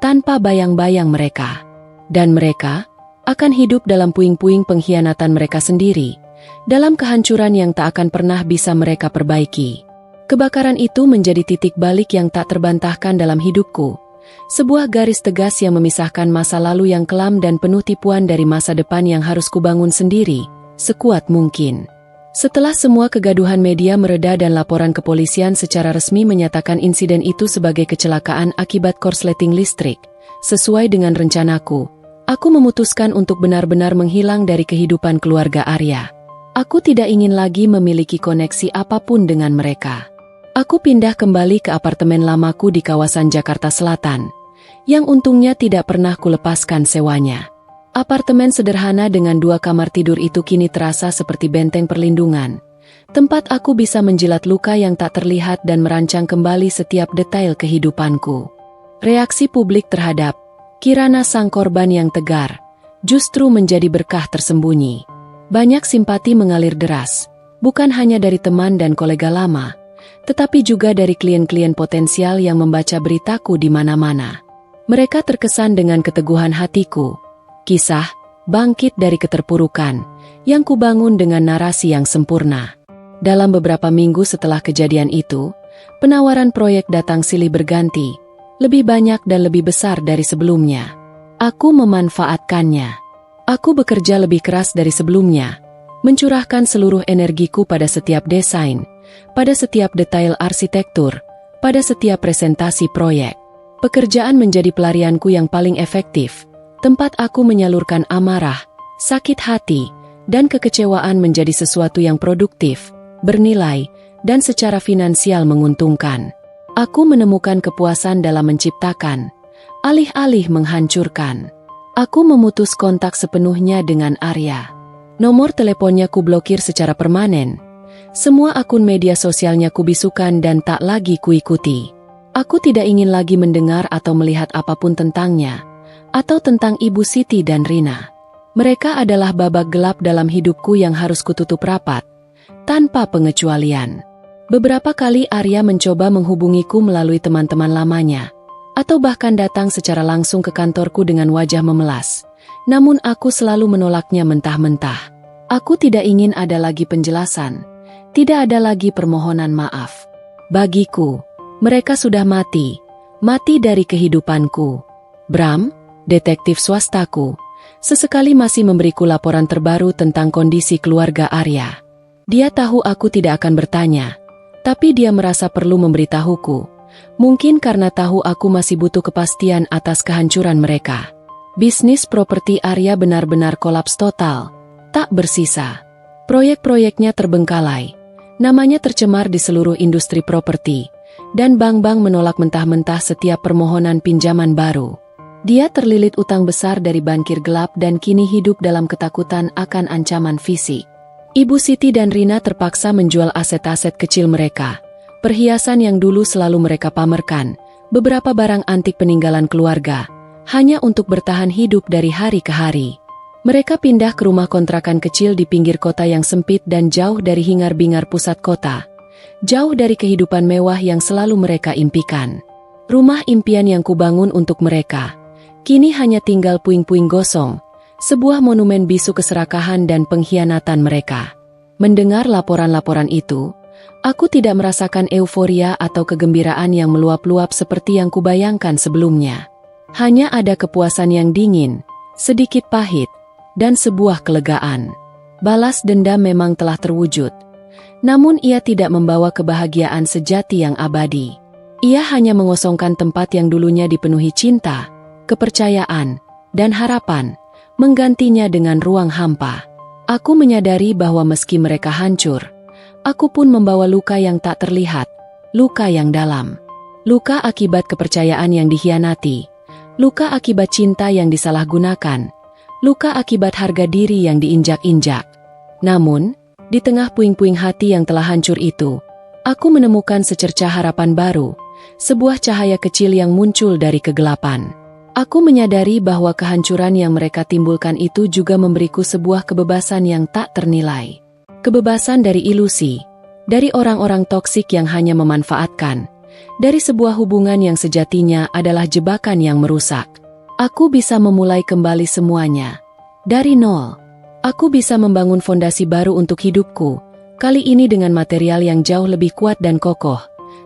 tanpa bayang-bayang mereka. Dan mereka akan hidup dalam puing-puing pengkhianatan mereka sendiri, dalam kehancuran yang tak akan pernah bisa mereka perbaiki. Kebakaran itu menjadi titik balik yang tak terbantahkan dalam hidupku. Sebuah garis tegas yang memisahkan masa lalu yang kelam dan penuh tipuan dari masa depan yang harus kubangun sendiri, sekuat mungkin. Setelah semua kegaduhan media mereda dan laporan kepolisian secara resmi menyatakan insiden itu sebagai kecelakaan akibat korsleting listrik, sesuai dengan rencanaku, aku memutuskan untuk benar-benar menghilang dari kehidupan keluarga Arya. Aku tidak ingin lagi memiliki koneksi apapun dengan mereka. Aku pindah kembali ke apartemen lamaku di kawasan Jakarta Selatan, yang untungnya tidak pernah kulepaskan sewanya. Apartemen sederhana dengan 2 kamar tidur itu kini terasa seperti benteng perlindungan, tempat aku bisa menjilat luka yang tak terlihat dan merancang kembali setiap detail kehidupanku. Reaksi publik terhadap Kirana sang korban yang tegar, justru menjadi berkah tersembunyi. Banyak simpati mengalir deras, bukan hanya dari teman dan kolega lama, tetapi juga dari klien-klien potensial yang membaca beritaku di mana-mana. Mereka terkesan dengan keteguhan hatiku, kisah bangkit dari keterpurukan yang kubangun dengan narasi yang sempurna. Dalam beberapa minggu setelah kejadian itu, penawaran proyek datang silih berganti, lebih banyak dan lebih besar dari sebelumnya. Aku memanfaatkannya. Aku bekerja lebih keras dari sebelumnya, mencurahkan seluruh energiku pada setiap desain, pada setiap detail arsitektur, pada setiap presentasi proyek. Pekerjaan menjadi pelarianku yang paling efektif, tempat aku menyalurkan amarah, sakit hati, dan kekecewaan menjadi sesuatu yang produktif, bernilai, dan secara finansial menguntungkan. Aku menemukan kepuasan dalam menciptakan, alih-alih menghancurkan. Aku memutus kontak sepenuhnya dengan Arya. Nomor teleponnya kublokir secara permanen. Semua akun media sosialnya kubisukan dan tak lagi kuikuti. Aku tidak ingin lagi mendengar atau melihat apapun tentangnya, atau tentang Ibu Siti dan Rina. Mereka adalah babak gelap dalam hidupku yang harus kututup rapat, tanpa pengecualian. Beberapa kali Arya mencoba menghubungiku melalui teman-teman lamanya, atau bahkan datang secara langsung ke kantorku dengan wajah memelas. Namun aku selalu menolaknya mentah-mentah. Aku tidak ingin ada lagi penjelasan, tidak ada lagi permohonan maaf. Bagiku, mereka sudah mati dari kehidupanku. Bram, detektif swastaku, sesekali masih memberiku laporan terbaru tentang kondisi keluarga Arya. Dia tahu aku tidak akan bertanya, tapi dia merasa perlu memberitahuku. Mungkin karena tahu aku masih butuh kepastian atas kehancuran mereka. Bisnis properti Arya benar-benar kolaps total, tak bersisa. Proyek-proyeknya terbengkalai, namanya tercemar di seluruh industri properti, dan bank-bank menolak mentah-mentah setiap permohonan pinjaman baru. Dia terlilit utang besar dari bankir gelap dan kini hidup dalam ketakutan akan ancaman fisik. Ibu Siti dan Rina terpaksa menjual aset-aset kecil mereka, perhiasan yang dulu selalu mereka pamerkan, beberapa barang antik peninggalan keluarga, hanya untuk bertahan hidup dari hari ke hari. Mereka pindah ke rumah kontrakan kecil di pinggir kota yang sempit dan jauh dari hingar-bingar pusat kota. Jauh dari kehidupan mewah yang selalu mereka impikan. Rumah impian yang kubangun untuk mereka, kini hanya tinggal puing-puing gosong, sebuah monumen bisu keserakahan dan pengkhianatan mereka. Mendengar laporan-laporan itu, aku tidak merasakan euforia atau kegembiraan yang meluap-luap seperti yang kubayangkan sebelumnya. Hanya ada kepuasan yang dingin, sedikit pahit, dan sebuah kelegaan. Balas dendam memang telah terwujud. Namun ia tidak membawa kebahagiaan sejati yang abadi. Ia hanya mengosongkan tempat yang dulunya dipenuhi cinta, kepercayaan, dan harapan, menggantinya dengan ruang hampa. Aku menyadari bahwa meski mereka hancur, aku pun membawa luka yang tak terlihat, luka yang dalam. Luka akibat kepercayaan yang dikhianati, luka akibat cinta yang disalahgunakan, luka akibat harga diri yang diinjak-injak. Namun, di tengah puing-puing hati yang telah hancur itu, aku menemukan secercah harapan baru, sebuah cahaya kecil yang muncul dari kegelapan. Aku menyadari bahwa kehancuran yang mereka timbulkan itu juga memberiku sebuah kebebasan yang tak ternilai. Kebebasan dari ilusi, dari orang-orang toksik yang hanya memanfaatkan, dari sebuah hubungan yang sejatinya adalah jebakan yang merusak. Aku bisa memulai kembali semuanya, dari nol. Aku bisa membangun fondasi baru untuk hidupku, kali ini dengan material yang jauh lebih kuat dan kokoh,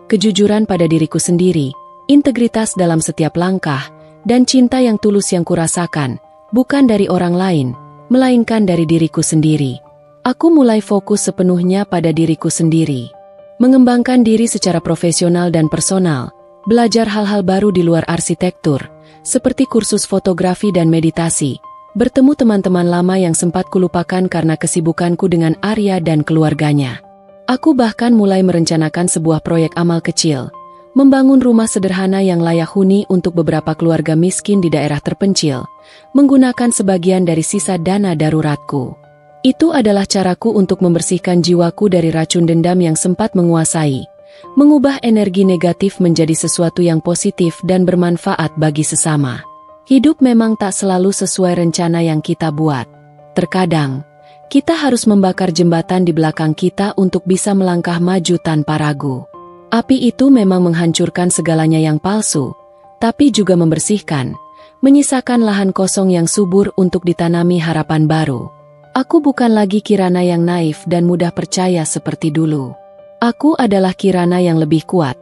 kejujuran pada diriku sendiri, integritas dalam setiap langkah, dan cinta yang tulus yang kurasakan, bukan dari orang lain, melainkan dari diriku sendiri. Aku mulai fokus sepenuhnya pada diriku sendiri. Mengembangkan diri secara profesional dan personal, belajar hal-hal baru di luar arsitektur, seperti kursus fotografi dan meditasi, bertemu teman-teman lama yang sempat kulupakan karena kesibukanku dengan Arya dan keluarganya. Aku bahkan mulai merencanakan sebuah proyek amal kecil, membangun rumah sederhana yang layak huni untuk beberapa keluarga miskin di daerah terpencil, menggunakan sebagian dari sisa dana daruratku. Itu adalah caraku untuk membersihkan jiwaku dari racun dendam yang sempat menguasai, mengubah energi negatif menjadi sesuatu yang positif dan bermanfaat bagi sesama. Hidup memang tak selalu sesuai rencana yang kita buat. Terkadang, kita harus membakar jembatan di belakang kita untuk bisa melangkah maju tanpa ragu. Api itu memang menghancurkan segalanya yang palsu, tapi juga membersihkan, menyisakan lahan kosong yang subur untuk ditanami harapan baru. Aku bukan lagi Kirana yang naif dan mudah percaya seperti dulu. Aku adalah Kirana yang lebih kuat,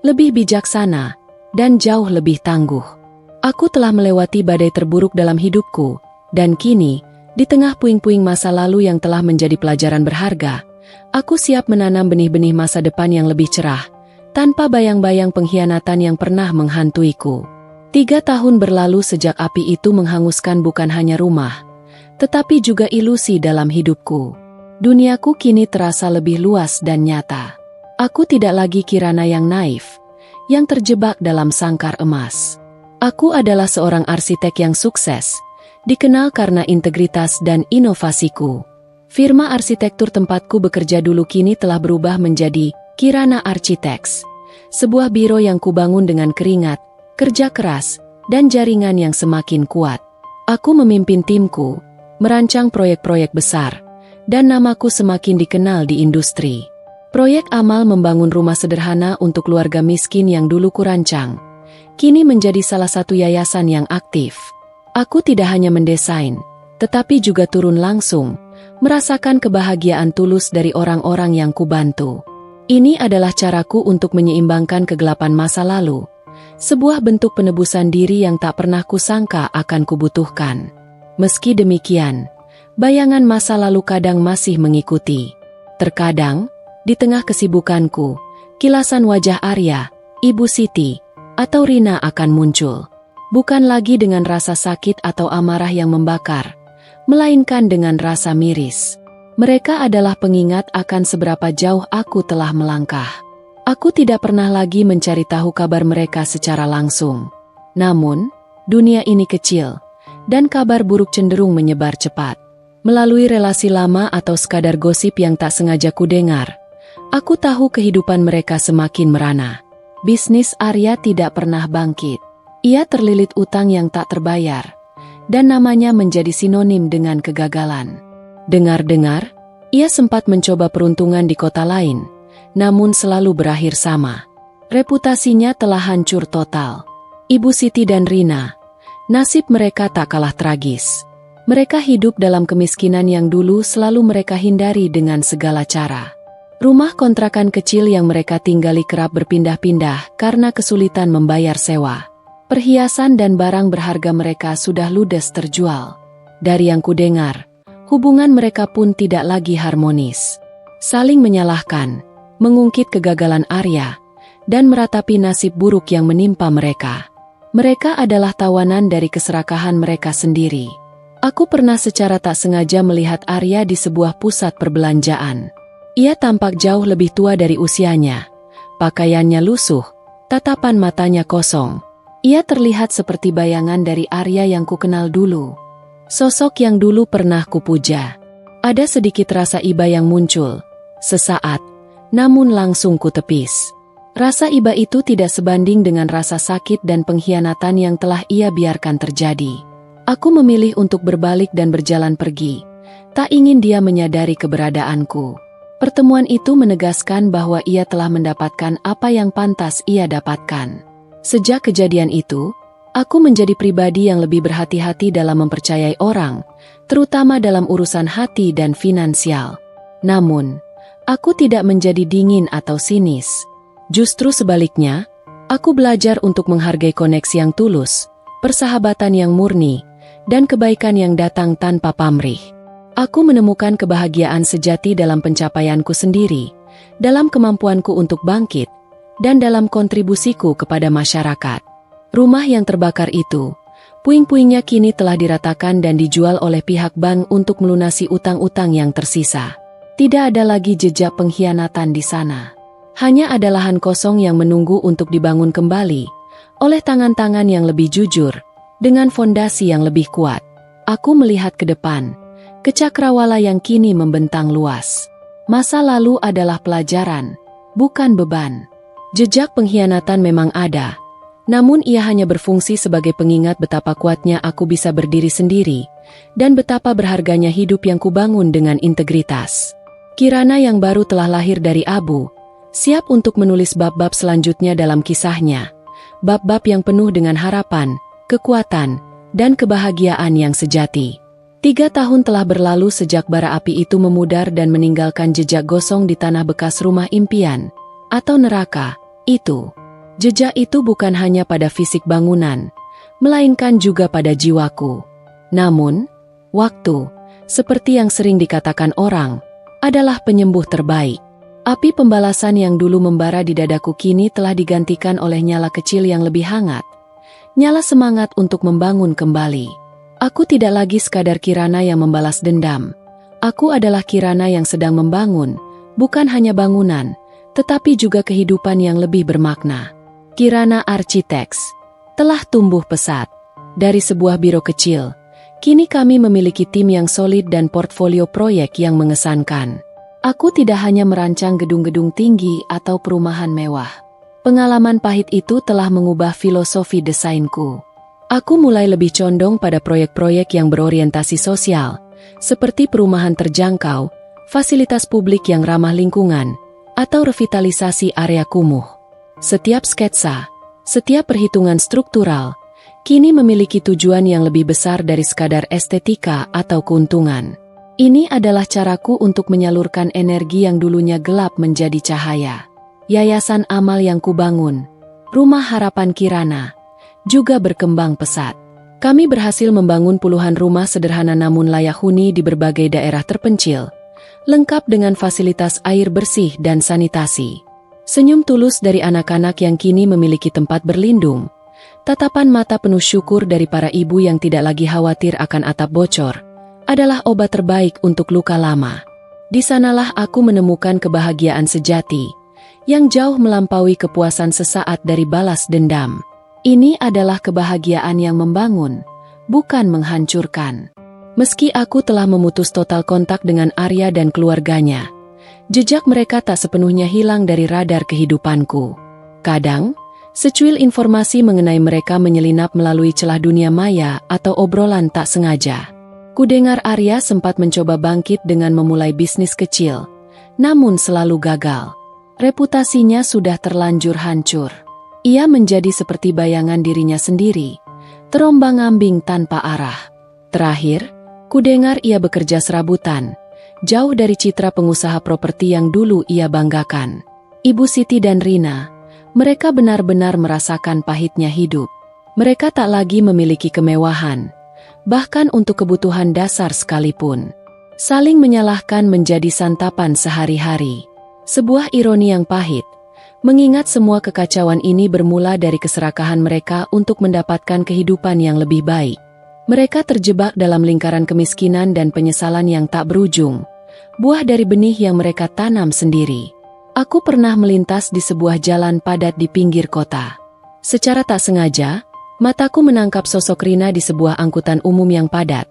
lebih bijaksana, dan jauh lebih tangguh. Aku telah melewati badai terburuk dalam hidupku, dan kini, Di tengah puing-puing masa lalu yang telah menjadi pelajaran berharga, aku siap menanam benih-benih masa depan yang lebih cerah, tanpa bayang-bayang pengkhianatan yang pernah menghantuiku. 3 tahun berlalu sejak api itu menghanguskan bukan hanya rumah, tetapi juga ilusi dalam hidupku. Duniaku kini terasa lebih luas dan nyata. Aku tidak lagi Kirana yang naif, yang terjebak dalam sangkar emas. Aku adalah seorang arsitek yang sukses, dikenal karena integritas dan inovasiku. Firma arsitektur tempatku bekerja dulu kini telah berubah menjadi Kirana Architects, sebuah biro yang kubangun dengan keringat, kerja keras, dan jaringan yang semakin kuat. Aku memimpin timku, merancang proyek-proyek besar, dan namaku semakin dikenal di industri. Proyek amal membangun rumah sederhana untuk keluarga miskin yang dulu kurancang, kini menjadi salah satu yayasan yang aktif. Aku tidak hanya mendesain, tetapi juga turun langsung, merasakan kebahagiaan tulus dari orang-orang yang kubantu. Ini adalah caraku untuk menyeimbangkan kegelapan masa lalu, sebuah bentuk penebusan diri yang tak pernah kusangka akan kubutuhkan. Meski demikian, bayangan masa lalu kadang masih mengikuti. Terkadang, di tengah kesibukanku, kilasan wajah Arya, Ibu Siti, atau Rina akan muncul. Bukan lagi dengan rasa sakit atau amarah yang membakar, melainkan dengan rasa miris. Mereka adalah pengingat akan seberapa jauh aku telah melangkah. Aku tidak pernah lagi mencari tahu kabar mereka secara langsung. Namun, dunia ini kecil, dan kabar buruk cenderung menyebar cepat. Melalui relasi lama atau sekadar gosip yang tak sengaja kudengar, aku tahu kehidupan mereka semakin merana. Bisnis Arya tidak pernah bangkit. Ia terlilit utang yang tak terbayar, dan namanya menjadi sinonim dengan kegagalan. Dengar-dengar, ia sempat mencoba peruntungan di kota lain, namun selalu berakhir sama. Reputasinya telah hancur total. Ibu Siti dan Rina, nasib mereka tak kalah tragis. Mereka hidup dalam kemiskinan yang dulu selalu mereka hindari dengan segala cara. Rumah kontrakan kecil yang mereka tinggali kerap berpindah-pindah karena kesulitan membayar sewa. Perhiasan dan barang berharga mereka sudah ludes terjual. Dari yang kudengar, hubungan mereka pun tidak lagi harmonis. Saling menyalahkan, mengungkit kegagalan Arya, dan meratapi nasib buruk yang menimpa mereka. Mereka adalah tawanan dari keserakahan mereka sendiri. Aku pernah secara tak sengaja melihat Arya di sebuah pusat perbelanjaan. Ia tampak jauh lebih tua dari usianya. Pakaiannya lusuh, tatapan matanya kosong. Ia terlihat seperti bayangan dari Arya yang kukenal dulu. Sosok yang dulu pernah kupuja. Ada sedikit rasa iba yang muncul, sesaat, namun langsung kutepis. Rasa iba itu tidak sebanding dengan rasa sakit dan pengkhianatan yang telah ia biarkan terjadi. Aku memilih untuk berbalik dan berjalan pergi. Tak ingin dia menyadari keberadaanku. Pertemuan itu menegaskan bahwa ia telah mendapatkan apa yang pantas ia dapatkan. Sejak kejadian itu, aku menjadi pribadi yang lebih berhati-hati dalam mempercayai orang, terutama dalam urusan hati dan finansial. Namun, aku tidak menjadi dingin atau sinis. Justru sebaliknya, aku belajar untuk menghargai koneksi yang tulus, persahabatan yang murni, dan kebaikan yang datang tanpa pamrih. Aku menemukan kebahagiaan sejati dalam pencapaianku sendiri, dalam kemampuanku untuk bangkit, dan dalam kontribusiku kepada masyarakat. Rumah yang terbakar itu, puing-puingnya kini telah diratakan dan dijual oleh pihak bank untuk melunasi utang-utang yang tersisa. Tidak ada lagi jejak pengkhianatan di sana. Hanya ada lahan kosong yang menunggu untuk dibangun kembali, oleh tangan-tangan yang lebih jujur, dengan fondasi yang lebih kuat. Aku melihat ke depan, ke cakrawala yang kini membentang luas. Masa lalu adalah pelajaran, bukan beban. Jejak pengkhianatan memang ada, namun ia hanya berfungsi sebagai pengingat betapa kuatnya aku bisa berdiri sendiri, dan betapa berharganya hidup yang kubangun dengan integritas. Kirana yang baru telah lahir dari abu, siap untuk menulis bab-bab selanjutnya dalam kisahnya. Bab-bab yang penuh dengan harapan, kekuatan, dan kebahagiaan yang sejati. 3 tahun telah berlalu sejak bara api itu memudar dan meninggalkan jejak gosong di tanah bekas rumah impian, atau neraka, itu. Jejak itu bukan hanya pada fisik bangunan, melainkan juga pada jiwaku. Namun, waktu, seperti yang sering dikatakan orang, adalah penyembuh terbaik. Api pembalasan yang dulu membara di dadaku kini telah digantikan oleh nyala kecil yang lebih hangat. Nyala semangat untuk membangun kembali. Aku tidak lagi sekadar Kirana yang membalas dendam. Aku adalah Kirana yang sedang membangun, bukan hanya bangunan, tetapi juga kehidupan yang lebih bermakna. Kirana Architects telah tumbuh pesat. Dari sebuah biro kecil, kini kami memiliki tim yang solid dan portfolio proyek yang mengesankan. Aku tidak hanya merancang gedung-gedung tinggi atau perumahan mewah. Pengalaman pahit itu telah mengubah filosofi desainku. Aku mulai lebih condong pada proyek-proyek yang berorientasi sosial, seperti perumahan terjangkau, fasilitas publik yang ramah lingkungan, atau revitalisasi area kumuh. Setiap sketsa, setiap perhitungan struktural, kini memiliki tujuan yang lebih besar dari sekadar estetika atau keuntungan. Ini adalah caraku untuk menyalurkan energi yang dulunya gelap menjadi cahaya. Yayasan amal yang kubangun, Rumah Harapan Kirana, juga berkembang pesat. Kami berhasil membangun puluhan rumah sederhana namun layak huni di berbagai daerah terpencil, lengkap dengan fasilitas air bersih dan sanitasi. Senyum tulus dari anak-anak yang kini memiliki tempat berlindung, tatapan mata penuh syukur dari para ibu yang tidak lagi khawatir akan atap bocor, adalah obat terbaik untuk luka lama. Di sanalah aku menemukan kebahagiaan sejati, yang jauh melampaui kepuasan sesaat dari balas dendam. Ini adalah kebahagiaan yang membangun, bukan menghancurkan. Meski aku telah memutus total kontak dengan Arya dan keluarganya, jejak mereka tak sepenuhnya hilang dari radar kehidupanku. Kadang, secuil informasi mengenai mereka menyelinap melalui celah dunia maya atau obrolan tak sengaja. Kudengar Arya sempat mencoba bangkit dengan memulai bisnis kecil, namun selalu gagal. Reputasinya sudah terlanjur hancur. Ia menjadi seperti bayangan dirinya sendiri, terombang-ambing tanpa arah. Terakhir, kudengar ia bekerja serabutan, jauh dari citra pengusaha properti yang dulu ia banggakan. Ibu Siti dan Rina, mereka benar-benar merasakan pahitnya hidup. Mereka tak lagi memiliki kemewahan, bahkan untuk kebutuhan dasar sekalipun. Saling menyalahkan menjadi santapan sehari-hari. Sebuah ironi yang pahit, mengingat semua kekacauan ini bermula dari keserakahan mereka untuk mendapatkan kehidupan yang lebih baik. Mereka terjebak dalam lingkaran kemiskinan dan penyesalan yang tak berujung, buah dari benih yang mereka tanam sendiri. Aku pernah melintas di sebuah jalan padat di pinggir kota. Secara tak sengaja, mataku menangkap sosok Rina di sebuah angkutan umum yang padat.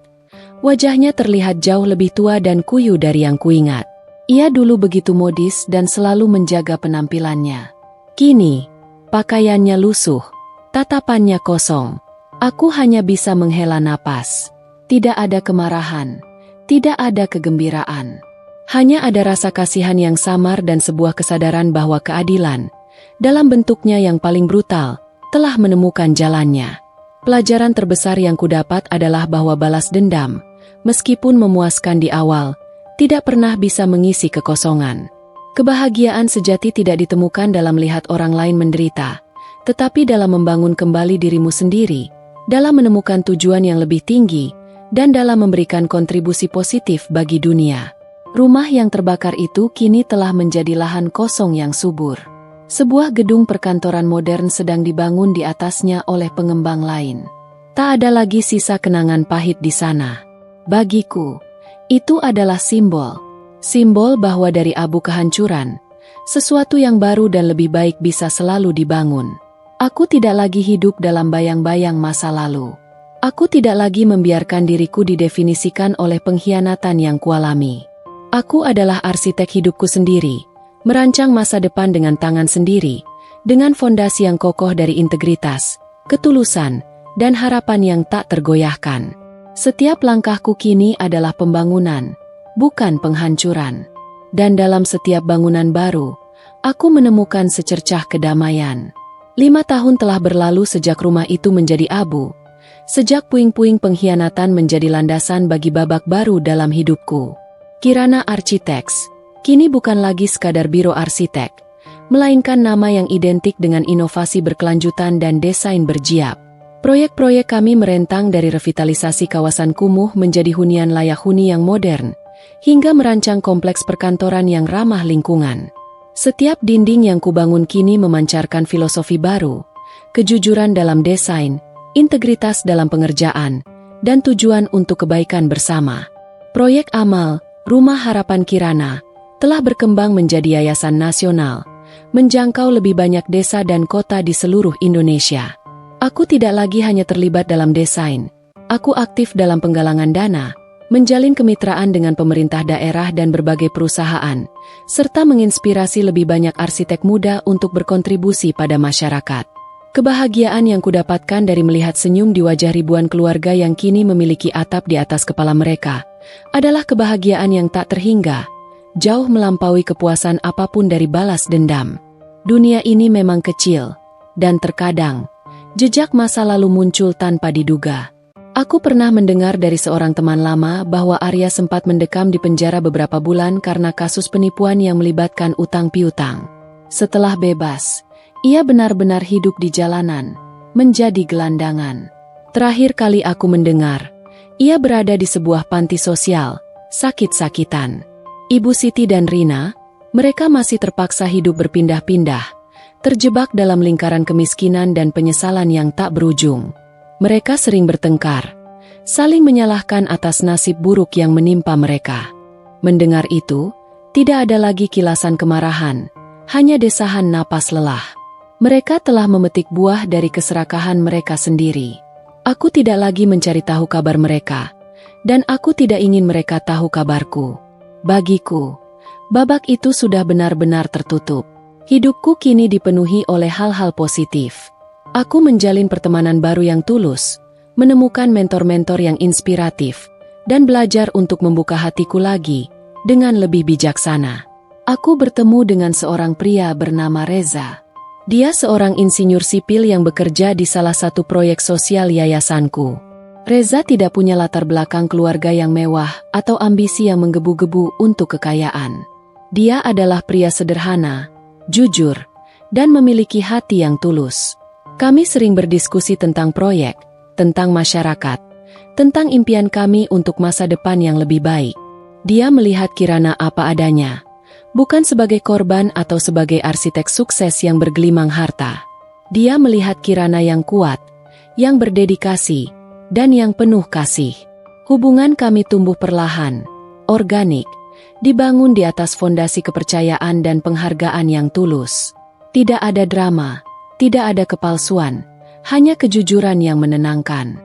Wajahnya terlihat jauh lebih tua dan kuyu dari yang kuingat. Ia dulu begitu modis dan selalu menjaga penampilannya. Kini, pakaiannya lusuh, tatapannya kosong. Aku hanya bisa menghela napas. Tidak ada kemarahan, tidak ada kegembiraan. Hanya ada rasa kasihan yang samar dan sebuah kesadaran bahwa keadilan, dalam bentuknya yang paling brutal, telah menemukan jalannya. Pelajaran terbesar yang kudapat adalah bahwa balas dendam, meskipun memuaskan di awal, tidak pernah bisa mengisi kekosongan. Kebahagiaan sejati tidak ditemukan dalam melihat orang lain menderita, tetapi dalam membangun kembali dirimu sendiri, dalam menemukan tujuan yang lebih tinggi, dan dalam memberikan kontribusi positif bagi dunia. Rumah yang terbakar itu kini telah menjadi lahan kosong yang subur. Sebuah gedung perkantoran modern sedang dibangun di atasnya oleh pengembang lain. Tak ada lagi sisa kenangan pahit di sana. Bagiku, itu adalah simbol bahwa dari abu kehancuran, sesuatu yang baru dan lebih baik bisa selalu dibangun. Aku tidak lagi hidup dalam bayang-bayang masa lalu. Aku tidak lagi membiarkan diriku didefinisikan oleh pengkhianatan yang kualami. Aku adalah arsitek hidupku sendiri, merancang masa depan dengan tangan sendiri, dengan fondasi yang kokoh dari integritas, ketulusan, dan harapan yang tak tergoyahkan. Setiap langkahku kini adalah pembangunan, bukan penghancuran. Dan dalam setiap bangunan baru, aku menemukan secercah kedamaian. 5 tahun telah berlalu sejak rumah itu menjadi abu, sejak puing-puing pengkhianatan menjadi landasan bagi babak baru dalam hidupku. Kirana Architects kini bukan lagi sekadar biro arsitek, melainkan nama yang identik dengan inovasi berkelanjutan dan desain berjiap. Proyek-proyek kami merentang dari revitalisasi kawasan kumuh menjadi hunian layak huni yang modern, hingga merancang kompleks perkantoran yang ramah lingkungan. Setiap dinding yang kubangun kini memancarkan filosofi baru, kejujuran dalam desain, integritas dalam pengerjaan, dan tujuan untuk kebaikan bersama. Proyek Amal, Rumah Harapan Kirana, telah berkembang menjadi yayasan nasional, menjangkau lebih banyak desa dan kota di seluruh Indonesia. Aku tidak lagi hanya terlibat dalam desain, aku aktif dalam penggalangan dana, menjalin kemitraan dengan pemerintah daerah dan berbagai perusahaan, serta menginspirasi lebih banyak arsitek muda untuk berkontribusi pada masyarakat. Kebahagiaan yang kudapatkan dari melihat senyum di wajah ribuan keluarga yang kini memiliki atap di atas kepala mereka, adalah kebahagiaan yang tak terhingga, jauh melampaui kepuasan apapun dari balas dendam. Dunia ini memang kecil, dan terkadang, jejak masa lalu muncul tanpa diduga. Aku pernah mendengar dari seorang teman lama bahwa Arya sempat mendekam di penjara beberapa bulan karena kasus penipuan yang melibatkan utang piutang. Setelah bebas, ia benar-benar hidup di jalanan, menjadi gelandangan. Terakhir kali aku mendengar, ia berada di sebuah panti sosial, sakit-sakitan. Ibu Siti dan Rina, mereka masih terpaksa hidup berpindah-pindah, terjebak dalam lingkaran kemiskinan dan penyesalan yang tak berujung. Mereka sering bertengkar, saling menyalahkan atas nasib buruk yang menimpa mereka. Mendengar itu, tidak ada lagi kilasan kemarahan, hanya desahan napas lelah. Mereka telah memetik buah dari keserakahan mereka sendiri. Aku tidak lagi mencari tahu kabar mereka, dan aku tidak ingin mereka tahu kabarku. Bagiku, babak itu sudah benar-benar tertutup. Hidupku kini dipenuhi oleh hal-hal positif. Aku menjalin pertemanan baru yang tulus, menemukan mentor-mentor yang inspiratif, dan belajar untuk membuka hatiku lagi, dengan lebih bijaksana. Aku bertemu dengan seorang pria bernama Reza. Dia seorang insinyur sipil yang bekerja di salah satu proyek sosial yayasanku. Reza tidak punya latar belakang keluarga yang mewah atau ambisi yang menggebu-gebu untuk kekayaan. Dia adalah pria sederhana, jujur, dan memiliki hati yang tulus. Kami sering berdiskusi tentang proyek, tentang masyarakat, tentang impian kami untuk masa depan yang lebih baik. Dia melihat Kirana apa adanya, bukan sebagai korban atau sebagai arsitek sukses yang bergelimang harta. Dia melihat Kirana yang kuat, yang berdedikasi, dan yang penuh kasih. Hubungan kami tumbuh perlahan, organik, dibangun di atas fondasi kepercayaan dan penghargaan yang tulus. Tidak ada drama, tidak ada kepalsuan, hanya kejujuran yang menenangkan.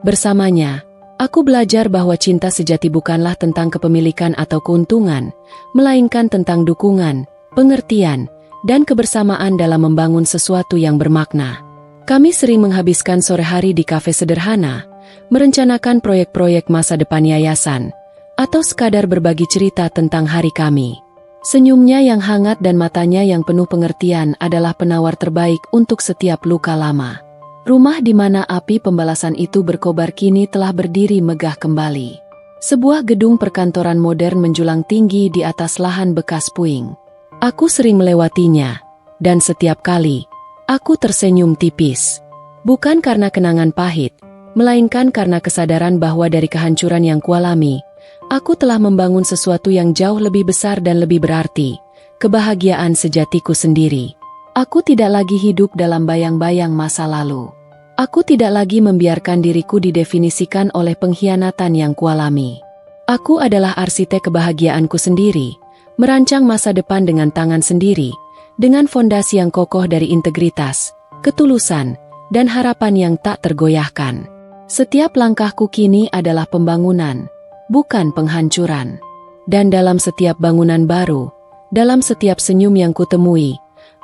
Bersamanya, aku belajar bahwa cinta sejati bukanlah tentang kepemilikan atau keuntungan, melainkan tentang dukungan, pengertian, dan kebersamaan dalam membangun sesuatu yang bermakna. Kami sering menghabiskan sore hari di kafe sederhana, merencanakan proyek-proyek masa depan yayasan, atau sekadar berbagi cerita tentang hari kami. Senyumnya yang hangat dan matanya yang penuh pengertian adalah penawar terbaik untuk setiap luka lama. Rumah di mana api pembalasan itu berkobar kini telah berdiri megah kembali. Sebuah gedung perkantoran modern menjulang tinggi di atas lahan bekas puing. Aku sering melewatinya, dan setiap kali, aku tersenyum tipis. Bukan karena kenangan pahit, melainkan karena kesadaran bahwa dari kehancuran yang kualami, aku telah membangun sesuatu yang jauh lebih besar dan lebih berarti, kebahagiaan sejatiku sendiri. Aku tidak lagi hidup dalam bayang-bayang masa lalu. Aku tidak lagi membiarkan diriku didefinisikan oleh pengkhianatan yang kualami. Aku adalah arsitek kebahagiaanku sendiri, merancang masa depan dengan tangan sendiri, dengan fondasi yang kokoh dari integritas, ketulusan, dan harapan yang tak tergoyahkan. Setiap langkahku kini adalah pembangunan, bukan penghancuran. Dan dalam setiap bangunan baru, dalam setiap senyum yang kutemui,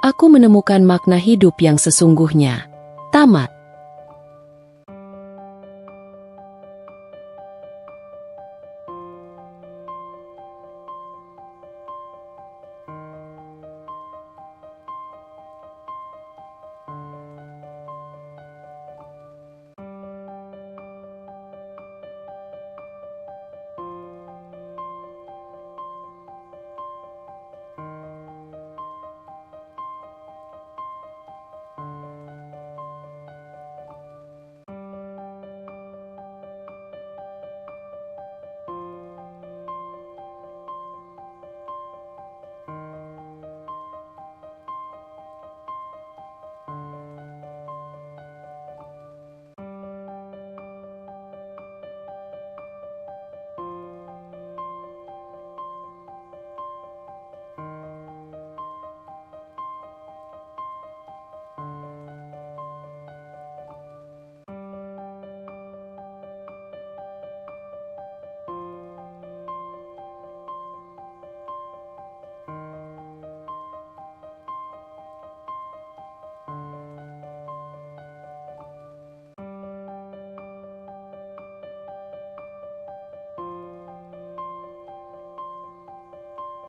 aku menemukan makna hidup yang sesungguhnya. Tamat.